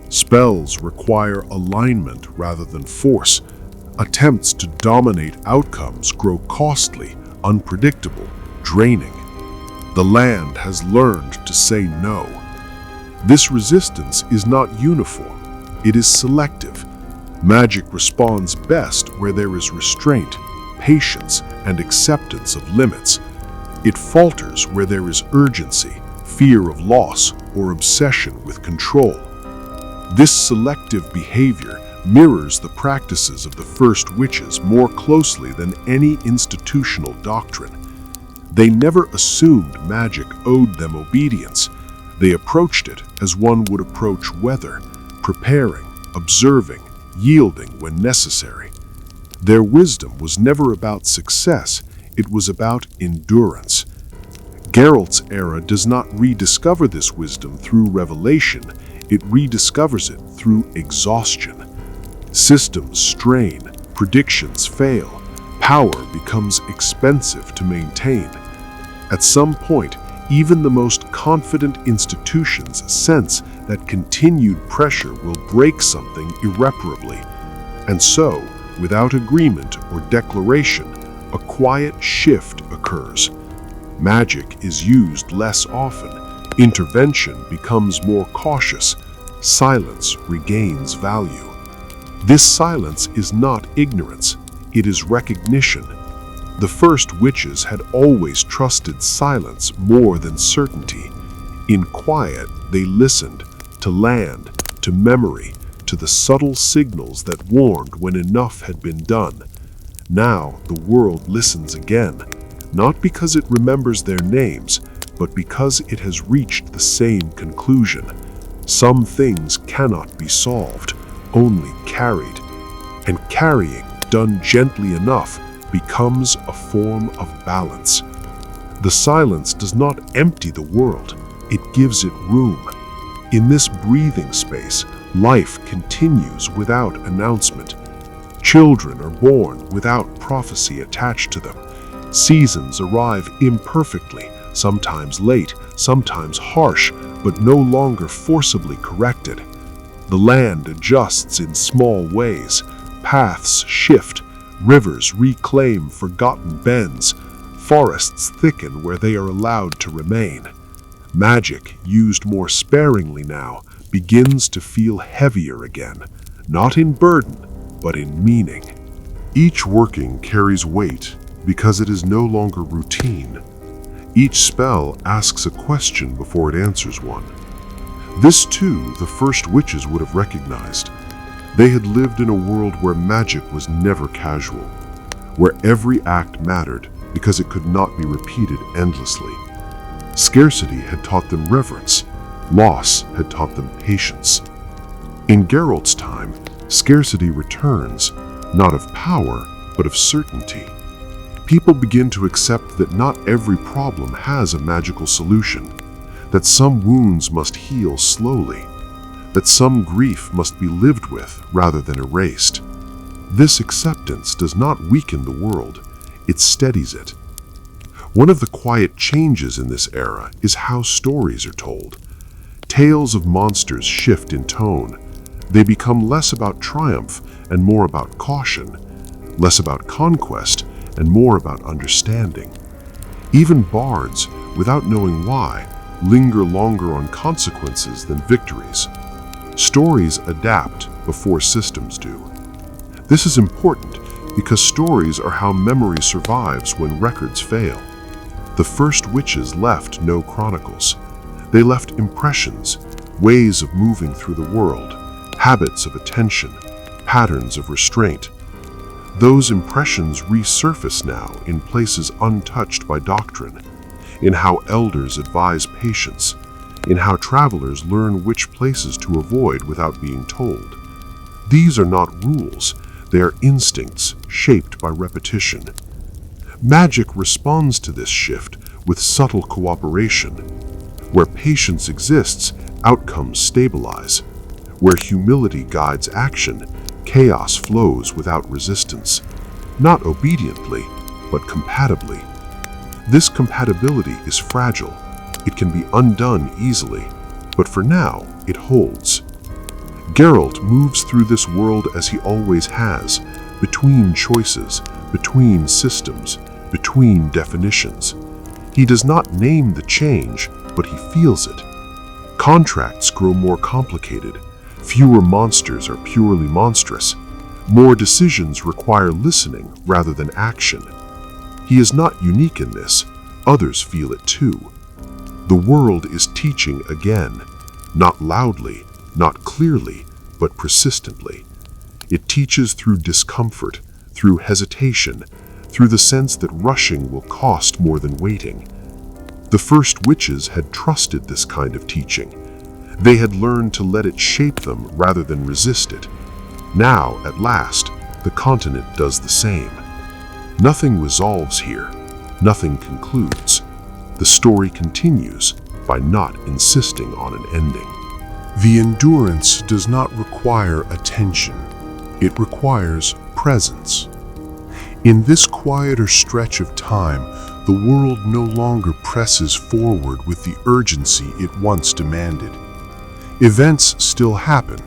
Spells require alignment rather than force. Attempts to dominate outcomes grow costly, unpredictable, draining. The land has learned to say no. This resistance is not uniform, it is selective. Magic responds best where there is restraint, patience, and acceptance of limits. It falters where there is urgency, fear of loss, or obsession with control. This selective behavior mirrors the practices of the first witches more closely than any institutional doctrine. They never assumed magic owed them obedience. They approached it as one would approach weather, preparing, observing, yielding when necessary. Their wisdom was never about success, it was about endurance. Geralt's era does not rediscover this wisdom through revelation, it rediscovers it through exhaustion. Systems strain, predictions fail, power becomes expensive to maintain. At some point, even the most confident institutions sense that continued pressure will break something irreparably. And so, without agreement or declaration, a quiet shift occurs. Magic is used less often, intervention becomes more cautious, silence regains value. This silence is not ignorance, it is recognition. The first witches had always trusted silence more than certainty. In quiet, they listened to land, to memory, to the subtle signals that warned when enough had been done. Now the world listens again, not because it remembers their names, but because it has reached the same conclusion. Some things cannot be solved, only carried. And carrying, done gently enough, becomes a form of balance. The silence does not empty the world, it gives it room. In this breathing space, life continues without announcement. Children are born without prophecy attached to them. Seasons arrive imperfectly, sometimes late, sometimes harsh, but no longer forcibly corrected. The land adjusts in small ways, paths shift, rivers reclaim forgotten bends, forests thicken where they are allowed to remain. Magic, used more sparingly now, begins to feel heavier again, not in burden, but in meaning. Each working carries weight because it is no longer routine. Each spell asks a question before it answers one. This too the first witches would have recognized. They had lived in a world where magic was never casual, where every act mattered because it could not be repeated endlessly. Scarcity had taught them reverence, loss had taught them patience. In Geralt's time, scarcity returns, not of power, but of certainty. People begin to accept that not every problem has a magical solution, that some wounds must heal slowly, that some grief must be lived with rather than erased. This acceptance does not weaken the world, it steadies it. One of the quiet changes in this era is how stories are told. Tales of monsters shift in tone. They become less about triumph and more about caution, less about conquest and more about understanding. Even bards, without knowing why, linger longer on consequences than victories. Stories adapt before systems do. This is important because stories are how memory survives when records fail. The first witches left no chronicles. They left impressions, ways of moving through the world, habits of attention, patterns of restraint. Those impressions resurface now in places untouched by doctrine, in how elders advise patience, in how travelers learn which places to avoid without being told. These are not rules, they are instincts shaped by repetition. Magic responds to this shift with subtle cooperation. Where patience exists, outcomes stabilize. Where humility guides action, chaos flows without resistance. Not obediently, but compatibly. This compatibility is fragile. It can be undone easily, but for now, it holds. Geralt moves through this world as he always has, between choices, between systems, between definitions. He does not name the change, but he feels it. Contracts grow more complicated. Fewer monsters are purely monstrous. More decisions require listening rather than action. He is not unique in this. Others feel it too. The world is teaching again, not loudly, not clearly, but persistently. It teaches through discomfort, through hesitation, through the sense that rushing will cost more than waiting. The first witches had trusted this kind of teaching. They had learned to let it shape them rather than resist it. Now, at last, the continent does the same. Nothing resolves here. Nothing concludes. The story continues by not insisting on an ending. The endurance does not require attention. It requires presence. In this quieter stretch of time, the world no longer presses forward with the urgency it once demanded. Events still happen.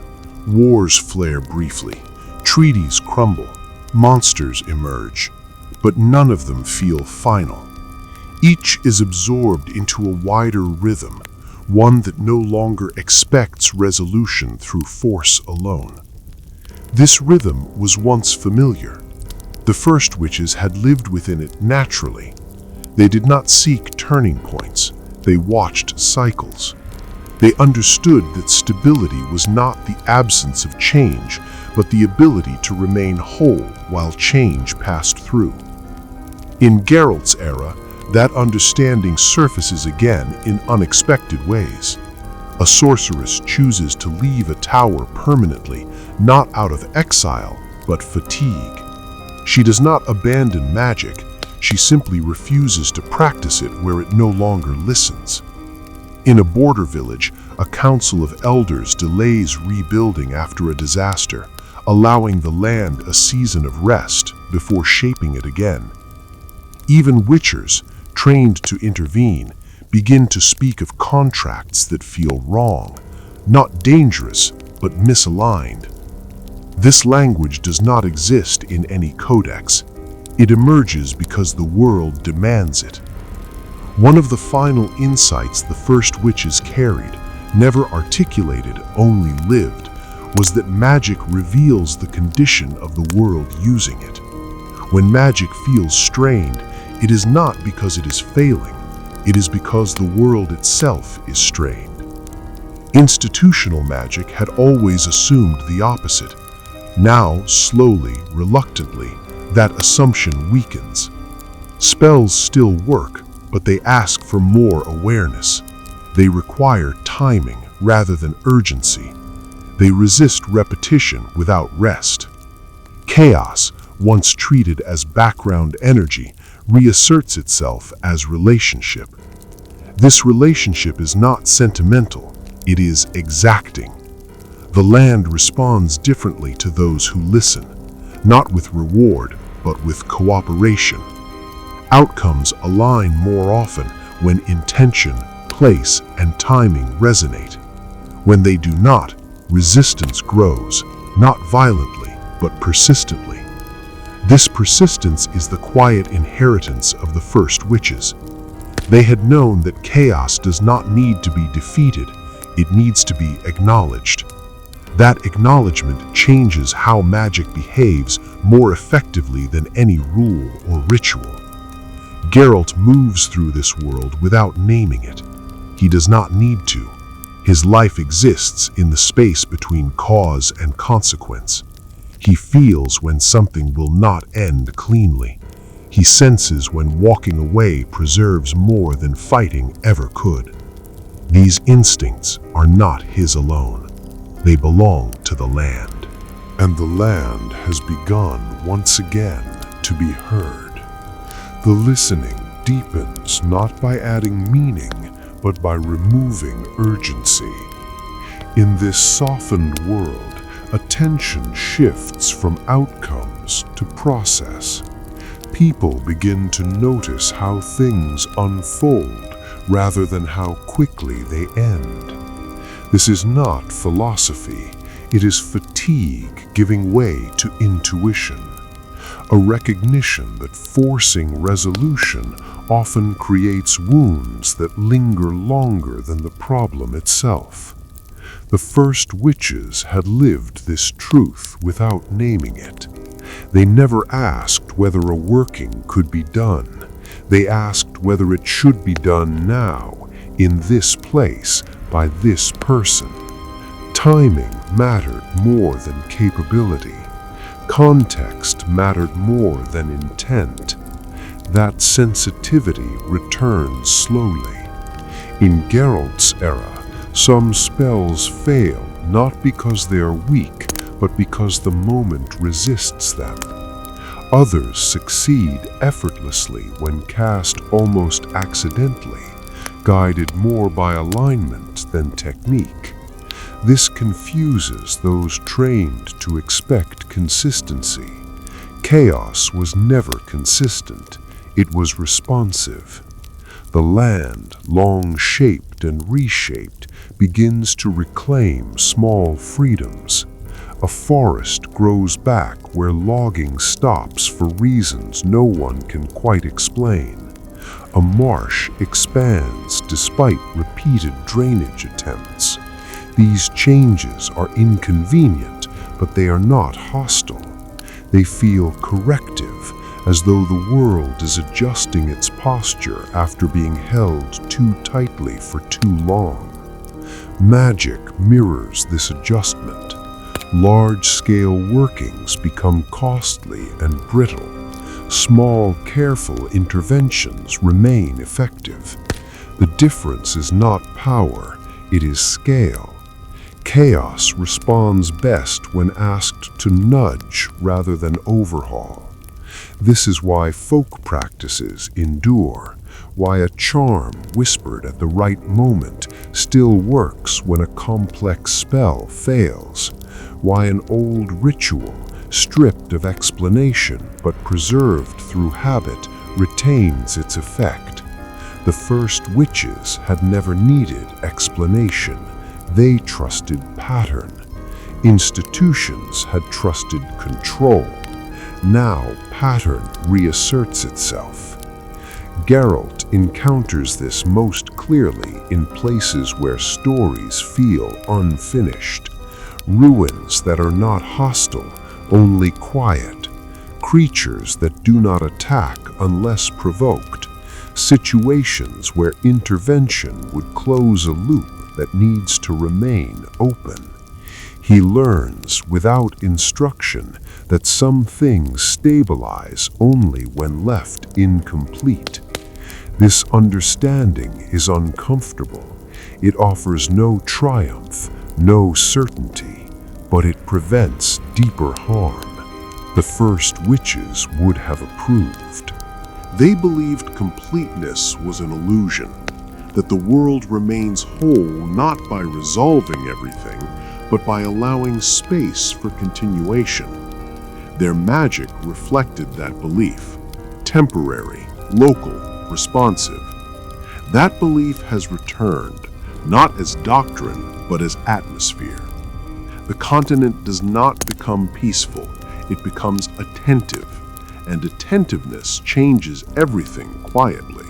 Wars flare briefly. Treaties crumble. Monsters emerge. But none of them feel final. Each is absorbed into a wider rhythm, one that no longer expects resolution through force alone. This rhythm was once familiar. The first witches had lived within it naturally. They did not seek turning points. They watched cycles. They understood that stability was not the absence of change, but the ability to remain whole while change passed through. In Geralt's era, that understanding surfaces again in unexpected ways. A sorceress chooses to leave a tower permanently, not out of exile, but fatigue. She does not abandon magic. She simply refuses to practice it where it no longer listens. In a border village, a council of elders delays rebuilding after a disaster, allowing the land a season of rest before shaping it again. Even witchers, trained to intervene, begin to speak of contracts that feel wrong, not dangerous, but misaligned. This language does not exist in any codex. It emerges because the world demands it. One of the final insights the first witches carried, never articulated, only lived, was that magic reveals the condition of the world using it. When magic feels strained, it is not because it is failing, it is because the world itself is strained. Institutional magic had always assumed the opposite. Now, slowly, reluctantly, that assumption weakens. Spells still work, but they ask for more awareness. They require timing rather than urgency. They resist repetition without rest. Chaos, once treated as background energy, reasserts itself as relationship. This relationship is not sentimental, it is exacting. The land responds differently to those who listen, not with reward, but with cooperation. Outcomes align more often when intention, place, and timing resonate. When they do not, resistance grows, not violently, but persistently. This persistence is the quiet inheritance of the first witches. They had known that chaos does not need to be defeated, it needs to be acknowledged. That acknowledgement changes how magic behaves more effectively than any rule or ritual. Geralt moves through this world without naming it. He does not need to. His life exists in the space between cause and consequence. He feels when something will not end cleanly. He senses when walking away preserves more than fighting ever could. These instincts are not his alone. They belong to the land. And the land has begun once again to be heard. The listening deepens not by adding meaning, but by removing urgency. In this softened world, attention shifts from outcomes to process. People begin to notice how things unfold rather than how quickly they end. This is not philosophy, it is fatigue giving way to intuition. a recognition that forcing resolution often creates wounds that linger longer than the problem itself. The first witches had lived this truth without naming it. They never asked whether a working could be done. They asked whether it should be done now, in this place, by this person. Timing mattered more than capability. Context mattered more than intent. That sensitivity returned slowly. In Geralt's era, some spells fail not because they are weak, but because the moment resists them. Others succeed effortlessly when cast almost accidentally, guided more by alignment than technique. This confuses those trained to expect consistency. Chaos was never consistent. It was responsive. The land, long shaped and reshaped, begins to reclaim small freedoms. A forest grows back where logging stops for reasons no one can quite explain. A marsh expands despite repeated drainage attempts. These changes are inconvenient, but they are not hostile. They feel corrective, as though the world is adjusting its posture after being held too tightly for too long. Magic mirrors this adjustment. Large-scale workings become costly and brittle. Small, careful interventions remain effective. The difference is not power, it is scale. Chaos responds best when asked to nudge rather than overhaul. This is why folk practices endure, why a charm whispered at the right moment still works when a complex spell fails, why an old ritual, stripped of explanation but preserved through habit, retains its effect. The first witches had never needed explanation. They trusted pattern. Institutions had trusted control. Now pattern reasserts itself. Geralt encounters this most clearly in places where stories feel unfinished. Ruins that are not hostile, only quiet. Creatures that do not attack unless provoked. Situations where intervention would close a loop that needs to remain open. He learns, without instruction, that some things stabilize only when left incomplete. This understanding is uncomfortable. It offers no triumph, no certainty, but it prevents deeper harm. The first witches would have approved. They believed completeness was an illusion, that the world remains whole not by resolving everything, but by allowing space for continuation. Their magic reflected that belief, temporary, local, responsive. That belief has returned, not as doctrine, but as atmosphere. The continent does not become peaceful, it becomes attentive, and attentiveness changes everything quietly.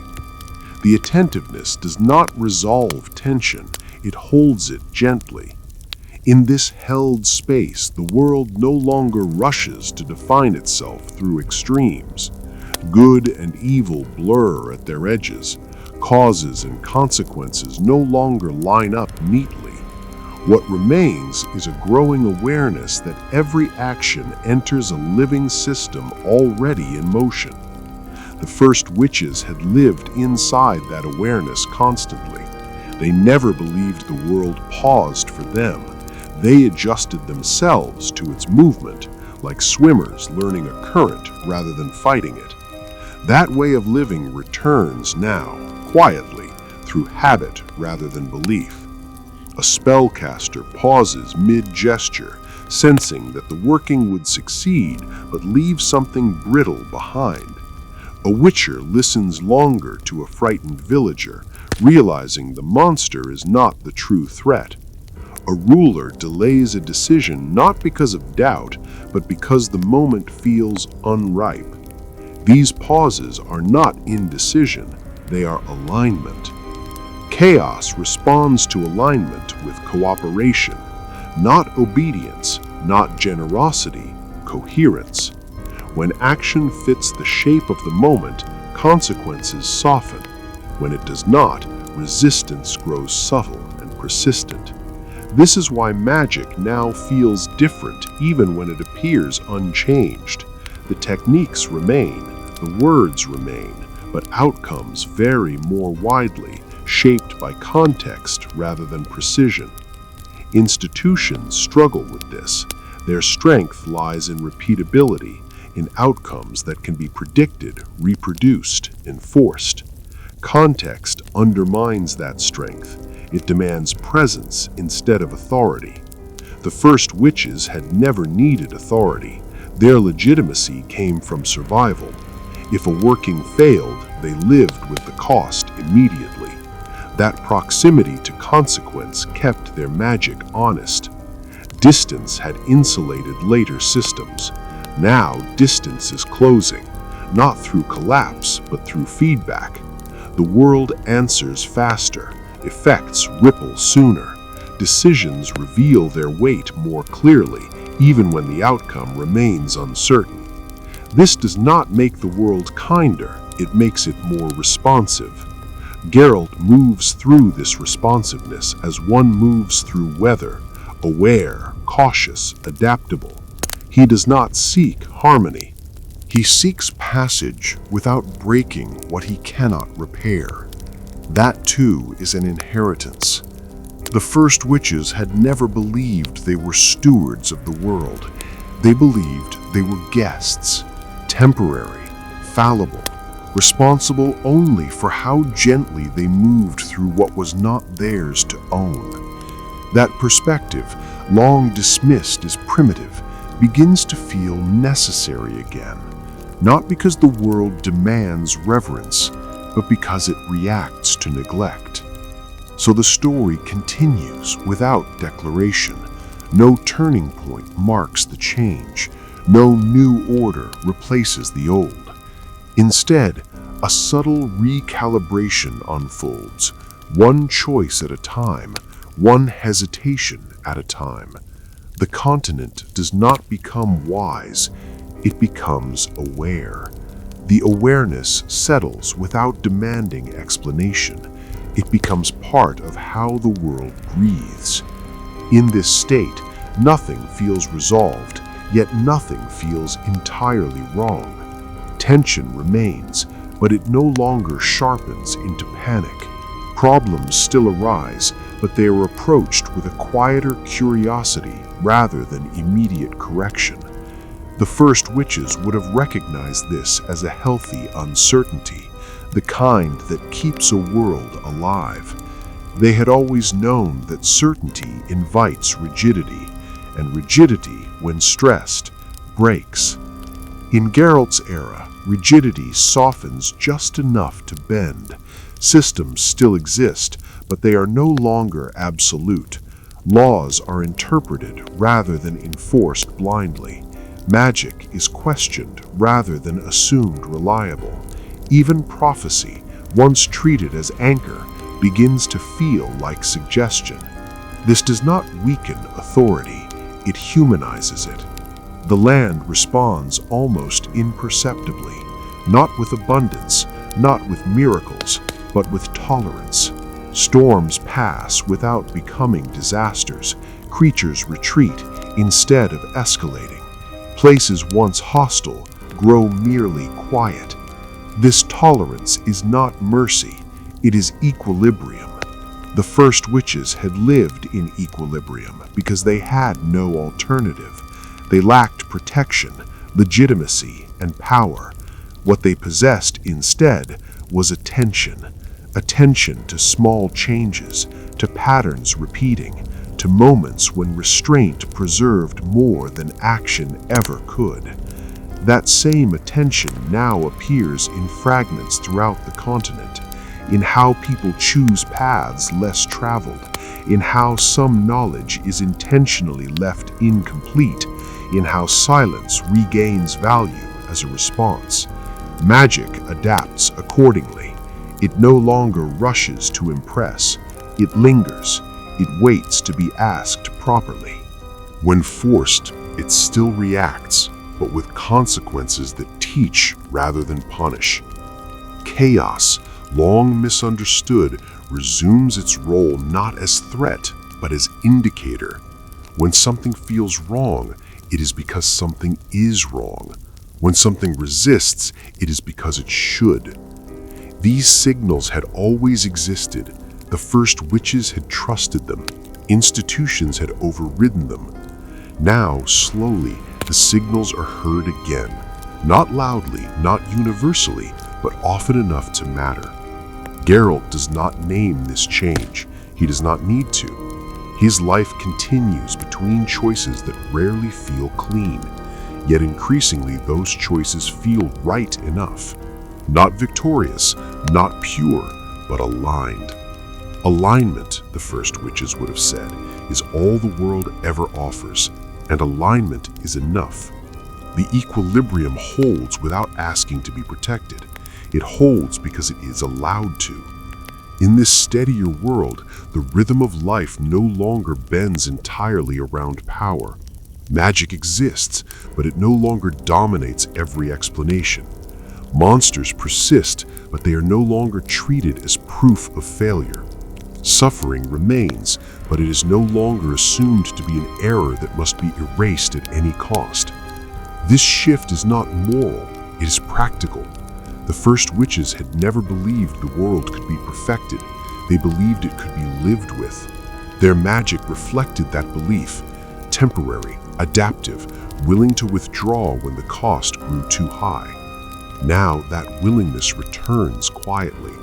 The attentiveness does not resolve tension, it holds it gently. In this held space, the world no longer rushes to define itself through extremes. Good and evil blur at their edges. Causes and consequences no longer line up neatly. What remains is a growing awareness that every action enters a living system already in motion. The first witches had lived inside that awareness constantly. They never believed the world paused for them. They adjusted themselves to its movement, like swimmers learning a current rather than fighting it. That way of living returns now, quietly, through habit rather than belief. A spellcaster pauses mid-gesture, sensing that the working would succeed but leave something brittle behind. A witcher listens longer to a frightened villager, realizing the monster is not the true threat. A ruler delays a decision not because of doubt, but because the moment feels unripe. These pauses are not indecision, they are alignment. Chaos responds to alignment with cooperation, not obedience, not generosity, coherence. When action fits the shape of the moment, consequences soften. When it does not, resistance grows subtle and persistent. This is why magic now feels different even when it appears unchanged. The techniques remain, the words remain, but outcomes vary more widely, shaped by context rather than precision. Institutions struggle with this. Their strength lies in repeatability, in outcomes that can be predicted, reproduced, enforced. Context undermines that strength. It demands presence instead of authority. The first witches had never needed authority. Their legitimacy came from survival. If a working failed, they lived with the cost immediately. That proximity to consequence kept their magic honest. Distance had insulated later systems. Now distance is closing, not through collapse, but through feedback. The world answers faster, effects ripple sooner, decisions reveal their weight more clearly, even when the outcome remains uncertain. This does not make the world kinder, it makes it more responsive. Geralt moves through this responsiveness as one moves through weather, aware, cautious, adaptable. He does not seek harmony. He seeks passage without breaking what he cannot repair. That too is an inheritance. The first witches had never believed they were stewards of the world. They believed they were guests, temporary, fallible, responsible only for how gently they moved through what was not theirs to own. That perspective, long dismissed as primitive, begins to feel necessary again, not because the world demands reverence, but because it reacts to neglect. So the story continues without declaration. No turning point marks the change. No new order replaces the old. Instead, a subtle recalibration unfolds, one choice at a time, one hesitation at a time. The continent does not become wise, it becomes aware. The awareness settles without demanding explanation. It becomes part of how the world breathes. In this state, nothing feels resolved, yet nothing feels entirely wrong. Tension remains, but it no longer sharpens into panic. Problems still arise, but they are approached with a quieter curiosity rather than immediate correction. The first witches would have recognized this as a healthy uncertainty, the kind that keeps a world alive. They had always known that certainty invites rigidity, and rigidity, when stressed, breaks. In Geralt's era, rigidity softens just enough to bend. Systems still exist, but they are no longer absolute. Laws are interpreted rather than enforced blindly. Magic is questioned rather than assumed reliable. Even prophecy, once treated as anchor, begins to feel like suggestion. This does not weaken authority, it humanizes it. The land responds almost imperceptibly, not with abundance, not with miracles, but with tolerance. Storms pass without becoming disasters. Creatures retreat instead of escalating. Places once hostile grow merely quiet. This tolerance is not mercy, it is equilibrium. The first witches had lived in equilibrium because they had no alternative. They lacked protection, legitimacy, and power. What they possessed instead was attention to small changes, to patterns repeating, to moments when restraint preserved more than action ever could. That same attention now appears in fragments throughout the continent. in how people choose paths less traveled, in how some knowledge is intentionally left incomplete, in how silence regains value as a response. Magic adapts accordingly. It no longer rushes to impress. It lingers. It waits to be asked properly. When forced, it still reacts, but with consequences that teach rather than punish. Chaos, long misunderstood, resumes its role not as threat, but as indicator. When something feels wrong, it is because something is wrong. When something resists, it is because it should. These signals had always existed. The first witches had trusted them. Institutions had overridden them. Now, slowly, the signals are heard again. Not loudly, not universally, but often enough to matter. Geralt does not name this change. He does not need to. His life continues between choices that rarely feel clean. Yet increasingly, those choices feel right enough. Not victorious, not pure, but aligned. Alignment, the first witches would have said, is all the world ever offers, and alignment is enough. The equilibrium holds without asking to be protected. It holds because it is allowed to. In this steadier world, the rhythm of life no longer bends entirely around power. Magic exists, but it no longer dominates every explanation. Monsters persist, but they are no longer treated as proof of failure. Suffering remains, but it is no longer assumed to be an error that must be erased at any cost. This shift is not moral, it is practical. The first witches had never believed the world could be perfected. They believed it could be lived with. Their magic reflected that belief, temporary, adaptive, willing to withdraw when the cost grew too high. Now that willingness returns quietly.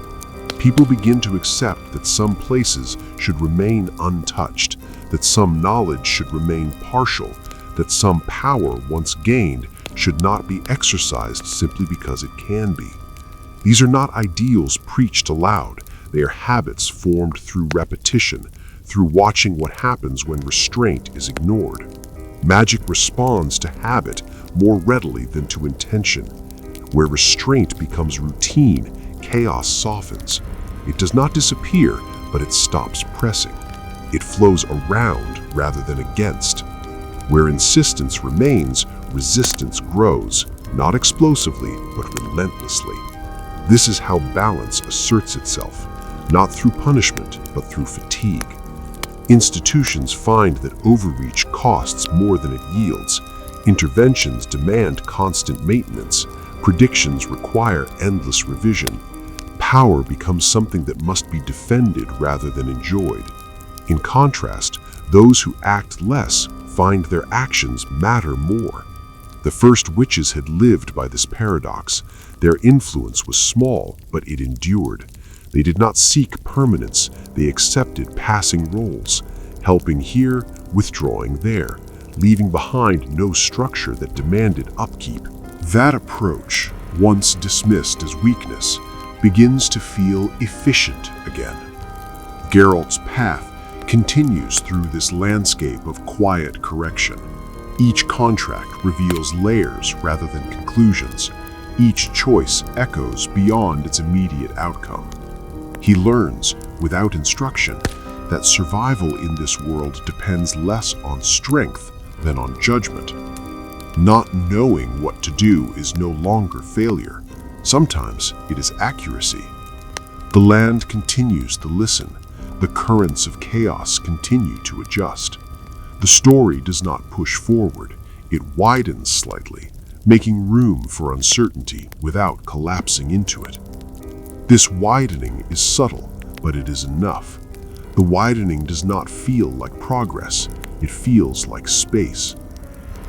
People begin to accept that some places should remain untouched, that some knowledge should remain partial, that some power once gained should not be exercised simply because it can be. These are not ideals preached aloud. They are habits formed through repetition, through watching what happens when restraint is ignored. Magic responds to habit more readily than to intention. Where restraint becomes routine, chaos softens. It does not disappear, but it stops pressing. It flows around rather than against. Where insistence remains, resistance grows, not explosively, but relentlessly. This is how balance asserts itself, not through punishment, but through fatigue. Institutions find that overreach costs more than it yields. Interventions demand constant maintenance. Predictions require endless revision. Power becomes something that must be defended rather than enjoyed. In contrast, those who act less find their actions matter more. The first witches had lived by this paradox. Their influence was small, but it endured. They did not seek permanence, they accepted passing roles, helping here, withdrawing there, leaving behind no structure that demanded upkeep. That approach, once dismissed as weakness, begins to feel efficient again. Geralt's path continues through this landscape of quiet correction. Each contract reveals layers rather than conclusions. Each choice echoes beyond its immediate outcome. He learns, without instruction, that survival in this world depends less on strength than on judgment. Not knowing what to do is no longer failure. Sometimes it is accuracy. The land continues to listen. The currents of chaos continue to adjust. The story does not push forward. It widens slightly, making room for uncertainty without collapsing into it. This widening is subtle, but it is enough. The widening does not feel like progress. It feels like space.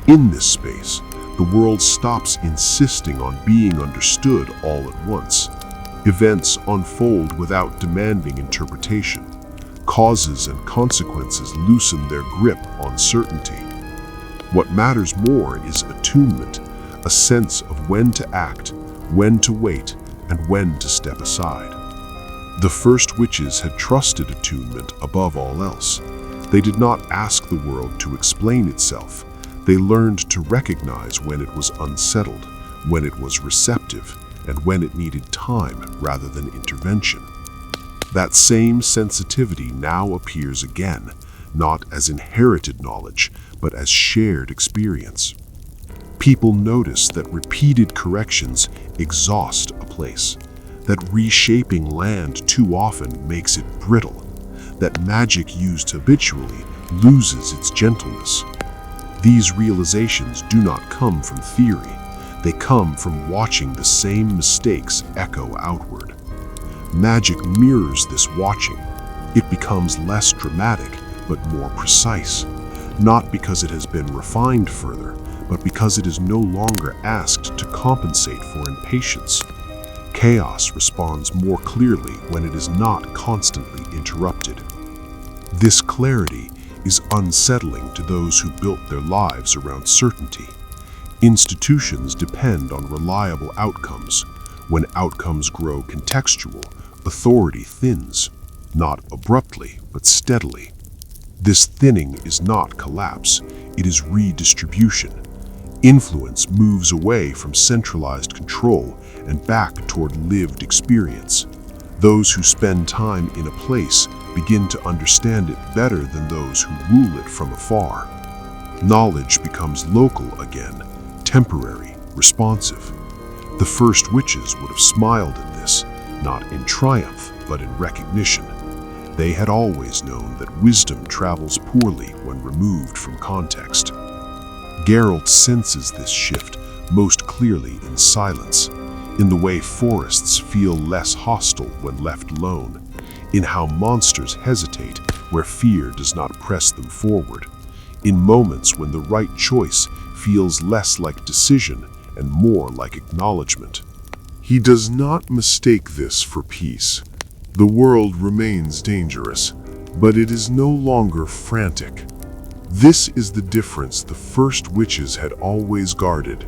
In this space, the world stops insisting on being understood all at once. Events unfold without demanding interpretation. Causes and consequences loosen their grip on certainty. What matters more is attunement, a sense of when to act, when to wait, and when to step aside. The first witches had trusted attunement above all else. They did not ask the world to explain itself. They learned to recognize when it was unsettled, when it was receptive, and when it needed time rather than intervention. That same sensitivity now appears again, not as inherited knowledge, but as shared experience. People notice that repeated corrections exhaust a place, that reshaping land too often makes it brittle, that magic used habitually loses its gentleness. These realizations do not come from theory. They come from watching the same mistakes echo outward. Magic mirrors this watching. It becomes less dramatic, but more precise, not because it has been refined further, but because it is no longer asked to compensate for impatience. Chaos responds more clearly when it is not constantly interrupted. This clarity is unsettling to those who built their lives around certainty. Institutions depend on reliable outcomes. When outcomes grow contextual, authority thins, not abruptly, but steadily. This thinning is not collapse, it is redistribution. Influence moves away from centralized control and back toward lived experience. Those who spend time in a place begin to understand it better than those who rule it from afar. Knowledge becomes local again, temporary, responsive. The first witches would have smiled at this, not in triumph, but in recognition. They had always known that wisdom travels poorly when removed from context. Geralt senses this shift most clearly in silence, in the way forests feel less hostile when left alone, in how monsters hesitate where fear does not press them forward, in moments when the right choice feels less like decision and more like acknowledgement. He does not mistake this for peace. The world remains dangerous, but it is no longer frantic. This is the difference the first witches had always guarded,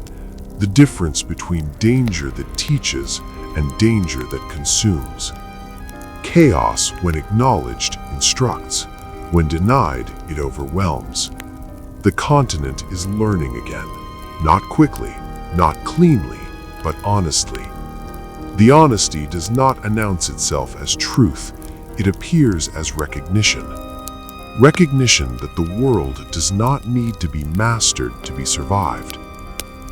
the difference between danger that teaches and danger that consumes. Chaos, when acknowledged, instructs. When denied, it overwhelms. The continent is learning again, not quickly, not cleanly, but honestly. The honesty does not announce itself as truth, it appears as recognition. Recognition that the world does not need to be mastered to be survived.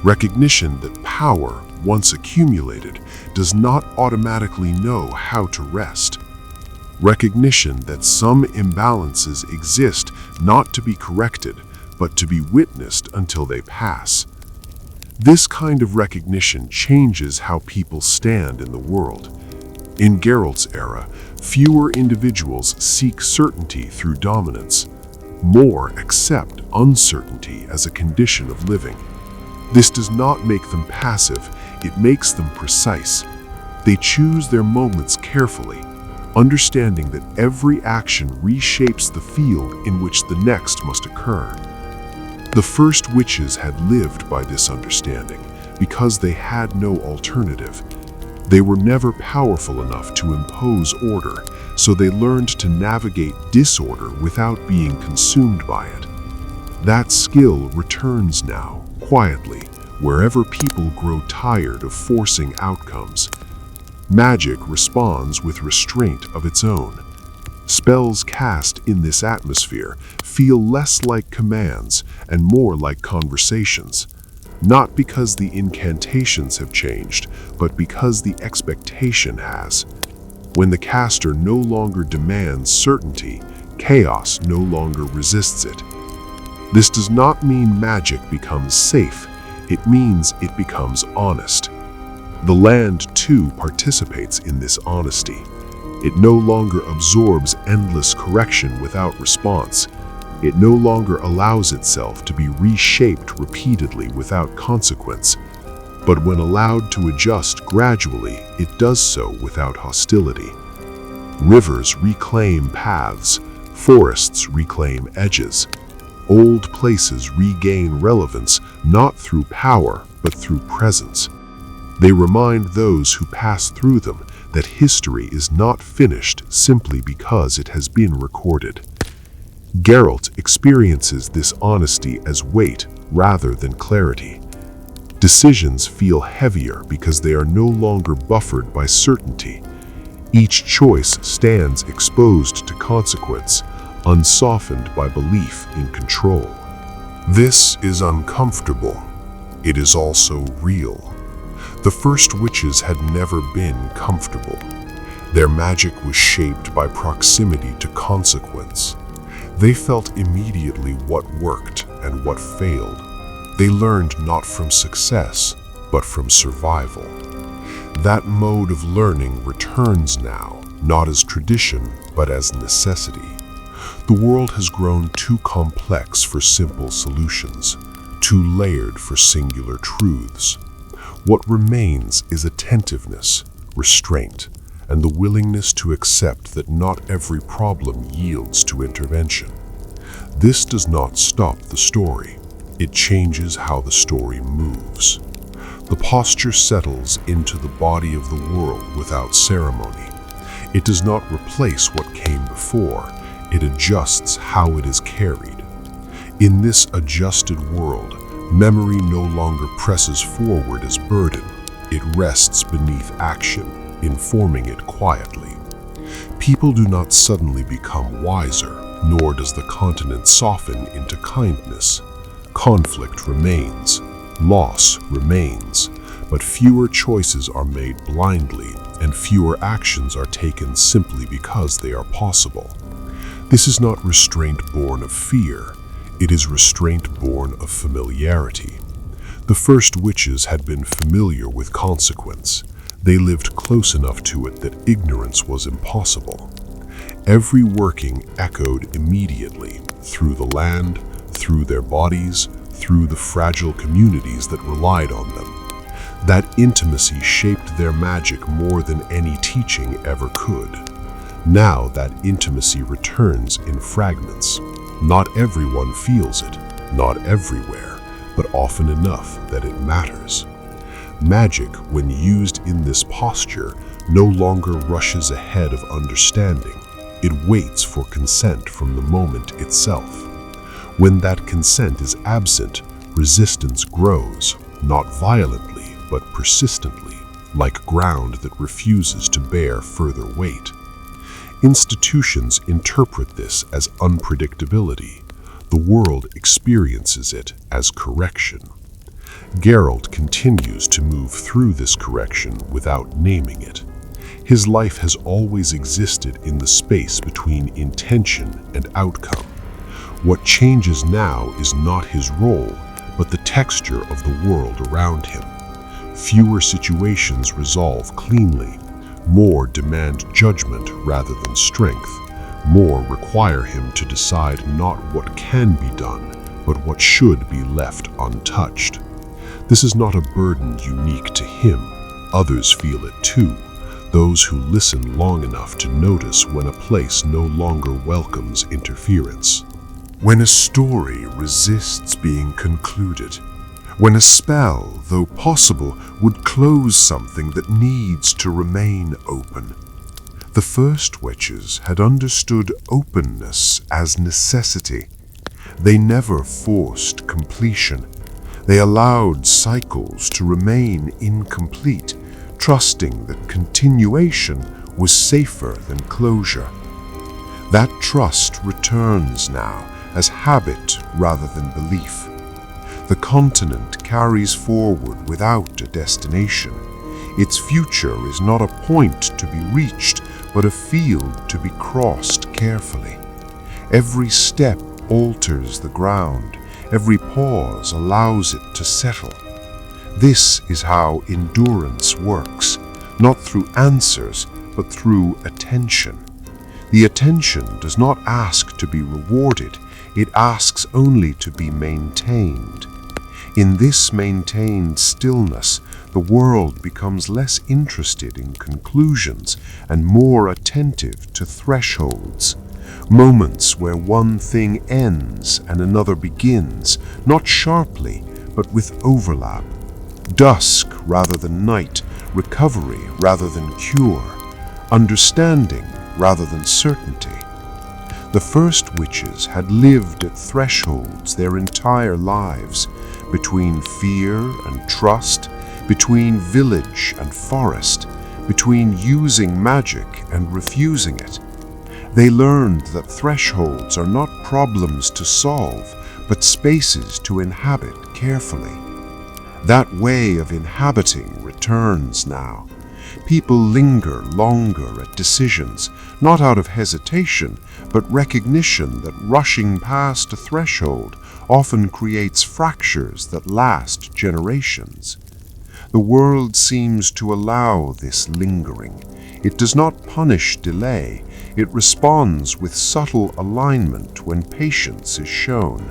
Recognition that power, once accumulated, does not automatically know how to rest. Recognition that some imbalances exist not to be corrected, but to be witnessed until they pass. This kind of recognition changes how people stand in the world. In Geralt's era, fewer individuals seek certainty through dominance. More accept uncertainty as a condition of living. This does not make them passive, it makes them precise. They choose their moments carefully, understanding that every action reshapes the field in which the next must occur. The first witches had lived by this understanding because they had no alternative. They were never powerful enough to impose order, so they learned to navigate disorder without being consumed by it. That skill returns now, quietly, wherever people grow tired of forcing outcomes. Magic responds with restraint of its own. Spells cast in this atmosphere feel less like commands and more like conversations, not because the incantations have changed, but because the expectation has. When the caster no longer demands certainty, chaos no longer resists it. This does not mean magic becomes safe, it means it becomes honest. The land, too, participates in this honesty. It no longer absorbs endless correction without response. It no longer allows itself to be reshaped repeatedly without consequence. But when allowed to adjust gradually, it does so without hostility. Rivers reclaim paths, forests reclaim edges. Old places regain relevance not through power, but through presence. They remind those who pass through them that history is not finished simply because it has been recorded. Geralt experiences this honesty as weight rather than clarity. Decisions feel heavier because they are no longer buffered by certainty. Each choice stands exposed to consequence, unsoftened by belief in control. This is uncomfortable. It is also real. The first witches had never been comfortable. Their magic was shaped by proximity to consequence. They felt immediately what worked and what failed. They learned not from success, but from survival. That mode of learning returns now, not as tradition, but as necessity. The world has grown too complex for simple solutions, too layered for singular truths. What remains is attentiveness, restraint, and the willingness to accept that not every problem yields to intervention. This does not stop the story. It changes how the story moves. The posture settles into the body of the world without ceremony. It does not replace what came before. It adjusts how it is carried. In this adjusted world, memory no longer presses forward as burden. It rests beneath action, informing it quietly. People do not suddenly become wiser, nor does the continent soften into kindness. Conflict remains, loss remains, but fewer choices are made blindly, and fewer actions are taken simply because they are possible. This is not restraint born of fear, it is restraint born of familiarity. The first witches had been familiar with consequence. They lived close enough to it that ignorance was impossible. Every working echoed immediately, through the land, through their bodies, through the fragile communities that relied on them. That intimacy shaped their magic more than any teaching ever could. Now that intimacy returns in fragments. Not everyone feels it, not everywhere, but often enough that it matters. Magic, when used in this posture, no longer rushes ahead of understanding. It waits for consent from the moment itself. When that consent is absent, resistance grows, not violently, but persistently, like ground that refuses to bear further weight. Institutions interpret this as unpredictability. The world experiences it as correction. Geralt continues to move through this correction without naming it. His life has always existed in the space between intention and outcome. What changes now is not his role, but the texture of the world around him. Fewer situations resolve cleanly. More demand judgment rather than strength. More require him to decide not what can be done, but what should be left untouched. This is not a burden unique to him. Others feel it too. Those who listen long enough to notice when a place no longer welcomes interference. When a story resists being concluded. When a spell, though possible, would close something that needs to remain open. The first witches had understood openness as necessity. They never forced completion. They allowed cycles to remain incomplete, trusting that continuation was safer than closure. That trust returns now as habit rather than belief. The continent carries forward without a destination. Its future is not a point to be reached, but a field to be crossed carefully. Every step alters the ground. Every pause allows it to settle. This is how endurance works, not through answers, but through attention. The attention does not ask to be rewarded, it asks only to be maintained. In this maintained stillness, the world becomes less interested in conclusions and more attentive to thresholds. Moments where one thing ends and another begins, not sharply, but with overlap. Dusk rather than night, recovery rather than cure, understanding rather than certainty. The first witches had lived at thresholds their entire lives, between fear and trust, between village and forest, between using magic and refusing it. They learned that thresholds are not problems to solve, but spaces to inhabit carefully. That way of inhabiting returns now. People linger longer at decisions, not out of hesitation, but recognition that rushing past a threshold often creates fractures that last generations. The world seems to allow this lingering. It does not punish delay. It responds with subtle alignment when patience is shown.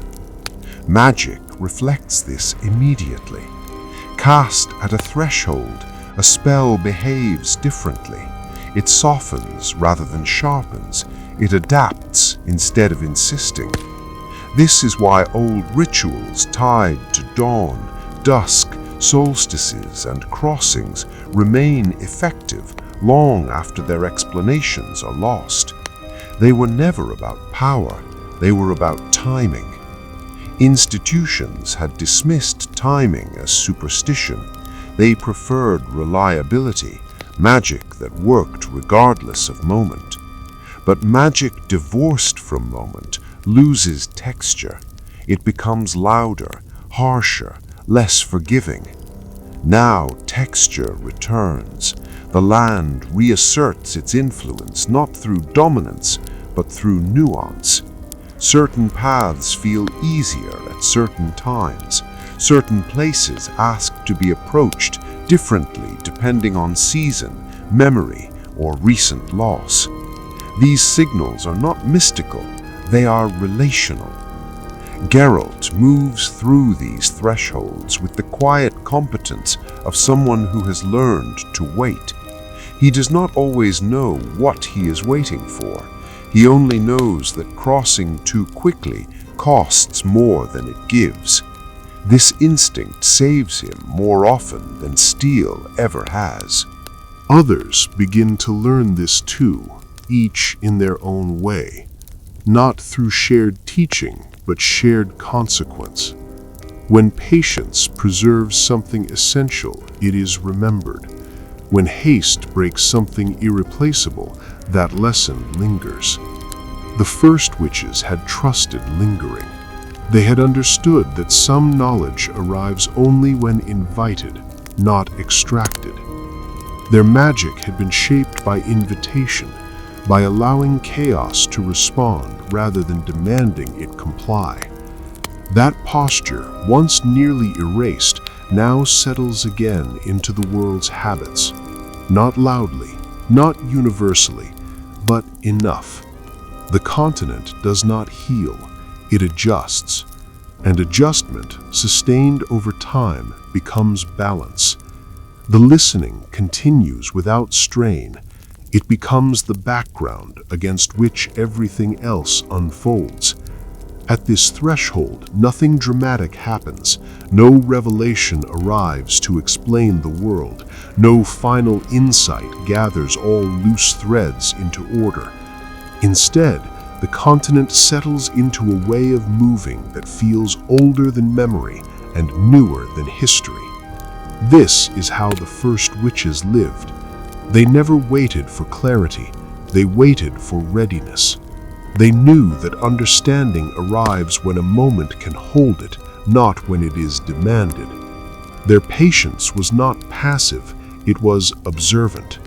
Magic reflects this immediately. Cast at a threshold, a spell behaves differently. It softens rather than sharpens. It adapts instead of insisting. This is why old rituals tied to dawn, dusk, solstices, and crossings remain effective long after their explanations are lost. They were never about power, they were about timing. Institutions had dismissed timing as superstition. They preferred reliability, magic that worked regardless of moment. But magic divorced from moment loses texture. It becomes louder, harsher, less forgiving. Now texture returns. The land reasserts its influence not through dominance, but through nuance. Certain paths feel easier at certain times. Certain places ask to be approached differently depending on season, memory, or recent loss. These signals are not mystical, they are relational. Geralt moves through these thresholds with the quiet competence of someone who has learned to wait. He does not always know what he is waiting for. He only knows that crossing too quickly costs more than it gives. This instinct saves him more often than steel ever has. Others begin to learn this too, each in their own way, not through shared teaching, but shared consequence. When patience preserves something essential, it is remembered. When haste breaks something irreplaceable, that lesson lingers. The first witches had trusted lingering. They had understood that some knowledge arrives only when invited, not extracted. Their magic had been shaped by invitation, by allowing chaos to respond rather than demanding it comply. That posture, once nearly erased, now settles again into the world's habits. Not loudly, not universally, but enough. The continent does not heal, it adjusts. And adjustment, sustained over time, becomes balance. The listening continues without strain. It becomes the background against which everything else unfolds. At this threshold, nothing dramatic happens. No revelation arrives to explain the world. No final insight gathers all loose threads into order. Instead, the continent settles into a way of moving that feels older than memory and newer than history. This is how the first witches lived. They never waited for clarity, they waited for readiness. They knew that understanding arrives when a moment can hold it, not when it is demanded. Their patience was not passive, it was observant.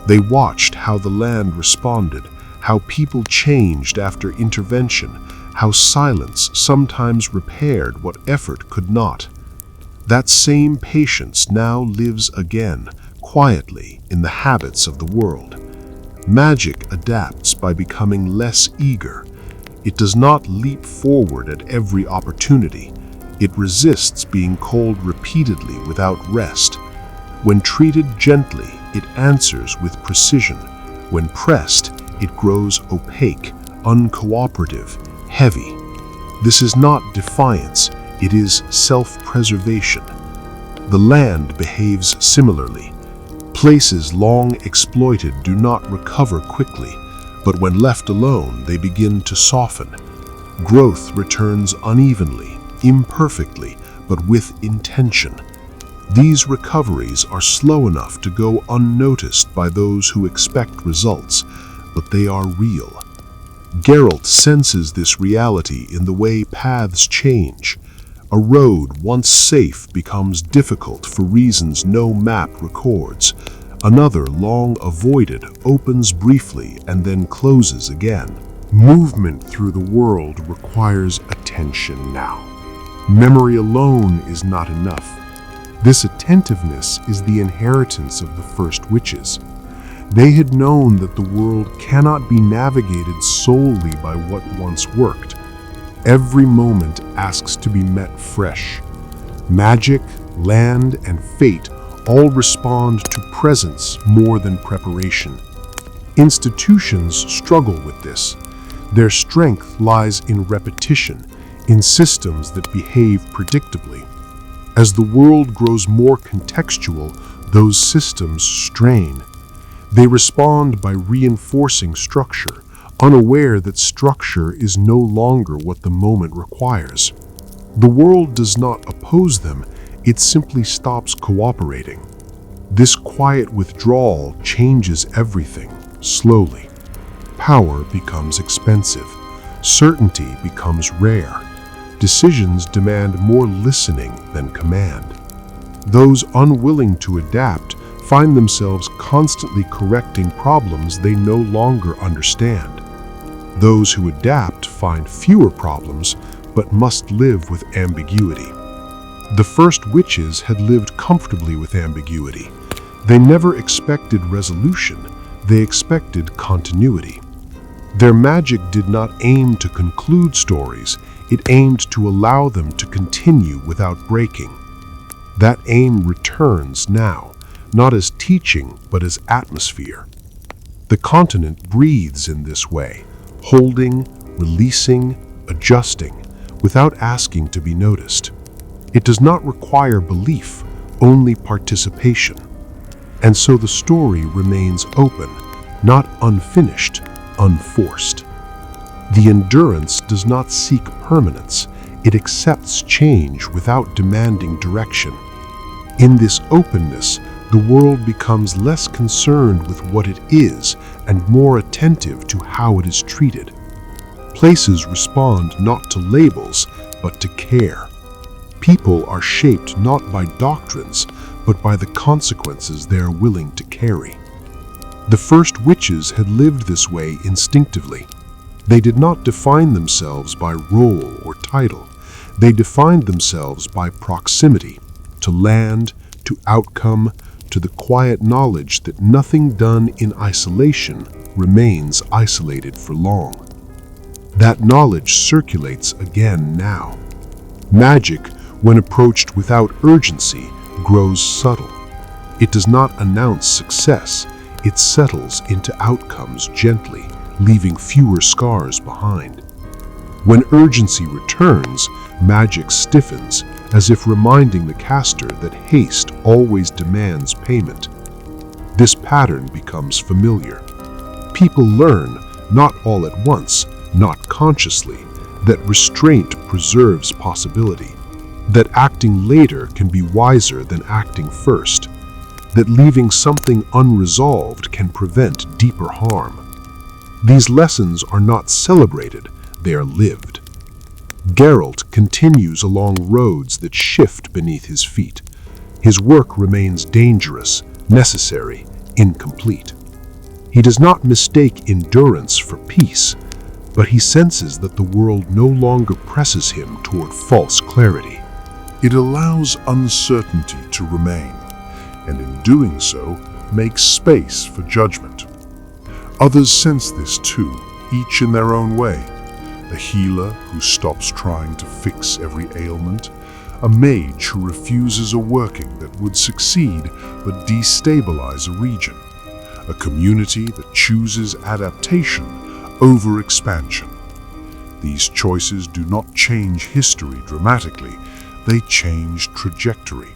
They watched how the land responded, how people changed after intervention, how silence sometimes repaired what effort could not. That same patience now lives again, quietly, in the habits of the world. Magic adapts by becoming less eager. It does not leap forward at every opportunity. It resists being called repeatedly without rest. When treated gently, it answers with precision. When pressed, it grows opaque, uncooperative, heavy. This is not defiance, it is self-preservation. The land behaves similarly. Places long exploited do not recover quickly, but when left alone, they begin to soften. Growth returns unevenly, imperfectly, but with intention. These recoveries are slow enough to go unnoticed by those who expect results, but they are real. Geralt senses this reality in the way paths change. A road once safe becomes difficult for reasons no map records. Another, long avoided, opens briefly and then closes again. Movement through the world requires attention now. Memory alone is not enough. This attentiveness is the inheritance of the first witches. They had known that the world cannot be navigated solely by what once worked. Every moment asks to be met fresh. Magic, land, and fate all respond to presence more than preparation. Institutions struggle with this. Their strength lies in repetition, in systems that behave predictably. As the world grows more contextual, those systems strain. They respond by reinforcing structure, unaware that structure is no longer what the moment requires. The world does not oppose them, it simply stops cooperating. This quiet withdrawal changes everything, slowly. Power becomes expensive. Certainty becomes rare. Decisions demand more listening than command. Those unwilling to adapt find themselves constantly correcting problems they no longer understand. Those who adapt find fewer problems, but must live with ambiguity. The first witches had lived comfortably with ambiguity. They never expected resolution, they expected continuity. Their magic did not aim to conclude stories, it aimed to allow them to continue without breaking. That aim returns now, not as teaching, but as atmosphere. The continent breathes in this way, holding, releasing, adjusting, without asking to be noticed. It does not require belief, only participation. And so the story remains open, not unfinished, unforced. The endurance does not seek permanence, it accepts change without demanding direction. In this openness, the world becomes less concerned with what it is and more attentive to how it is treated. Places respond not to labels, but to care. People are shaped not by doctrines, but by the consequences they are willing to carry. The first witches had lived this way instinctively. They did not define themselves by role or title. They defined themselves by proximity, to land, to outcome, to the quiet knowledge that nothing done in isolation remains isolated for long. That knowledge circulates again now. Magic, when approached without urgency, grows subtle. It does not announce success, it settles into outcomes gently, leaving fewer scars behind. When urgency returns, magic stiffens, as if reminding the caster that haste always demands payment. This pattern becomes familiar. People learn, not all at once, not consciously, that restraint preserves possibility, that acting later can be wiser than acting first, that leaving something unresolved can prevent deeper harm. These lessons are not celebrated, they are lived. Geralt continues along roads that shift beneath his feet. His work remains dangerous, necessary, incomplete. He does not mistake endurance for peace, but he senses that the world no longer presses him toward false clarity. It allows uncertainty to remain, and in doing so, makes space for judgment. Others sense this too, each in their own way. A healer who stops trying to fix every ailment, a mage who refuses a working that would succeed but destabilize a region, a community that chooses adaptation over expansion. These choices do not change history dramatically, they change trajectory.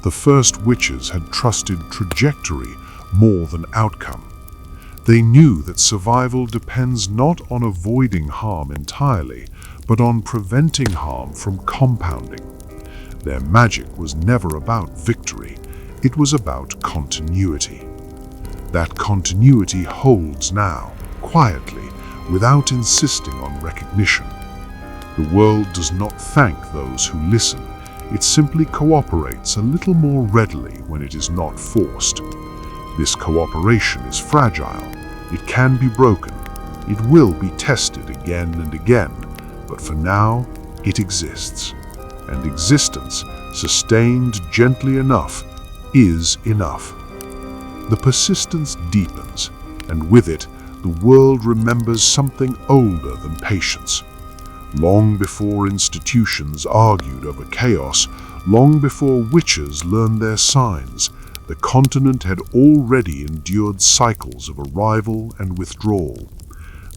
The first witches had trusted trajectory more than outcome. They knew that survival depends not on avoiding harm entirely, but on preventing harm from compounding. Their magic was never about victory, it was about continuity. That continuity holds now, quietly, without insisting on recognition. The world does not thank those who listen, it simply cooperates a little more readily when it is not forced. This cooperation is fragile, it can be broken, it will be tested again and again, but for now, it exists. And existence, sustained gently enough, is enough. The persistence deepens, and with it, the world remembers something older than patience. Long before institutions argued over chaos, long before witches learned their signs, the continent had already endured cycles of arrival and withdrawal.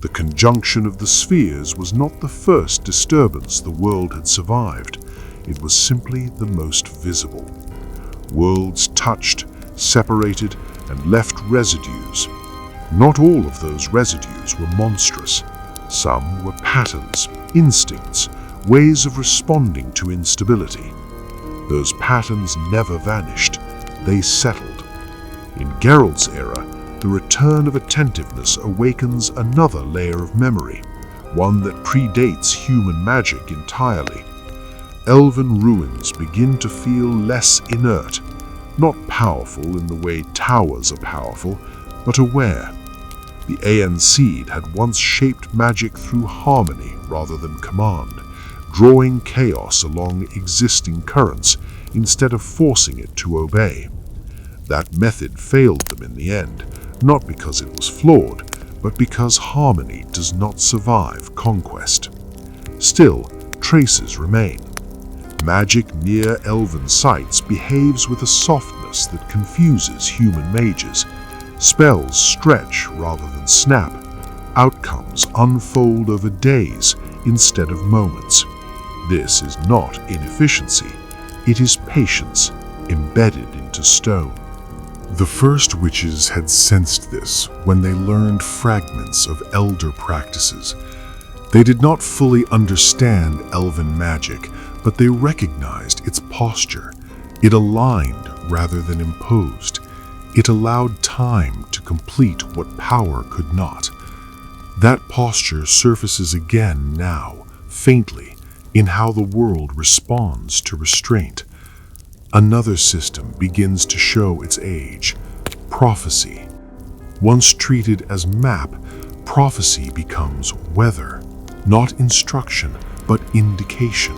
The conjunction of the spheres was not the first disturbance the world had survived. It was simply the most visible. Worlds touched, separated, and left residues. Not all of those residues were monstrous. Some were patterns, instincts, ways of responding to instability. Those patterns never vanished. They settled. In Geralt's era, the return of attentiveness awakens another layer of memory, one that predates human magic entirely. Elven ruins begin to feel less inert, not powerful in the way towers are powerful, but aware. The Aeon Seed had once shaped magic through harmony rather than command, drawing chaos along existing currents instead of forcing it to obey. That method failed them in the end, not because it was flawed, but because harmony does not survive conquest. Still, traces remain. Magic near elven sites behaves with a softness that confuses human mages. Spells stretch rather than snap. Outcomes unfold over days instead of moments. This is not inefficiency. It is patience embedded into stone. The first witches had sensed this when they learned fragments of elder practices. They did not fully understand elven magic, but they recognized its posture. It aligned rather than imposed. It allowed time to complete what power could not. That posture surfaces again now, faintly, in how the world responds to restraint. Another system begins to show its age: prophecy. Once treated as map, prophecy becomes weather, not instruction, but indication.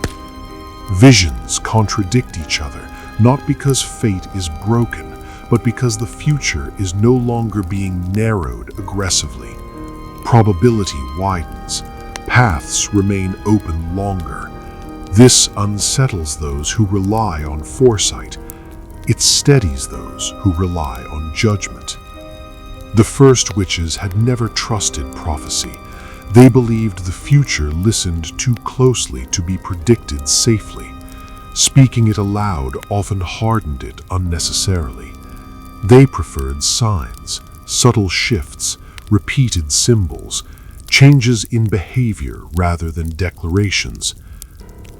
Visions contradict each other, not because fate is broken, but because the future is no longer being narrowed aggressively. Probability widens. Paths remain open longer. This unsettles those who rely on foresight. It steadies those who rely on judgment. The first witches had never trusted prophecy. They believed the future listened too closely to be predicted safely. Speaking it aloud often hardened it unnecessarily. They preferred signs, subtle shifts, repeated symbols, changes in behavior rather than declarations.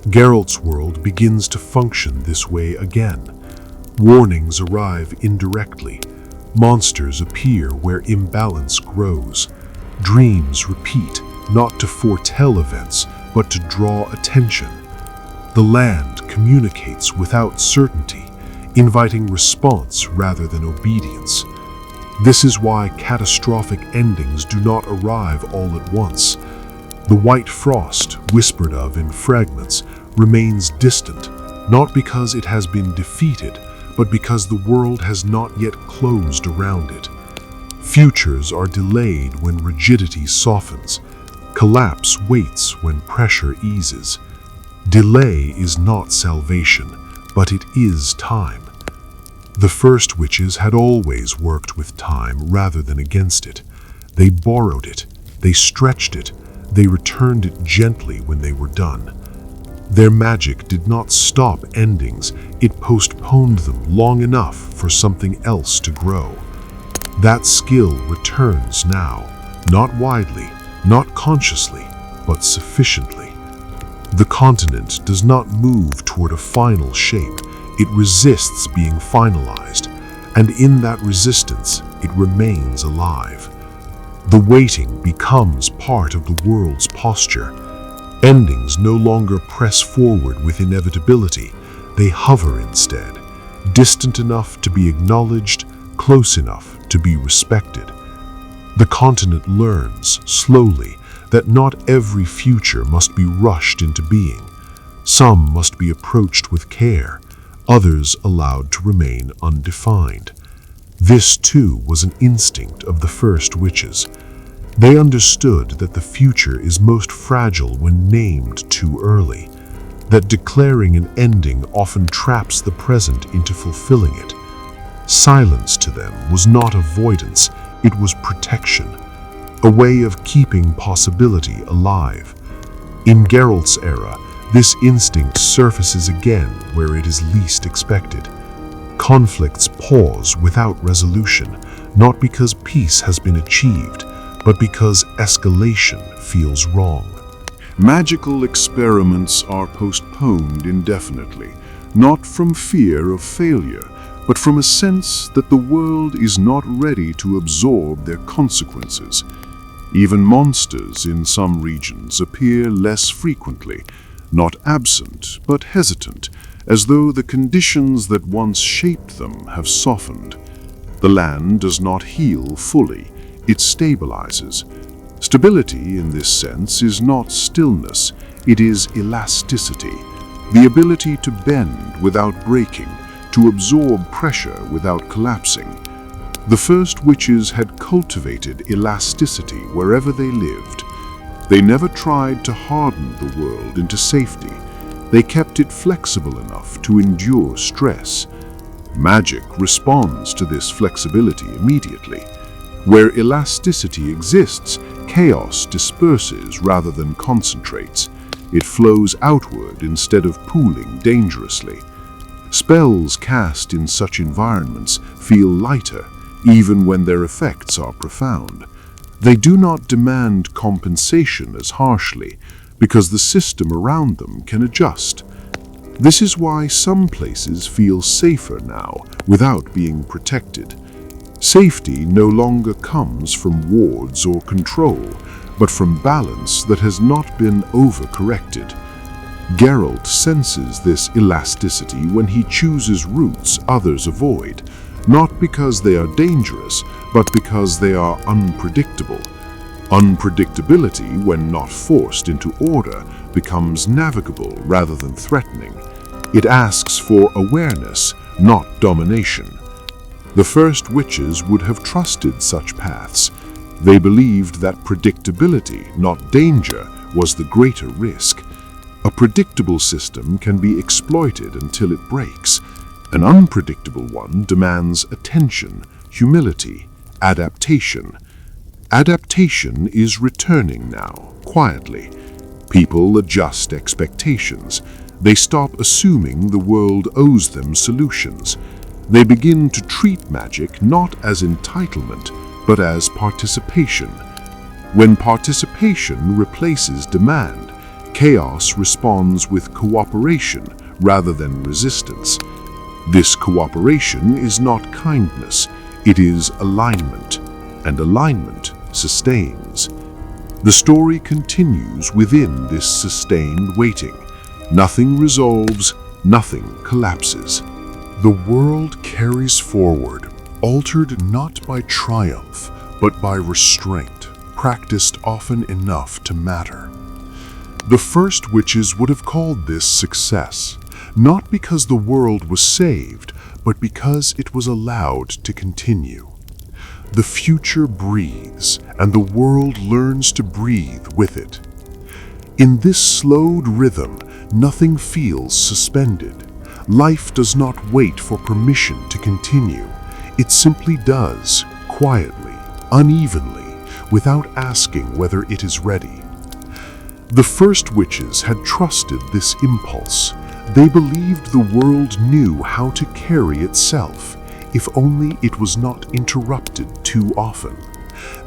Geralt's world begins to function this way again. Warnings arrive indirectly. Monsters appear where imbalance grows. Dreams repeat, not to foretell events, but to draw attention. The land communicates without certainty, inviting response rather than obedience. This is why catastrophic endings do not arrive all at once. The white frost, whispered of in fragments, remains distant, not because it has been defeated, but because the world has not yet closed around it. Futures are delayed when rigidity softens. Collapse waits when pressure eases. Delay is not salvation, but it is time. The first witches had always worked with time rather than against it. They borrowed it, they stretched it, they returned it gently when they were done. Their magic did not stop endings, it postponed them long enough for something else to grow. That skill returns now, not widely, not consciously, but sufficiently. The continent does not move toward a final shape, it resists being finalized, and in that resistance, it remains alive. The waiting becomes part of the world's posture. Endings no longer press forward with inevitability, they hover instead, distant enough to be acknowledged, close enough to be respected. The continent learns, slowly, that not every future must be rushed into being. Some must be approached with care, others allowed to remain undefined. This, too, was an instinct of the first witches. They understood that the future is most fragile when named too early, that declaring an ending often traps the present into fulfilling it. Silence to them was not avoidance, it was protection, a way of keeping possibility alive. In Geralt's era, this instinct surfaces again where it is least expected. Conflicts pause without resolution, not because peace has been achieved, but because escalation feels wrong. Magical experiments are postponed indefinitely, not from fear of failure, but from a sense that the world is not ready to absorb their consequences. Even monsters in some regions appear less frequently, not absent, but hesitant, as though the conditions that once shaped them have softened. The land does not heal fully, it stabilizes. Stability, in this sense, is not stillness, it is elasticity, the ability to bend without breaking, to absorb pressure without collapsing. The first witches had cultivated elasticity wherever they lived. They never tried to harden the world into safety. They kept it flexible enough to endure stress. Magic responds to this flexibility immediately. Where elasticity exists, chaos disperses rather than concentrates. It flows outward instead of pooling dangerously. Spells cast in such environments feel lighter, even when their effects are profound. They do not demand compensation as harshly, because the system around them can adjust. This is why some places feel safer now, without being protected. Safety no longer comes from wards or control, but from balance that has not been overcorrected. Geralt senses this elasticity when he chooses routes others avoid, not because they are dangerous, but because they are unpredictable. Unpredictability, when not forced into order, becomes navigable rather than threatening. It asks for awareness, not domination. The first witches would have trusted such paths. They believed that predictability, not danger, was the greater risk. A predictable system can be exploited until it breaks. An unpredictable one demands attention, humility, adaptation. Adaptation is returning now, quietly. People adjust expectations. They stop assuming the world owes them solutions. They begin to treat magic not as entitlement, but as participation. When participation replaces demand, chaos responds with cooperation rather than resistance. This cooperation is not kindness, it is alignment, and alignment sustains. The story continues within this sustained waiting. Nothing resolves, nothing collapses. The world carries forward, altered not by triumph, but by restraint, practiced often enough to matter. The first witches would have called this success, not because the world was saved, but because it was allowed to continue. The future breathes, and the world learns to breathe with it. In this slowed rhythm, nothing feels suspended. Life does not wait for permission to continue. It simply does, quietly, unevenly, without asking whether it is ready. The first witches had trusted this impulse. They believed the world knew how to carry itself, if only it was not interrupted too often.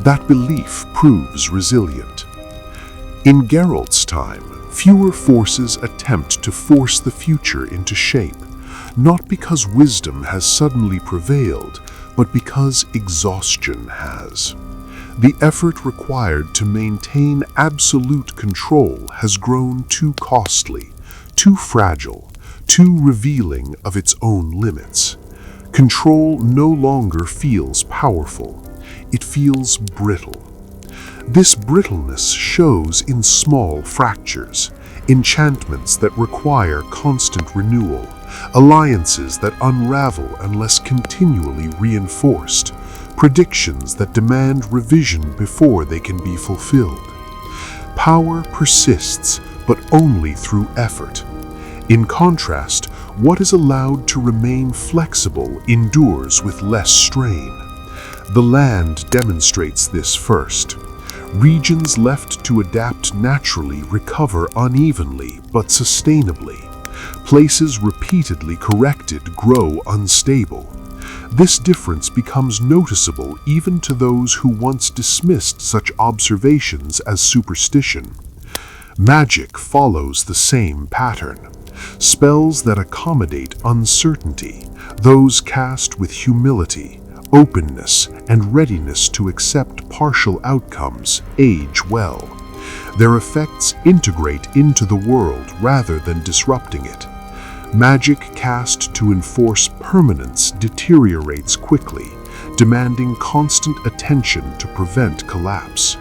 That belief proves resilient. In Geralt's time, fewer forces attempt to force the future into shape, not because wisdom has suddenly prevailed, but because exhaustion has. The effort required to maintain absolute control has grown too costly, too fragile, too revealing of its own limits. Control no longer feels powerful. It feels brittle. This brittleness shows in small fractures, enchantments that require constant renewal, alliances that unravel unless continually reinforced, predictions that demand revision before they can be fulfilled. Power persists, but only through effort. In contrast, what is allowed to remain flexible endures with less strain. The land demonstrates this first. Regions left to adapt naturally recover unevenly but sustainably. Places repeatedly corrected grow unstable. This difference becomes noticeable even to those who once dismissed such observations as superstition. Magic follows the same pattern. Spells that accommodate uncertainty, those cast with humility, openness, and readiness to accept partial outcomes, age well. Their effects integrate into the world rather than disrupting it. Magic cast to enforce permanence deteriorates quickly, demanding constant attention to prevent collapse.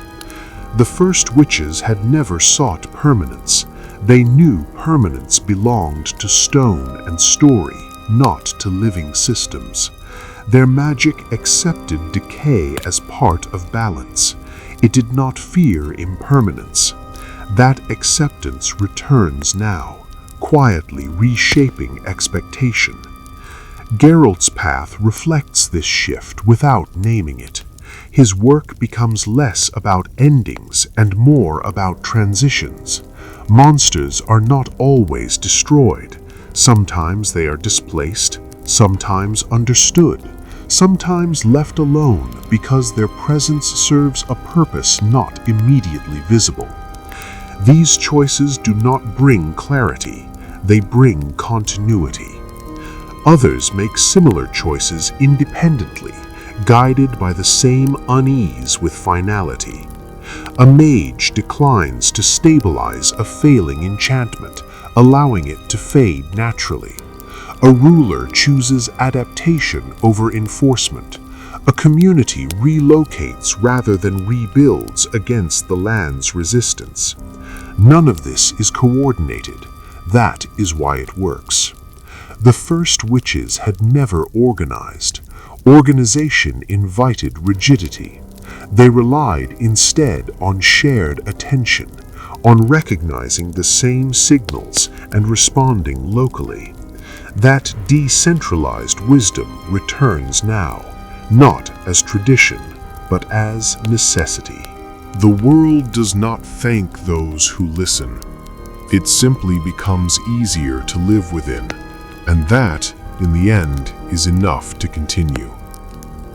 The first witches had never sought permanence. They knew permanence belonged to stone and story, not to living systems. Their magic accepted decay as part of balance. It did not fear impermanence. That acceptance returns now, quietly reshaping expectation. Geralt's path reflects this shift without naming it. His work becomes less about endings and more about transitions. Monsters are not always destroyed. Sometimes they are displaced, sometimes understood, sometimes left alone because their presence serves a purpose not immediately visible. These choices do not bring clarity, they bring continuity. Others make similar choices independently, guided by the same unease with finality. A mage declines to stabilize a failing enchantment, allowing it to fade naturally. A ruler chooses adaptation over enforcement. A community relocates rather than rebuilds against the land's resistance. None of this is coordinated. That is why it works. The first witches had never organized. Organization invited rigidity. They relied instead on shared attention, on recognizing the same signals and responding locally. That decentralized wisdom returns now, not as tradition, but as necessity. The world does not thank those who listen. It simply becomes easier to live within, and that, in the end, is enough to continue.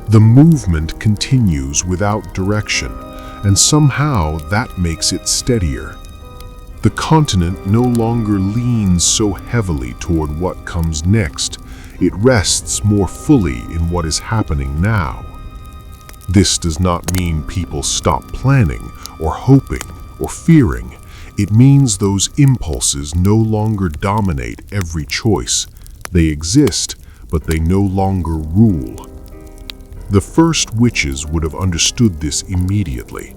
The movement continues without direction, and somehow that makes it steadier. The continent no longer leans so heavily toward what comes next. It rests more fully in what is happening now. This does not mean people stop planning, or hoping, or fearing. It means those impulses no longer dominate every choice. They exist, but they no longer rule. The first witches would have understood this immediately.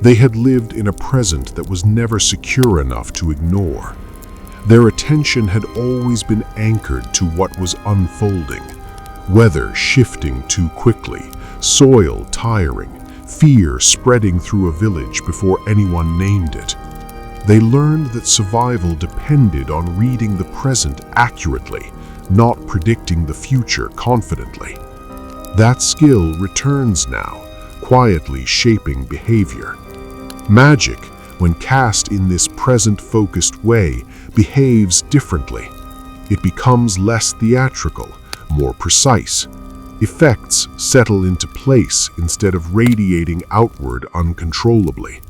They had lived in a present that was never secure enough to ignore. Their attention had always been anchored to what was unfolding. Weather shifting too quickly, soil tiring, fear spreading through a village before anyone named it. They learned that survival depended on reading the present accurately, not predicting the future confidently. That skill returns now, quietly shaping behavior. Magic, when cast in this present-focused way, behaves differently. It becomes less theatrical, more precise. Effects settle into place instead of radiating outward uncontrollably.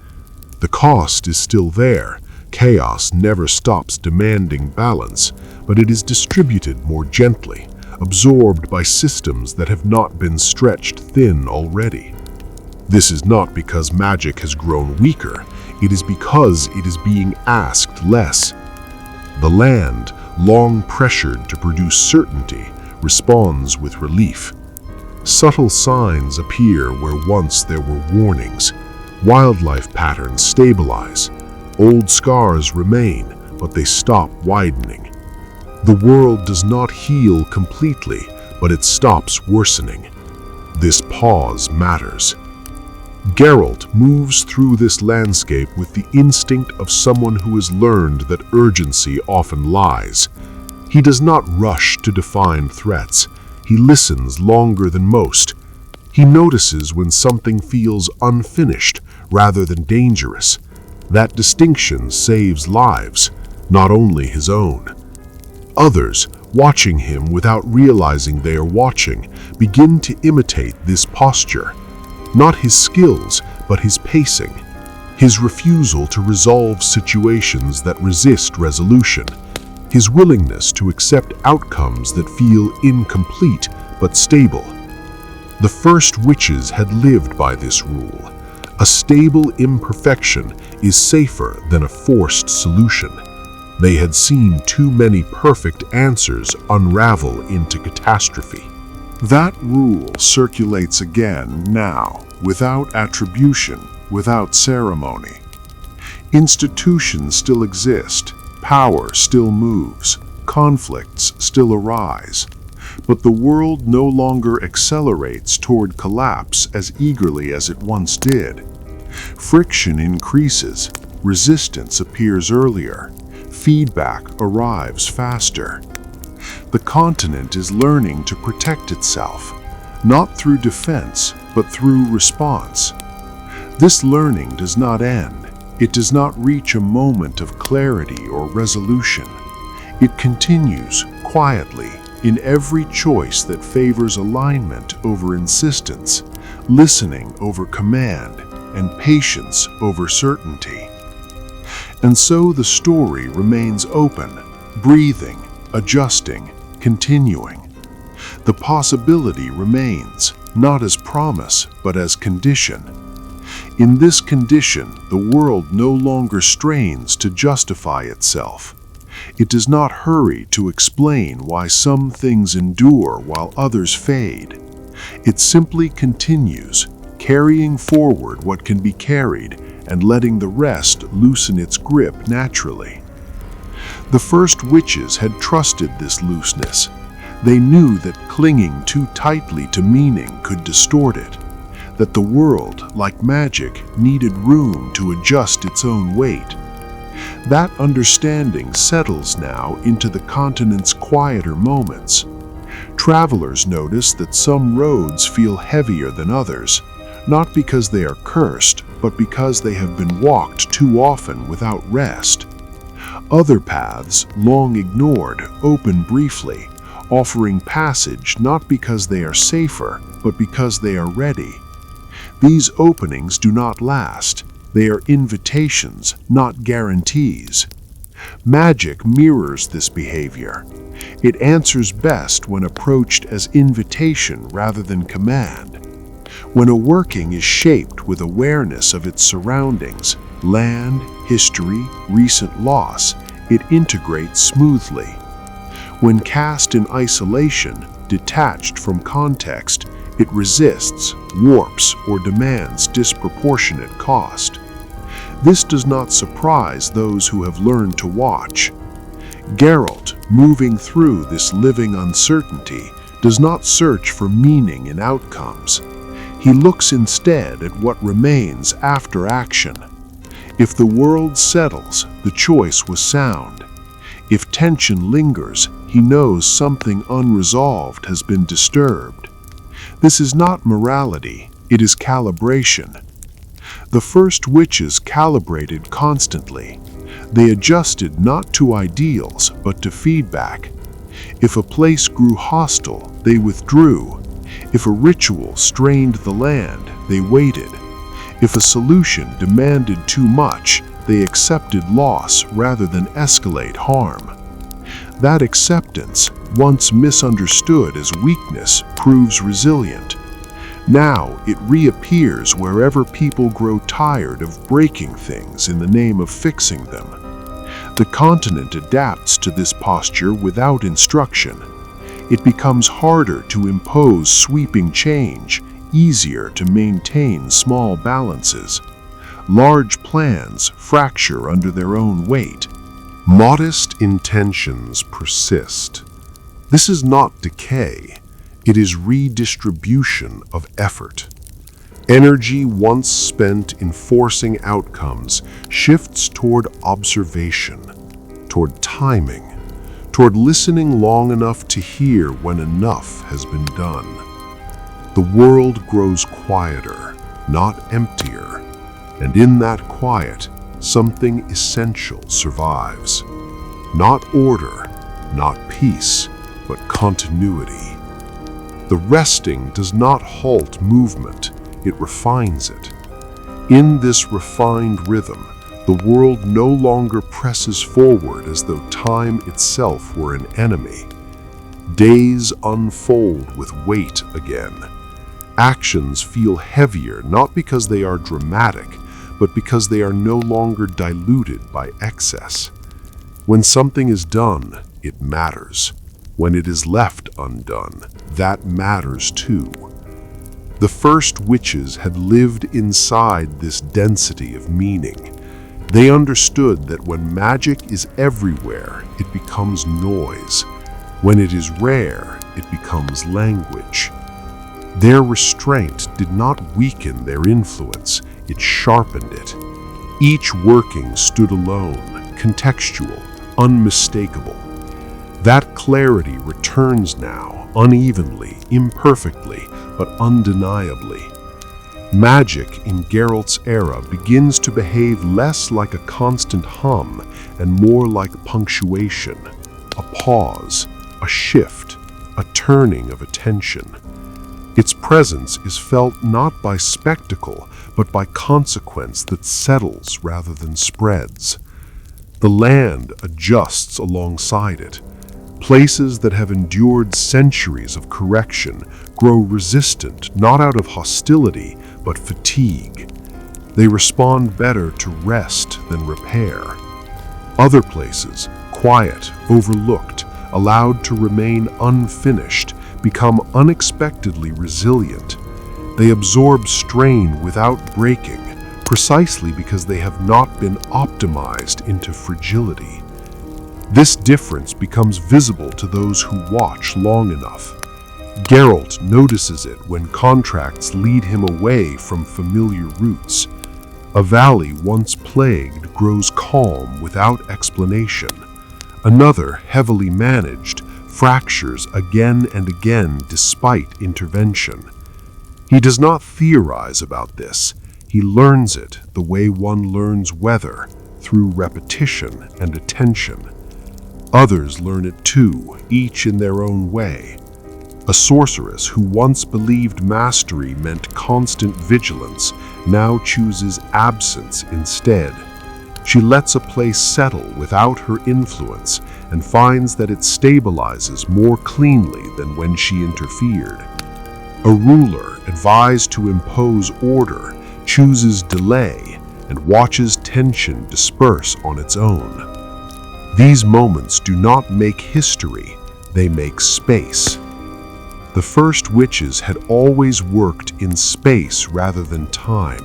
The cost is still there. Chaos never stops demanding balance, but it is distributed more gently, absorbed by systems that have not been stretched thin already. This is not because magic has grown weaker, it is because it is being asked less. The land, long pressured to produce certainty, responds with relief. Subtle signs appear where once there were warnings. Wildlife patterns stabilize. Old scars remain, but they stop widening. The world does not heal completely, but it stops worsening. This pause matters. Geralt moves through this landscape with the instinct of someone who has learned that urgency often lies. He does not rush to define threats. He listens longer than most. He notices when something feels unfinished rather than dangerous. That distinction saves lives, not only his own. Others, watching him without realizing they are watching, begin to imitate this posture. Not his skills, but his pacing. His refusal to resolve situations that resist resolution. His willingness to accept outcomes that feel incomplete but stable. The first witches had lived by this rule. A stable imperfection is safer than a forced solution. They had seen too many perfect answers unravel into catastrophe. That rule circulates again now, without attribution, without ceremony. Institutions still exist, power still moves, conflicts still arise, but the world no longer accelerates toward collapse as eagerly as it once did. Friction increases, resistance appears earlier, feedback arrives faster. The continent is learning to protect itself, not through defense, but through response. This learning does not end. It does not reach a moment of clarity or resolution. It continues quietly in every choice that favors alignment over insistence, listening over command, and patience over certainty. And so the story remains open, breathing, adjusting, continuing. The possibility remains, not as promise, but as condition. In this condition, the world no longer strains to justify itself. It does not hurry to explain why some things endure while others fade. It simply continues, carrying forward what can be carried and letting the rest loosen its grip naturally. The first witches had trusted this looseness. They knew that clinging too tightly to meaning could distort it, that the world, like magic, needed room to adjust its own weight. That understanding settles now into the continent's quieter moments. Travelers notice that some roads feel heavier than others, not because they are cursed, but because they have been walked too often without rest. Other paths, long ignored, open briefly, offering passage not because they are safer, but because they are ready. These openings do not last. They are invitations, not guarantees. Magic mirrors this behavior. It answers best when approached as invitation rather than command. When a working is shaped with awareness of its surroundings, land, history, recent loss, it integrates smoothly. When cast in isolation, detached from context, it resists, warps, or demands disproportionate cost. This does not surprise those who have learned to watch. Geralt, moving through this living uncertainty, does not search for meaning in outcomes. He looks instead at what remains after action. If the world settles, the choice was sound. If tension lingers, he knows something unresolved has been disturbed. This is not morality, it is calibration. The first witches calibrated constantly. They adjusted not to ideals, but to feedback. If a place grew hostile, they withdrew. If a ritual strained the land, they waited. If a solution demanded too much, they accepted loss rather than escalate harm. That acceptance, once misunderstood as weakness, proves resilient. Now it reappears wherever people grow tired of breaking things in the name of fixing them. The continent adapts to this posture without instruction. It becomes harder to impose sweeping change, easier to maintain small balances. Large plans fracture under their own weight. Modest intentions persist. This is not decay. It is redistribution of effort. Energy once spent in forcing outcomes shifts toward observation, toward timing, toward listening long enough to hear when enough has been done. The world grows quieter, not emptier, and in that quiet, something essential survives. Not order, not peace, but continuity. The resting does not halt movement, it refines it. In this refined rhythm, the world no longer presses forward as though time itself were an enemy. Days unfold with weight again. Actions feel heavier not because they are dramatic, but because they are no longer diluted by excess. When something is done, it matters. When it is left undone, that matters too. The first witches had lived inside this density of meaning. They understood that when magic is everywhere, it becomes noise. When it is rare, it becomes language. Their restraint did not weaken their influence, it sharpened it. Each working stood alone, contextual, unmistakable. That clarity returns now, unevenly, imperfectly, but undeniably. Magic in Geralt's era begins to behave less like a constant hum and more like punctuation, a pause, a shift, a turning of attention. Its presence is felt not by spectacle, but by consequence that settles rather than spreads. The land adjusts alongside it. Places that have endured centuries of correction grow resistant not out of hostility, but fatigue. They respond better to rest than repair. Other places, quiet, overlooked, allowed to remain unfinished, become unexpectedly resilient. They absorb strain without breaking, precisely because they have not been optimized into fragility. This difference becomes visible to those who watch long enough. Geralt notices it when contracts lead him away from familiar routes. A valley once plagued grows calm without explanation. Another, heavily managed, fractures again and again despite intervention. He does not theorize about this. He learns it the way one learns weather, through repetition and attention. Others learn it too, each in their own way. A sorceress who once believed mastery meant constant vigilance now chooses absence instead. She lets a place settle without her influence and finds that it stabilizes more cleanly than when she interfered. A ruler advised to impose order chooses delay and watches tension disperse on its own. These moments do not make history, they make space. The first witches had always worked in space rather than time.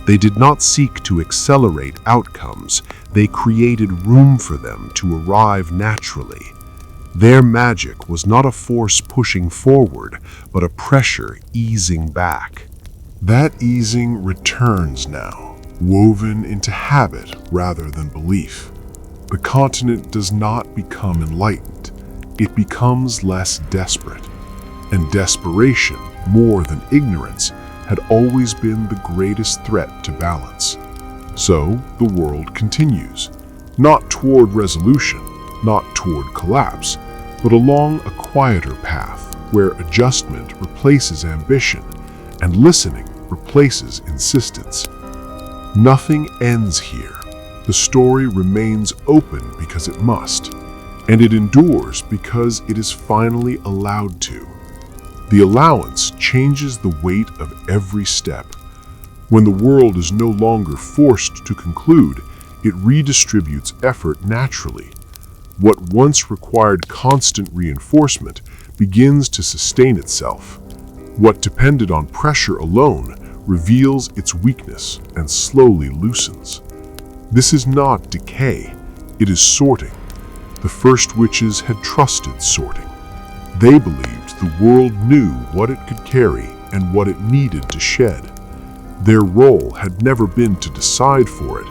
They did not seek to accelerate outcomes, they created room for them to arrive naturally. Their magic was not a force pushing forward, but a pressure easing back. That easing returns now, woven into habit rather than belief. The continent does not become enlightened, it becomes less desperate. And desperation, more than ignorance, had always been the greatest threat to balance. So the world continues, not toward resolution, not toward collapse, but along a quieter path where adjustment replaces ambition and listening replaces insistence. Nothing ends here. The story remains open because it must, and it endures because it is finally allowed to. The allowance changes the weight of every step. When the world is no longer forced to conclude, it redistributes effort naturally. What once required constant reinforcement begins to sustain itself. What depended on pressure alone reveals its weakness and slowly loosens. This is not decay, it is sorting. The first witches had trusted sorting. They believed the world knew what it could carry and what it needed to shed. Their role had never been to decide for it,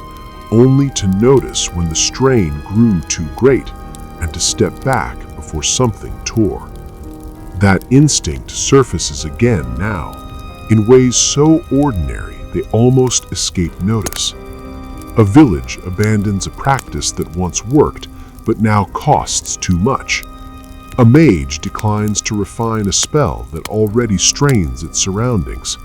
only to notice when the strain grew too great and to step back before something tore. That instinct surfaces again now, in ways so ordinary they almost escape notice. A village abandons a practice that once worked but now costs too much. A mage declines to refine a spell that already strains its surroundings.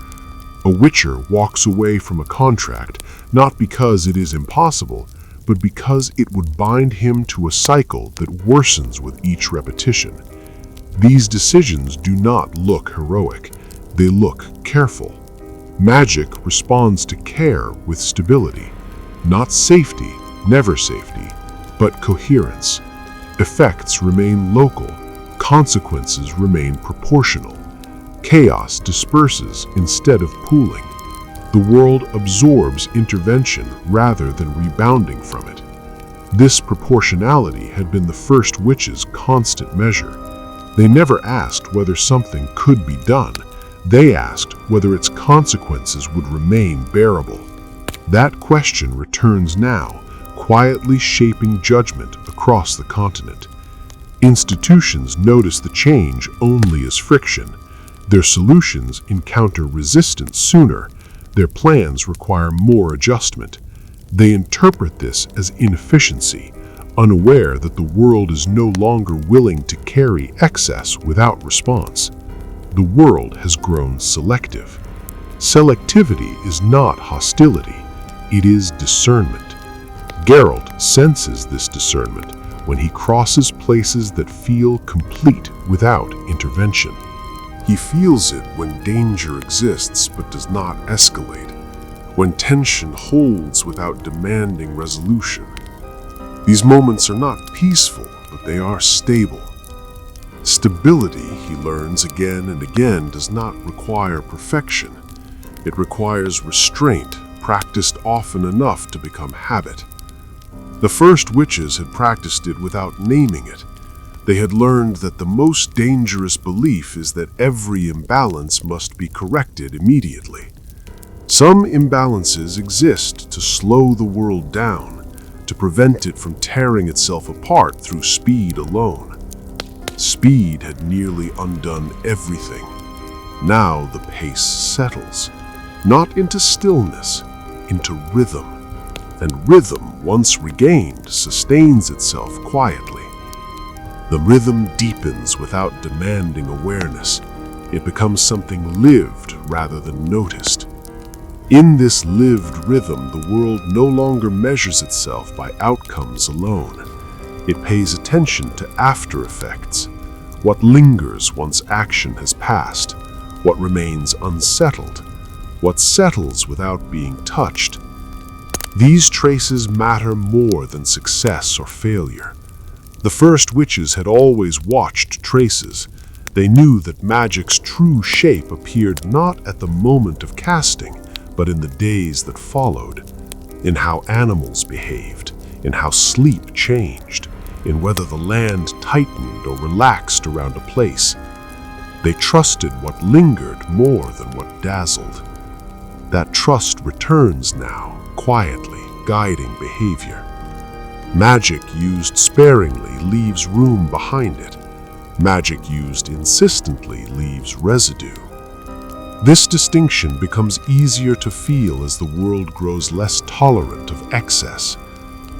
A witcher walks away from a contract not because it is impossible, but because it would bind him to a cycle that worsens with each repetition. These decisions do not look heroic, they look careful. Magic responds to care with stability, not safety, never safety, but coherence. Effects remain local, consequences remain proportional. Chaos disperses instead of pooling. The world absorbs intervention rather than rebounding from it. This proportionality had been the first witches' constant measure. They never asked whether something could be done. They asked whether its consequences would remain bearable. That question returns now, quietly shaping judgment across the continent. Institutions notice the change only as friction. Their solutions encounter resistance sooner. Their plans require more adjustment. They interpret this as inefficiency, unaware that the world is no longer willing to carry excess without response. The world has grown selective. Selectivity is not hostility, it is discernment. Geralt senses this discernment when he crosses places that feel complete without intervention. He feels it when danger exists but does not escalate, when tension holds without demanding resolution. These moments are not peaceful, but they are stable. Stability, he learns again and again, does not require perfection. It requires restraint, practiced often enough to become habit. The first witches had practiced it without naming it. They had learned that the most dangerous belief is that every imbalance must be corrected immediately. Some imbalances exist to slow the world down, to prevent it from tearing itself apart through speed alone. Speed had nearly undone everything. Now the pace settles, not into stillness, into rhythm. And rhythm, once regained, sustains itself quietly. The rhythm deepens without demanding awareness. It becomes something lived rather than noticed. In this lived rhythm, the world no longer measures itself by outcomes alone. It pays attention to after effects, what lingers once action has passed, what remains unsettled, what settles without being touched. These traces matter more than success or failure. The first witches had always watched traces. They knew that magic's true shape appeared not at the moment of casting, but in the days that followed, in how animals behaved, in how sleep changed, in whether the land tightened or relaxed around a place. They trusted what lingered more than what dazzled. That trust returns now, quietly guiding behavior. Magic used sparingly leaves room behind it. Magic used insistently leaves residue. This distinction becomes easier to feel as the world grows less tolerant of excess.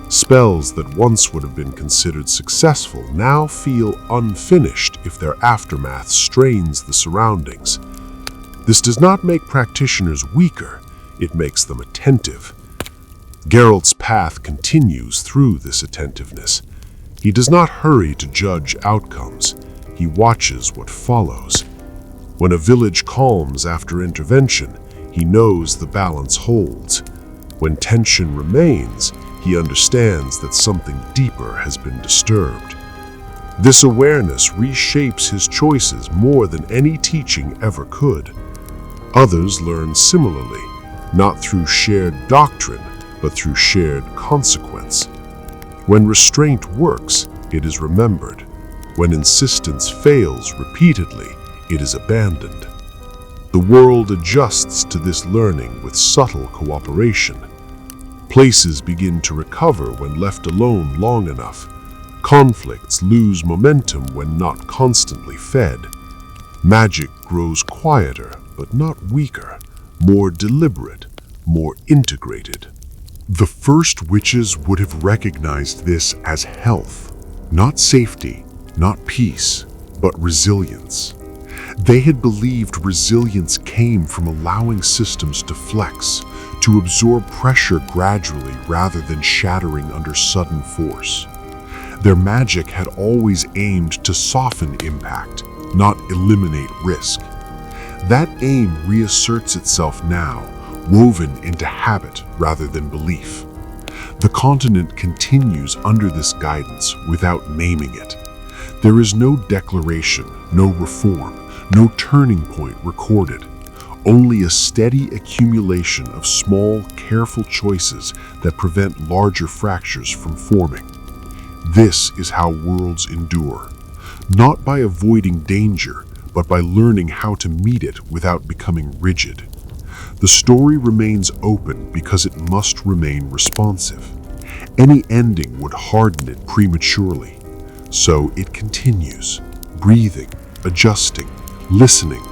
Spells that once would have been considered successful now feel unfinished if their aftermath strains the surroundings. This does not make practitioners weaker, it makes them attentive. Geralt's path continues through this attentiveness. He does not hurry to judge outcomes, he watches what follows. When a village calms after intervention, he knows the balance holds. When tension remains, he understands that something deeper has been disturbed. This awareness reshapes his choices more than any teaching ever could. Others learn similarly, not through shared doctrine, but through shared consequence. When restraint works, it is remembered. When insistence fails repeatedly, it is abandoned. The world adjusts to this learning with subtle cooperation. Places begin to recover when left alone long enough. Conflicts lose momentum when not constantly fed. Magic grows quieter, but not weaker, more deliberate, more integrated. The first witches would have recognized this as health, not safety, not peace, but resilience. They had believed resilience came from allowing systems to flex, to absorb pressure gradually rather than shattering under sudden force. Their magic had always aimed to soften impact, not eliminate risk. That aim reasserts itself now, woven into habit rather than belief. The continent continues under this guidance without naming it. There is no declaration, no reform, no turning point recorded, only a steady accumulation of small, careful choices that prevent larger fractures from forming. This is how worlds endure, not by avoiding danger, but by learning how to meet it without becoming rigid. The story remains open because it must remain responsive. Any ending would harden it prematurely. So it continues, breathing, adjusting, listening,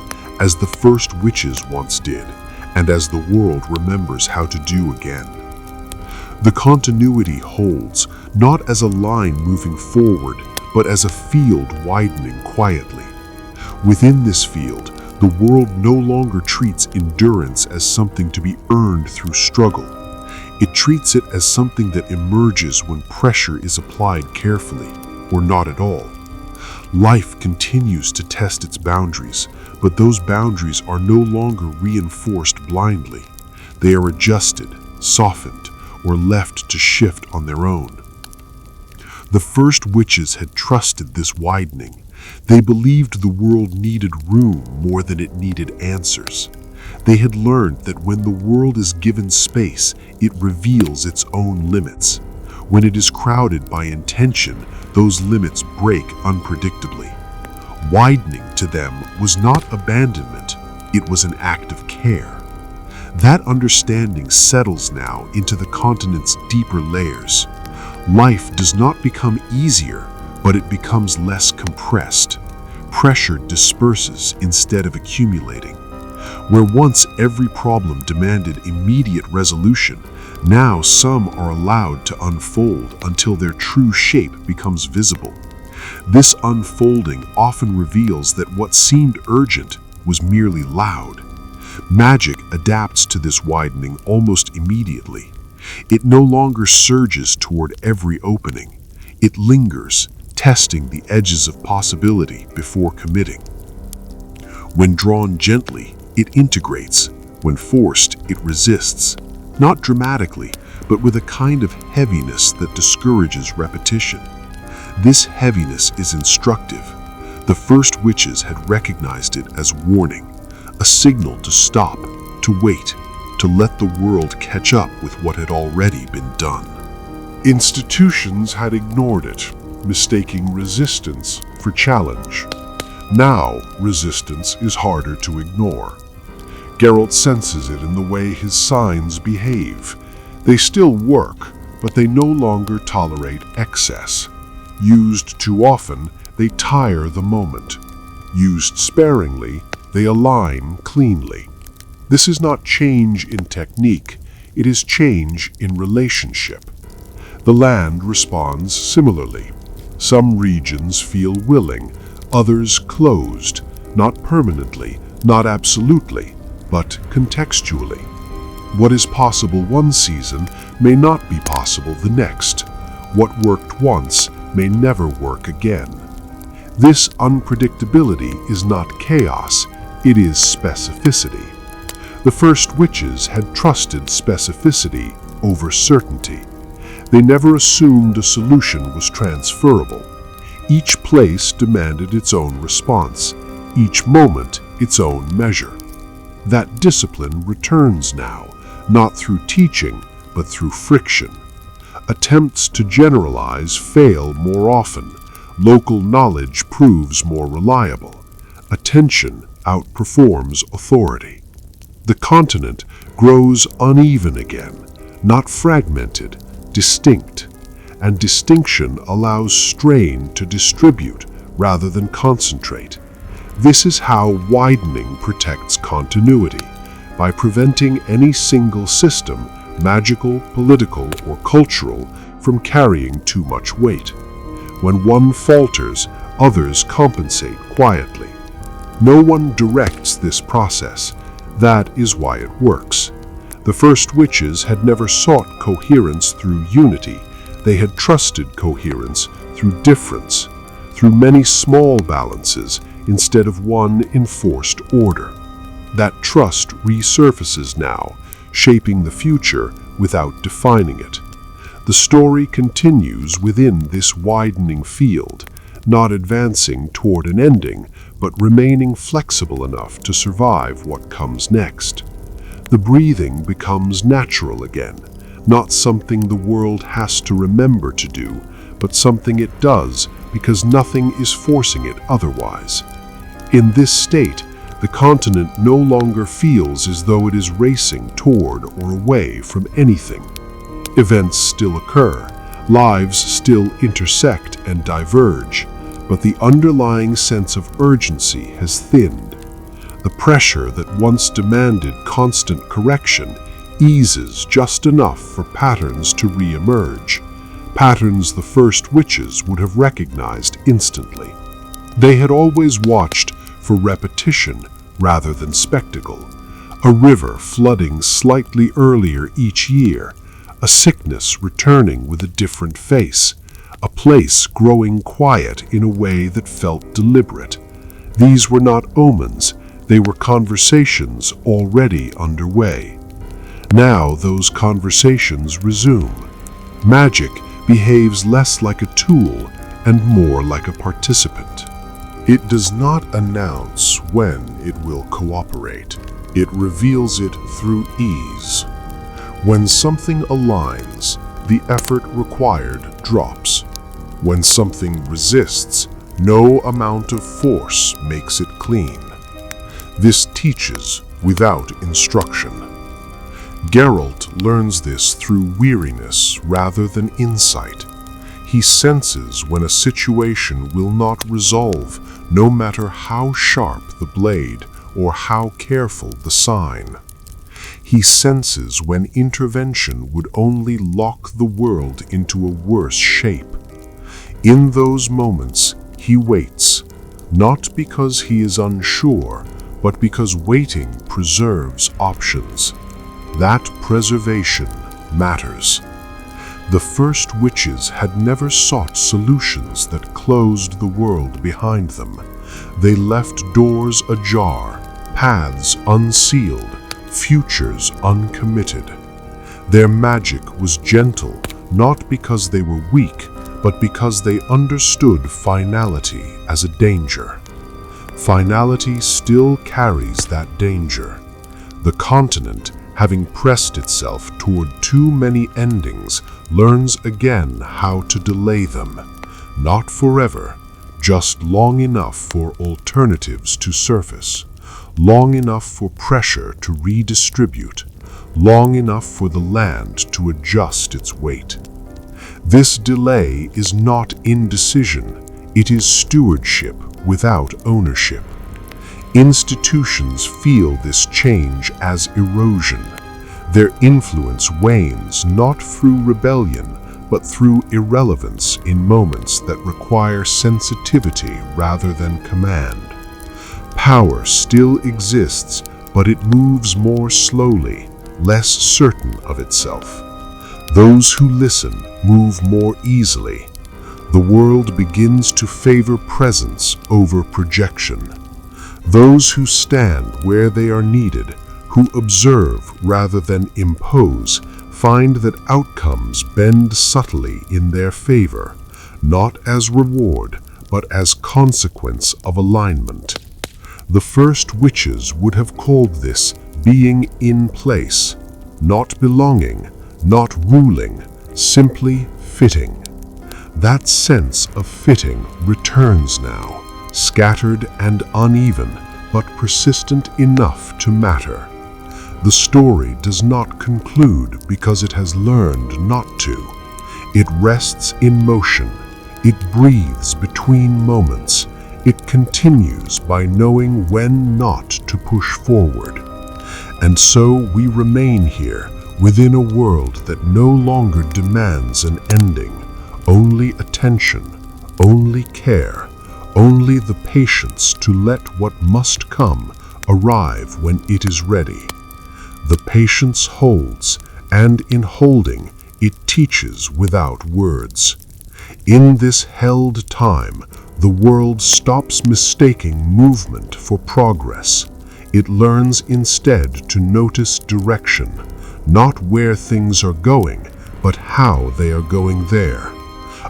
as the first witches once did, and as the world remembers how to do again. The continuity holds, not as a line moving forward, but as a field widening quietly. Within this field, the world no longer treats endurance as something to be earned through struggle. It treats it as something that emerges when pressure is applied carefully, or not at all. Life continues to test its boundaries, but those boundaries are no longer reinforced blindly. They are adjusted, softened, or left to shift on their own. The first witches had trusted this widening. They believed the world needed room more than it needed answers. They had learned that when the world is given space, it reveals its own limits. When it is crowded by intention, those limits break unpredictably. Widening to them was not abandonment, it was an act of care. That understanding settles now into the continent's deeper layers. Life does not become easier, but it becomes less compressed. Pressure disperses instead of accumulating. Where once every problem demanded immediate resolution, now some are allowed to unfold until their true shape becomes visible. This unfolding often reveals that what seemed urgent was merely loud. Magic adapts to this widening almost immediately. It no longer surges toward every opening. It lingers, testing the edges of possibility before committing. When drawn gently, it integrates. When forced, it resists. Not dramatically, but with a kind of heaviness that discourages repetition. This heaviness is instructive. The first witches had recognized it as warning, a signal to stop, to wait, to let the world catch up with what had already been done. Institutions had ignored it, mistaking resistance for challenge. Now, resistance is harder to ignore. Geralt senses it in the way his signs behave. They still work, but they no longer tolerate excess. Used too often, they tire the moment. Used sparingly, they align cleanly. This is not change in technique, it is change in relationship. The land responds similarly. Some regions feel willing, others closed, not permanently, not absolutely, but contextually. What is possible one season may not be possible the next. What worked once may never work again. This unpredictability is not chaos, it is specificity. The first witches had trusted specificity over certainty. They never assumed a solution was transferable. Each place demanded its own response, each moment its own measure. That discipline returns now, not through teaching, but through friction. Attempts to generalize fail more often. Local knowledge proves more reliable. Attention outperforms authority. The continent grows uneven again, not fragmented, distinct. And distinction allows strain to distribute rather than concentrate. This is how widening protects continuity, by preventing any single system, magical, political, or cultural, from carrying too much weight. When one falters, others compensate quietly. No one directs this process. That is why it works. The first witches had never sought coherence through unity. They had trusted coherence through difference, through many small balances instead of one enforced order. That trust resurfaces now, shaping the future without defining it. The story continues within this widening field, not advancing toward an ending, but remaining flexible enough to survive what comes next. The breathing becomes natural again, not something the world has to remember to do, but something it does because nothing is forcing it otherwise. In this state, the continent no longer feels as though it is racing toward or away from anything. Events still occur, lives still intersect and diverge, but the underlying sense of urgency has thinned. The pressure that once demanded constant correction eases just enough for patterns to re-emerge, patterns the first witches would have recognized instantly. They had always watched for repetition rather than spectacle, a river flooding slightly earlier each year, a sickness returning with a different face, a place growing quiet in a way that felt deliberate. These were not omens, they were conversations already underway. Now those conversations resume. Magic behaves less like a tool and more like a participant. It does not announce when it will cooperate. It reveals it through ease. When something aligns, the effort required drops. When something resists, no amount of force makes it clean. This teaches without instruction. Geralt learns this through weariness rather than insight. He senses when a situation will not resolve, no matter how sharp the blade or how careful the sign. He senses when intervention would only lock the world into a worse shape. In those moments, he waits, not because he is unsure, but because waiting preserves options. That preservation matters. The first witches had never sought solutions that closed the world behind them. They left doors ajar, paths unsealed, futures uncommitted. Their magic was gentle, not because they were weak, but because they understood finality as a danger. Finality still carries that danger. The continent, having pressed itself toward too many endings, learns again how to delay them. Not forever, just long enough for alternatives to surface, long enough for pressure to redistribute, long enough for the land to adjust its weight. This delay is not indecision, it is stewardship without ownership. Institutions feel this change as erosion. Their influence wanes not through rebellion, but through irrelevance in moments that require sensitivity rather than command. Power still exists, but it moves more slowly, less certain of itself. Those who listen move more easily. The world begins to favor presence over projection. Those who stand where they are needed, who observe rather than impose, find that outcomes bend subtly in their favor, not as reward, but as consequence of alignment. The first witches would have called this being in place, not belonging, not ruling, simply fitting. That sense of fitting returns now, scattered and uneven, but persistent enough to matter. The story does not conclude because it has learned not to. It rests in motion. It breathes between moments. It continues by knowing when not to push forward. And so we remain here, within a world that no longer demands an ending, only attention, only care, only the patience to let what must come arrive when it is ready. The patience holds, and in holding, it teaches without words. In this held time, the world stops mistaking movement for progress. It learns instead to notice direction, not where things are going, but how they are going there.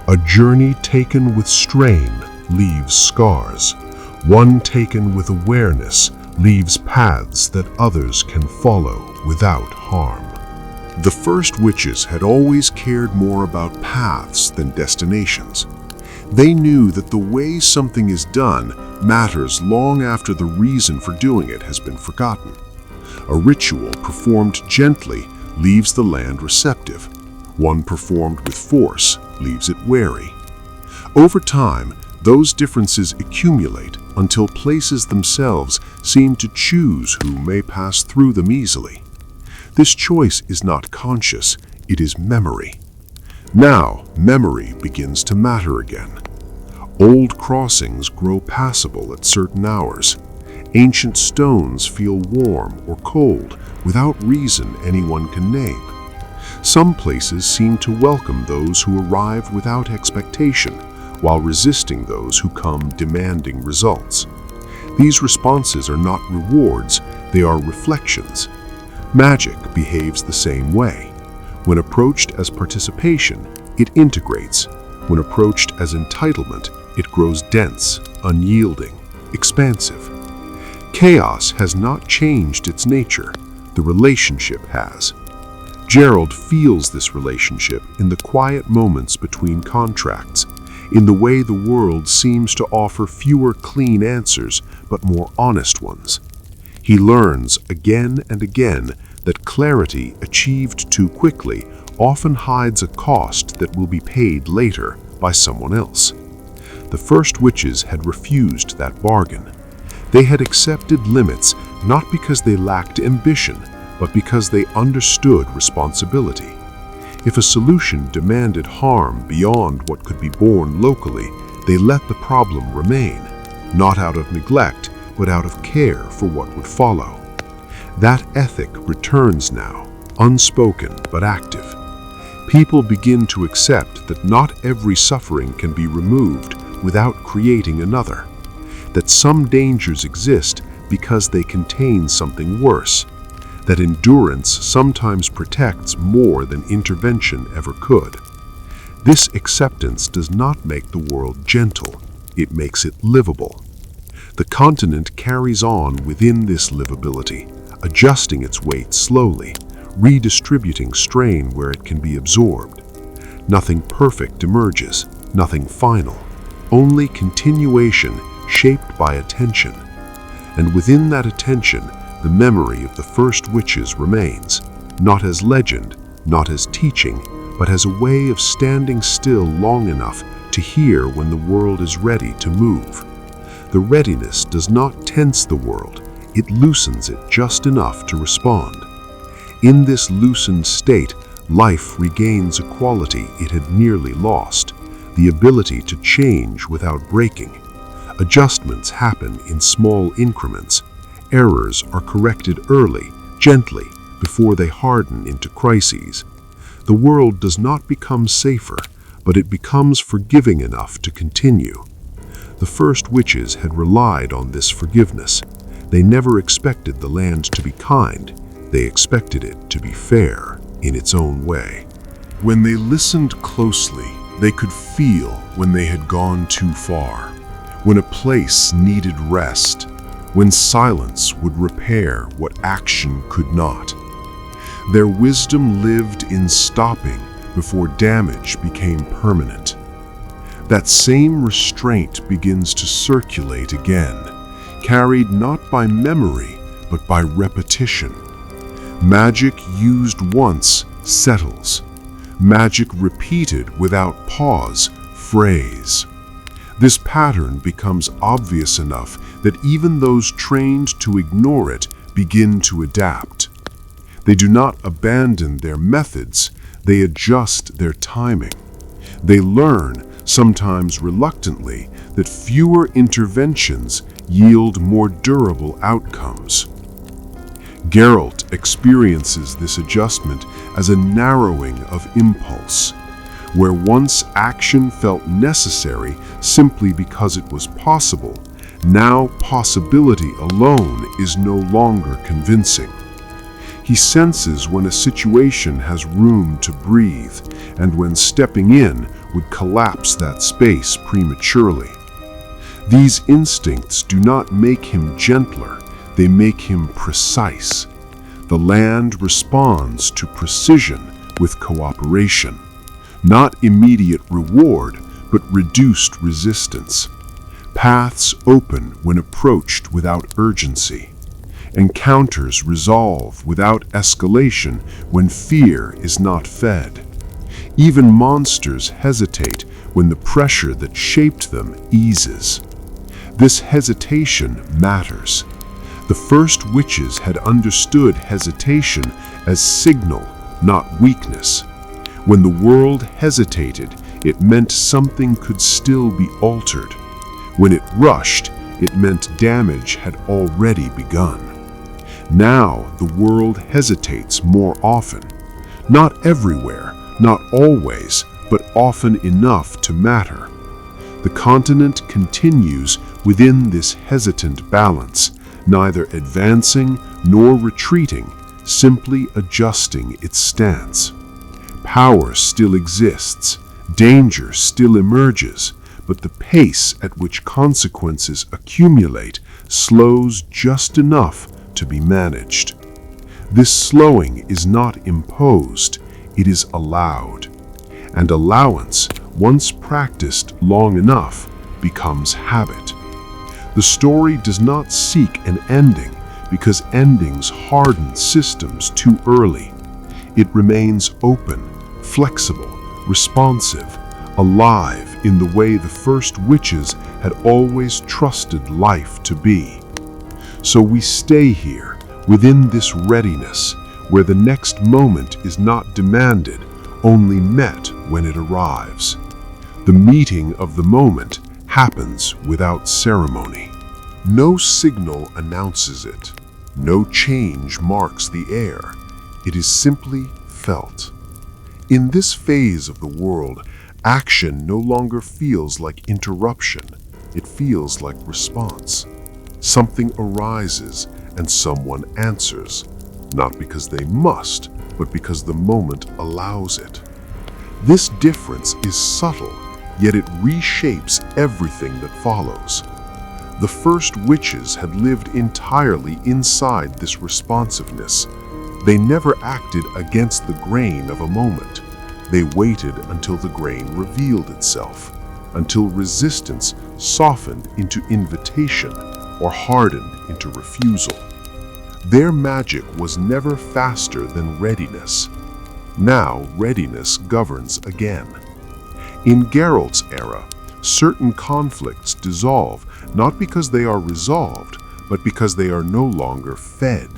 A journey taken with strain leaves scars. One taken with awareness leaves paths that others can follow without harm. The first witches had always cared more about paths than destinations. They knew that the way something is done matters long after the reason for doing it has been forgotten. A ritual performed gently leaves the land receptive. One performed with force leaves it wary. Over time, those differences accumulate until places themselves seem to choose who may pass through them easily. This choice is not conscious, it is memory. Now, memory begins to matter again. Old crossings grow passable at certain hours. Ancient stones feel warm or cold without reason anyone can name. Some places seem to welcome those who arrive without expectation, while resisting those who come demanding results. These responses are not rewards, they are reflections. Magic behaves the same way. When approached as participation, it integrates. When approached as entitlement, it grows dense, unyielding, expansive. Chaos has not changed its nature, the relationship has. Geralt feels this relationship in the quiet moments between contracts, in the way the world seems to offer fewer clean answers but more honest ones. He learns again and again that clarity achieved too quickly often hides a cost that will be paid later by someone else. The first witches had refused that bargain. They had accepted limits not because they lacked ambition, but because they understood responsibility. If a solution demanded harm beyond what could be borne locally, they let the problem remain, not out of neglect, but out of care for what would follow. That ethic returns now, unspoken but active. People begin to accept that not every suffering can be removed without creating another, that some dangers exist because they contain something worse, that endurance sometimes protects more than intervention ever could. This acceptance does not make the world gentle, it makes it livable. The continent carries on within this livability, adjusting its weight slowly, redistributing strain where it can be absorbed. Nothing perfect emerges, nothing final, only continuation shaped by attention. And within that attention, the memory of the first witches remains, not as legend, not as teaching, but as a way of standing still long enough to hear when the world is ready to move. The readiness does not tense the world, it loosens it just enough to respond. In this loosened state, life regains a quality it had nearly lost, the ability to change without breaking. Adjustments happen in small increments. Errors are corrected early, gently, before they harden into crises. The world does not become safer, but it becomes forgiving enough to continue. The first witches had relied on this forgiveness. They never expected the land to be kind. They expected it to be fair in its own way. When they listened closely, they could feel when they had gone too far, when a place needed rest, when silence would repair what action could not. Their wisdom lived in stopping before damage became permanent. That same restraint begins to circulate again, carried not by memory, but by repetition. Magic used once settles. Magic repeated without pause frays. This pattern becomes obvious enough that even those trained to ignore it begin to adapt. They do not abandon their methods, they adjust their timing. They learn, sometimes reluctantly, that fewer interventions yield more durable outcomes. Geralt experiences this adjustment as a narrowing of impulse, where once action felt necessary simply because it was possible, now possibility alone is no longer convincing. He senses when a situation has room to breathe, and when stepping in would collapse that space prematurely. These instincts do not make him gentler, they make him precise. The land responds to precision with cooperation. Not immediate reward, but reduced resistance. Paths open when approached without urgency. Encounters resolve without escalation when fear is not fed. Even monsters hesitate when the pressure that shaped them eases. This hesitation matters. The first witches had understood hesitation as signal, not weakness. When the world hesitated, it meant something could still be altered. When it rushed, it meant damage had already begun. Now the world hesitates more often. Not everywhere, not always, but often enough to matter. The continent continues within this hesitant balance, neither advancing nor retreating, simply adjusting its stance. Power still exists, danger still emerges, but the pace at which consequences accumulate slows just enough to be managed. This slowing is not imposed, it is allowed. And allowance, once practiced long enough, becomes habit. The story does not seek an ending because endings harden systems too early. It remains open, flexible, responsive, alive in the way the first witches had always trusted life to be. So we stay here, within this readiness, where the next moment is not demanded, only met when it arrives. The meeting of the moment happens without ceremony. No signal announces it. No change marks the air. It is simply felt. In this phase of the world, action no longer feels like interruption. It feels like response. Something arises and someone answers, not because they must, but because the moment allows it. This difference is subtle, yet it reshapes everything that follows. The first witches had lived entirely inside this responsiveness. They never acted against the grain of a moment. They waited until the grain revealed itself, until resistance softened into invitation or hardened into refusal. Their magic was never faster than readiness. Now readiness governs again. In Geralt's era, certain conflicts dissolve not because they are resolved, but because they are no longer fed.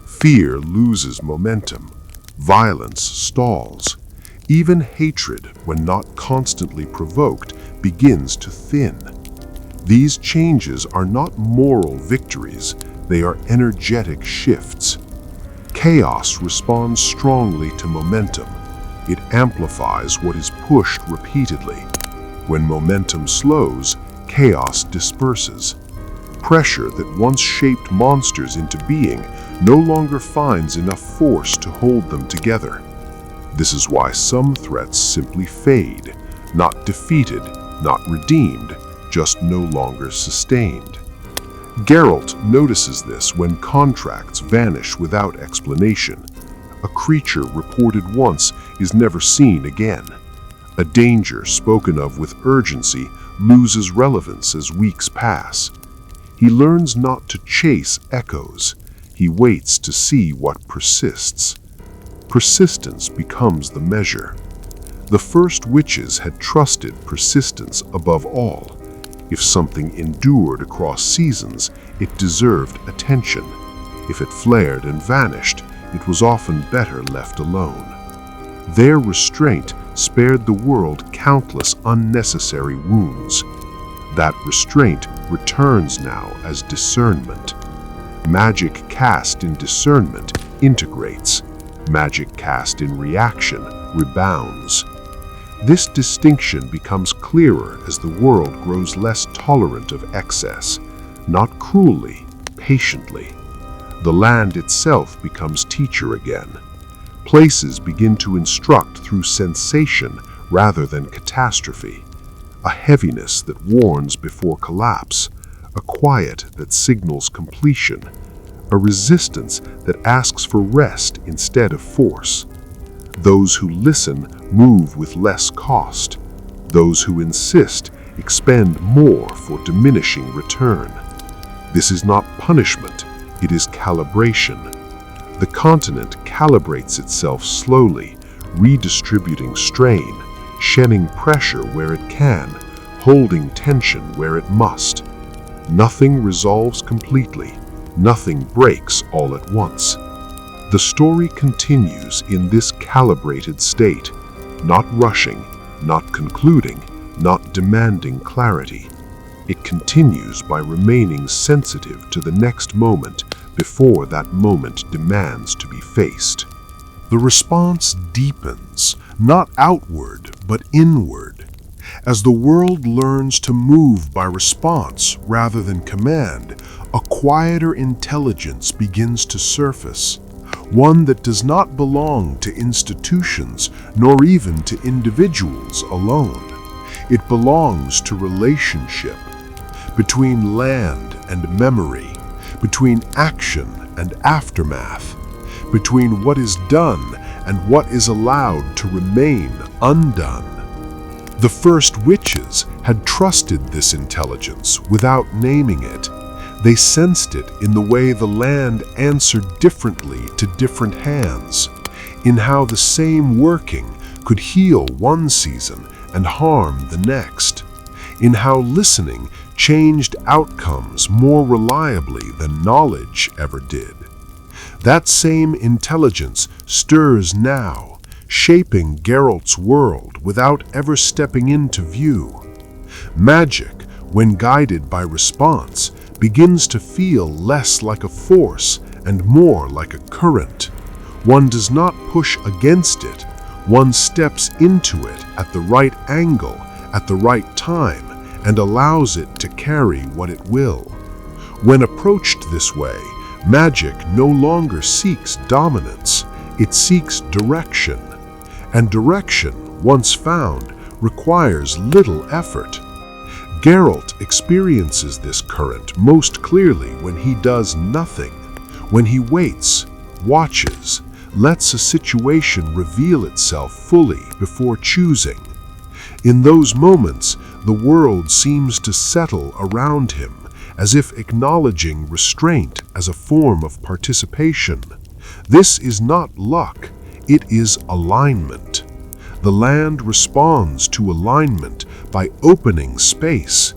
Fear loses momentum. Violence stalls. Even hatred, when not constantly provoked, begins to thin. These changes are not moral victories, they are energetic shifts. Chaos responds strongly to momentum. It amplifies what is pushed repeatedly. When momentum slows, chaos disperses. Pressure that once shaped monsters into being no longer finds enough force to hold them together. This is why some threats simply fade, not defeated, not redeemed, just no longer sustained. Geralt notices this when contracts vanish without explanation. A creature reported once is never seen again. A danger spoken of with urgency loses relevance as weeks pass. He learns not to chase echoes. He waits to see what persists. Persistence becomes the measure. The first witches had trusted persistence above all. If something endured across seasons, it deserved attention. If it flared and vanished, it was often better left alone. Their restraint spared the world countless unnecessary wounds. That restraint returns now as discernment. Magic cast in discernment integrates. Magic cast in reaction rebounds. This distinction becomes clearer as the world grows less tolerant of excess, not cruelly, patiently. The land itself becomes teacher again. Places begin to instruct through sensation rather than catastrophe. A heaviness that warns before collapse, a quiet that signals completion, a resistance that asks for rest instead of force. Those who listen move with less cost. Those who insist expend more for diminishing return. This is not punishment, it is calibration. The continent calibrates itself slowly, redistributing strain, shedding pressure where it can, holding tension where it must. Nothing resolves completely, nothing breaks all at once. The story continues in this calibrated state, not rushing, not concluding, not demanding clarity. It continues by remaining sensitive to the next moment before that moment demands to be faced. The response deepens, not outward, but inward. As the world learns to move by response rather than command, a quieter intelligence begins to surface, one that does not belong to institutions nor even to individuals alone. It belongs to relationship, between land and memory, between action and aftermath, between what is done and what is allowed to remain undone. The first witches had trusted this intelligence without naming it. They sensed it in the way the land answered differently to different hands, in how the same working could heal one season and harm the next, in how listening changed outcomes more reliably than knowledge ever did. That same intelligence stirs now, shaping Geralt's world without ever stepping into view. Magic, when guided by response, begins to feel less like a force and more like a current. One does not push against it, one steps into it at the right angle, at the right time, and allows it to carry what it will. When approached this way, magic no longer seeks dominance, it seeks direction. And direction, once found, requires little effort. Geralt experiences this current most clearly when he does nothing, when he waits, watches, lets a situation reveal itself fully before choosing. In those moments, the world seems to settle around him, as if acknowledging restraint as a form of participation. This is not luck, it is alignment. The land responds to alignment by opening space.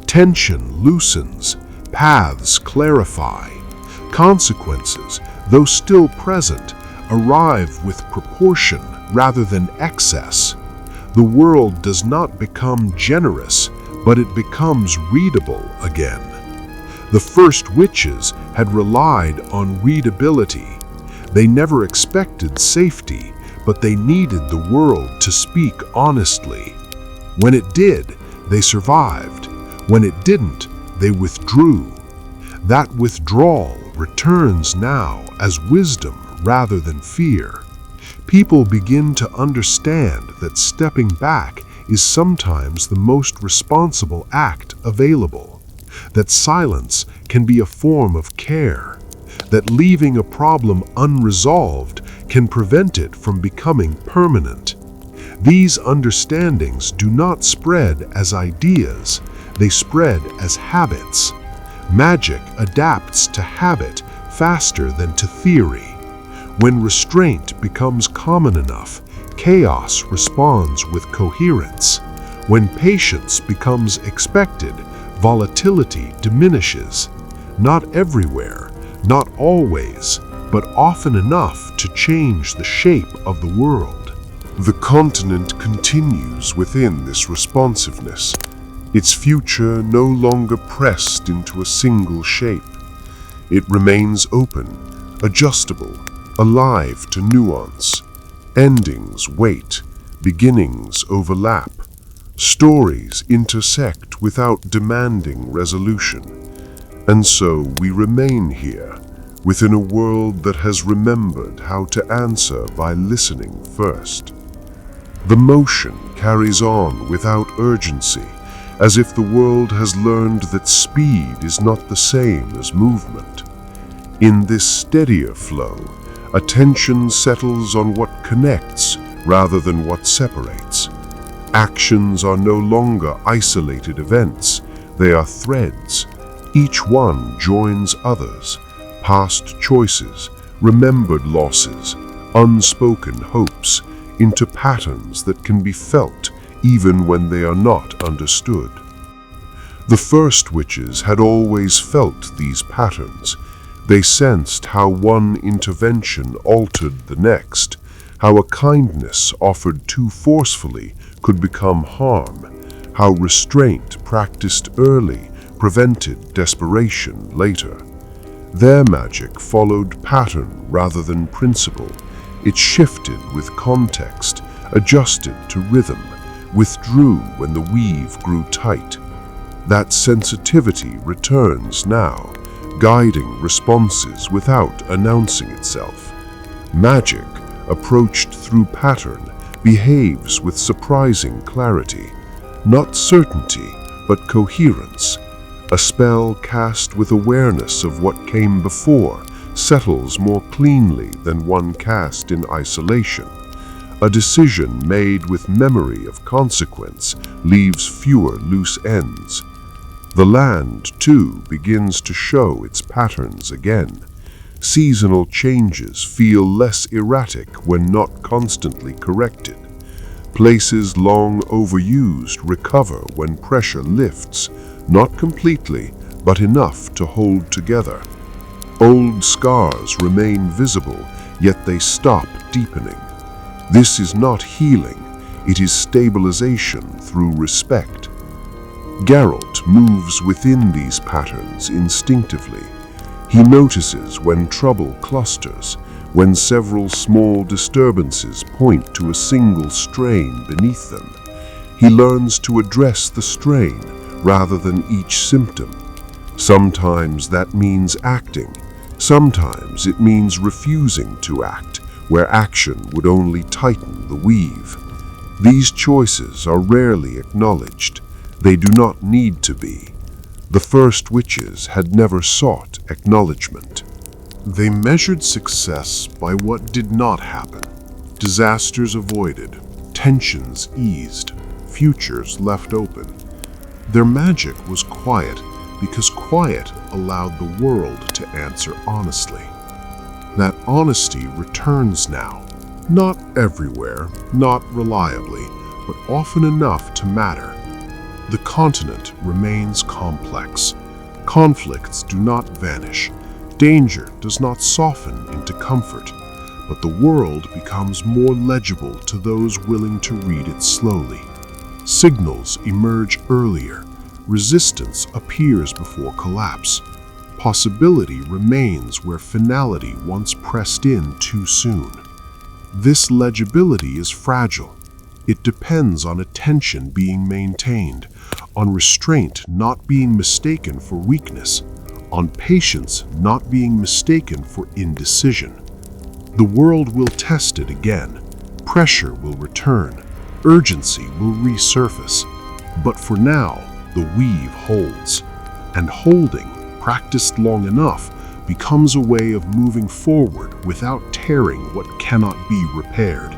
Tension loosens, paths clarify. Consequences, though still present, arrive with proportion rather than excess. The world does not become generous, but it becomes readable again. The first witches had relied on readability. They never expected safety, but they needed the world to speak honestly. When it did, they survived. When it didn't, they withdrew. That withdrawal returns now as wisdom rather than fear. People begin to understand that stepping back is sometimes the most responsible act available, that silence can be a form of care, that leaving a problem unresolved can prevent it from becoming permanent. These understandings do not spread as ideas, they spread as habits. Magic adapts to habit faster than to theory. When restraint becomes common enough, chaos responds with coherence. When patience becomes expected, volatility diminishes. Not everywhere, not always, but often enough to change the shape of the world. The continent continues within this responsiveness, its future no longer pressed into a single shape. It remains open, adjustable, alive to nuance. Endings wait, beginnings overlap. Stories intersect without demanding resolution. And so we remain here, within a world that has remembered how to answer by listening first. The motion carries on without urgency, as if the world has learned that speed is not the same as movement. In this steadier flow, attention settles on what connects rather than what separates. Actions are no longer isolated events, they are threads. Each one joins others, past choices, remembered losses, unspoken hopes, into patterns that can be felt even when they are not understood. The first witches had always felt these patterns. They sensed how one intervention altered the next, how a kindness offered too forcefully could become harm, how restraint practiced early prevented desperation later. Their magic followed pattern rather than principle. It shifted with context, adjusted to rhythm, withdrew when the weave grew tight. That sensitivity returns now, guiding responses without announcing itself. Magic, approached through pattern, behaves with surprising clarity, not certainty, but coherence. A spell cast with awareness of what came before settles more cleanly than one cast in isolation. A decision made with memory of consequence leaves fewer loose ends. The land, too, begins to show its patterns again. Seasonal changes feel less erratic when not constantly corrected. Places long overused recover when pressure lifts, not completely, but enough to hold together. Old scars remain visible, yet they stop deepening. This is not healing, it is stabilization through respect. Geralt moves within these patterns instinctively. He notices when trouble clusters, when several small disturbances point to a single strain beneath them. He learns to address the strain rather than each symptom. Sometimes that means acting. Sometimes it means refusing to act, where action would only tighten the weave. These choices are rarely acknowledged. They do not need to be. The first witches had never sought acknowledgement. They measured success by what did not happen. Disasters avoided, tensions eased, futures left open. Their magic was quiet because quiet allowed the world to answer honestly. That honesty returns now, Not everywhere, not reliably, but often enough to matter. The continent remains complex. Conflicts do not vanish. Danger does not soften into comfort, but the world becomes more legible to those willing to read it slowly. Signals emerge earlier. Resistance appears before collapse. Possibility remains where finality once pressed in too soon. This legibility is fragile. It depends on attention being maintained, on restraint not being mistaken for weakness, on patience not being mistaken for indecision. The world will test it again. Pressure will return. Urgency will resurface. But for now, the weave holds. And holding, practiced long enough, becomes a way of moving forward without tearing what cannot be repaired.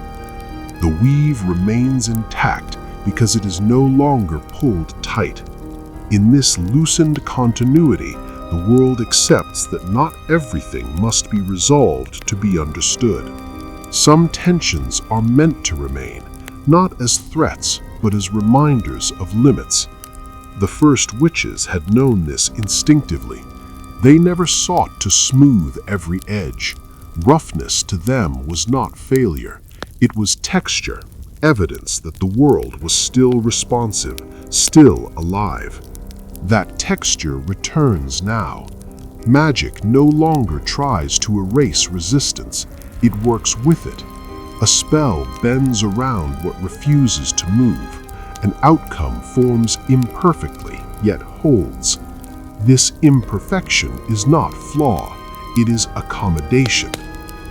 The weave remains intact because it is no longer pulled tight. In this loosened continuity, the world accepts that not everything must be resolved to be understood. Some tensions are meant to remain, not as threats, but as reminders of limits. The first witches had known this instinctively. They never sought to smooth every edge. Roughness to them was not failure. It was texture, evidence that the world was still responsive, still alive. That texture returns now. Magic no longer tries to erase resistance. It works with it. A spell bends around what refuses to move. An outcome forms imperfectly, yet holds. This imperfection is not flaw, it is accommodation.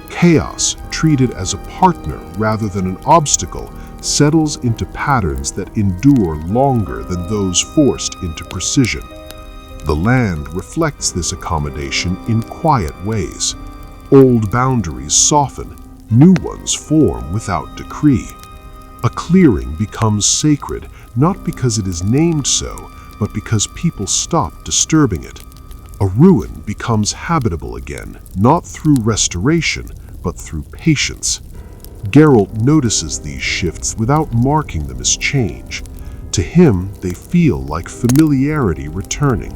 Chaos, treated as a partner rather than an obstacle, settles into patterns that endure longer than those forced into precision. The land reflects this accommodation in quiet ways. Old boundaries soften, new ones form without decree. A clearing becomes sacred, not because it is named so, but because people stop disturbing it. A ruin becomes habitable again, not through restoration, but through patience. Geralt notices these shifts without marking them as change. To him, they feel like familiarity returning,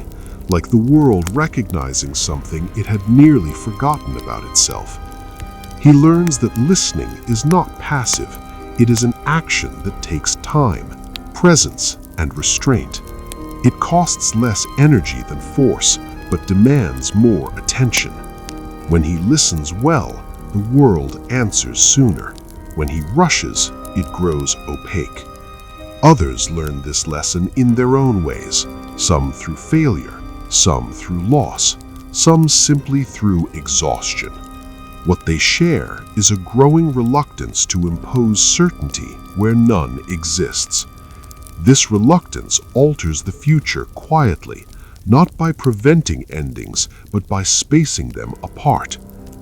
like the world recognizing something it had nearly forgotten about itself. He learns that listening is not passive, it is an action that takes time, presence, and restraint. It costs less energy than force, but demands more attention. When he listens well, the world answers sooner. When he rushes, it grows opaque. Others learn this lesson in their own ways, some through failure, some through loss, some simply through exhaustion. What they share is a growing reluctance to impose certainty where none exists. This reluctance alters the future quietly, not by preventing endings, but by spacing them apart.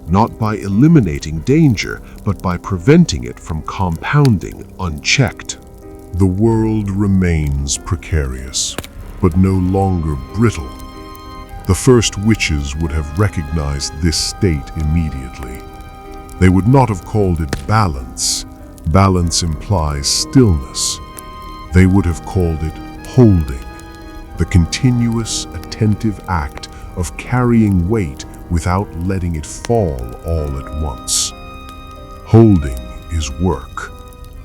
Not by eliminating danger, but by preventing it from compounding unchecked. The world remains precarious, but no longer brittle. The first witches would have recognized this state immediately. They would not have called it balance. Balance implies stillness. They would have called it holding, the continuous, attentive act of carrying weight without letting it fall all at once. Holding is work,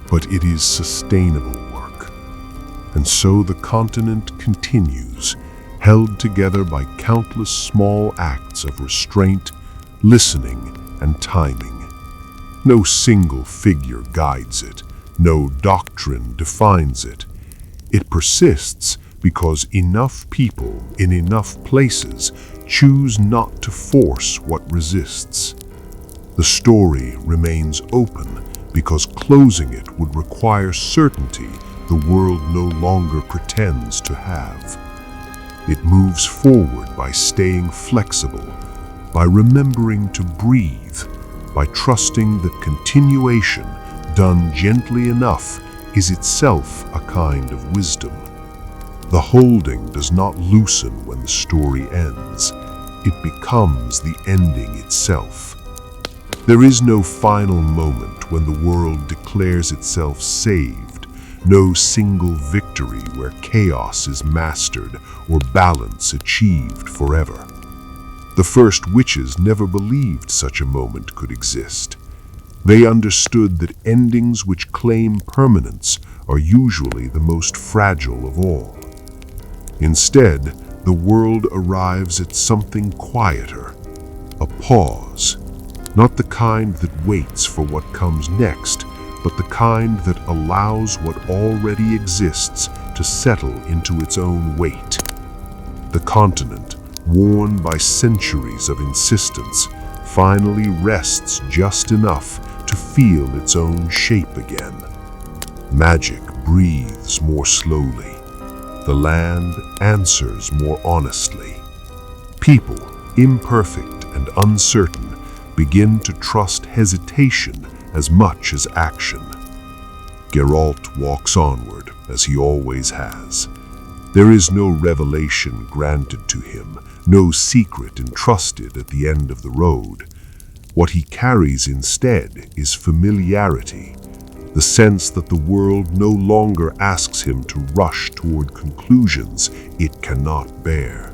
but it is sustainable work. And so the continent continues, held together by countless small acts of restraint, listening, and timing. No single figure guides it. No doctrine defines it. It persists because enough people in enough places choose not to force what resists. The story remains open because closing it would require certainty the world no longer pretends to have. It moves forward by staying flexible, by remembering to breathe, by trusting that continuation, done gently enough, is itself a kind of wisdom. The holding does not loosen when the story ends. It becomes the ending itself. There is no final moment when the world declares itself saved, no single victory where chaos is mastered or balance achieved forever. The first witches never believed such a moment could exist. They understood that endings which claim permanence are usually the most fragile of all. Instead, the world arrives at something quieter, a pause, not the kind that waits for what comes next, but the kind that allows what already exists to settle into its own weight. The continent, worn by centuries of insistence, finally rests just enough to feel its own shape again. Magic breathes more slowly. The land answers more honestly. People, imperfect and uncertain, begin to trust hesitation as much as action. Geralt walks onward, as he always has. There is no revelation granted to him, no secret entrusted at the end of the road. What he carries instead is familiarity, the sense that the world no longer asks him to rush toward conclusions it cannot bear.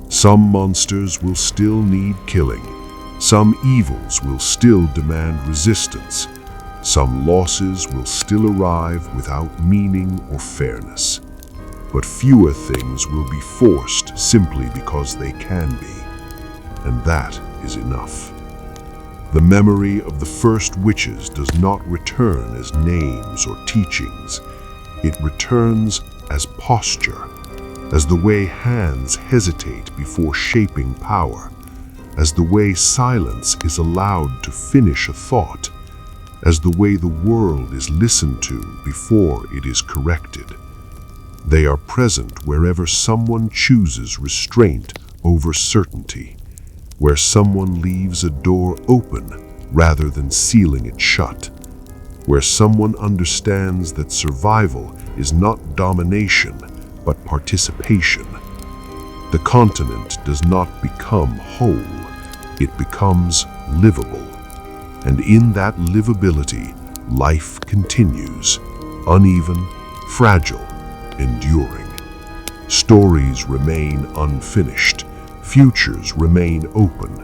Some monsters will still need killing. Some evils will still demand resistance. Some losses will still arrive without meaning or fairness. But fewer things will be forced simply because they can be. And that is enough. The memory of the first witches does not return as names or teachings. It returns as posture, as the way hands hesitate before shaping power, as the way silence is allowed to finish a thought, as the way the world is listened to before it is corrected. They are present wherever someone chooses restraint over certainty, where someone leaves a door open rather than sealing it shut, where someone understands that survival is not domination, but participation. The continent does not become whole, it becomes livable. And in that livability, life continues, uneven, fragile, enduring. Stories remain unfinished, futures remain open.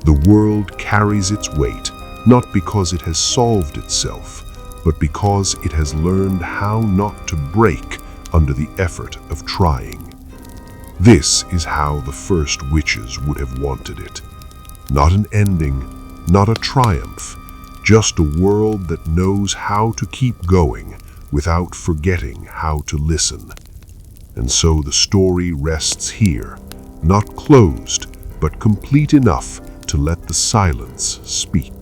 The world carries its weight, not because it has solved itself, but because it has learned how not to break under the effort of trying. This is how the first witches would have wanted it. Not an ending, not a triumph, just a world that knows how to keep going without forgetting how to listen. And so the story rests here, not closed, but complete enough to let the silence speak.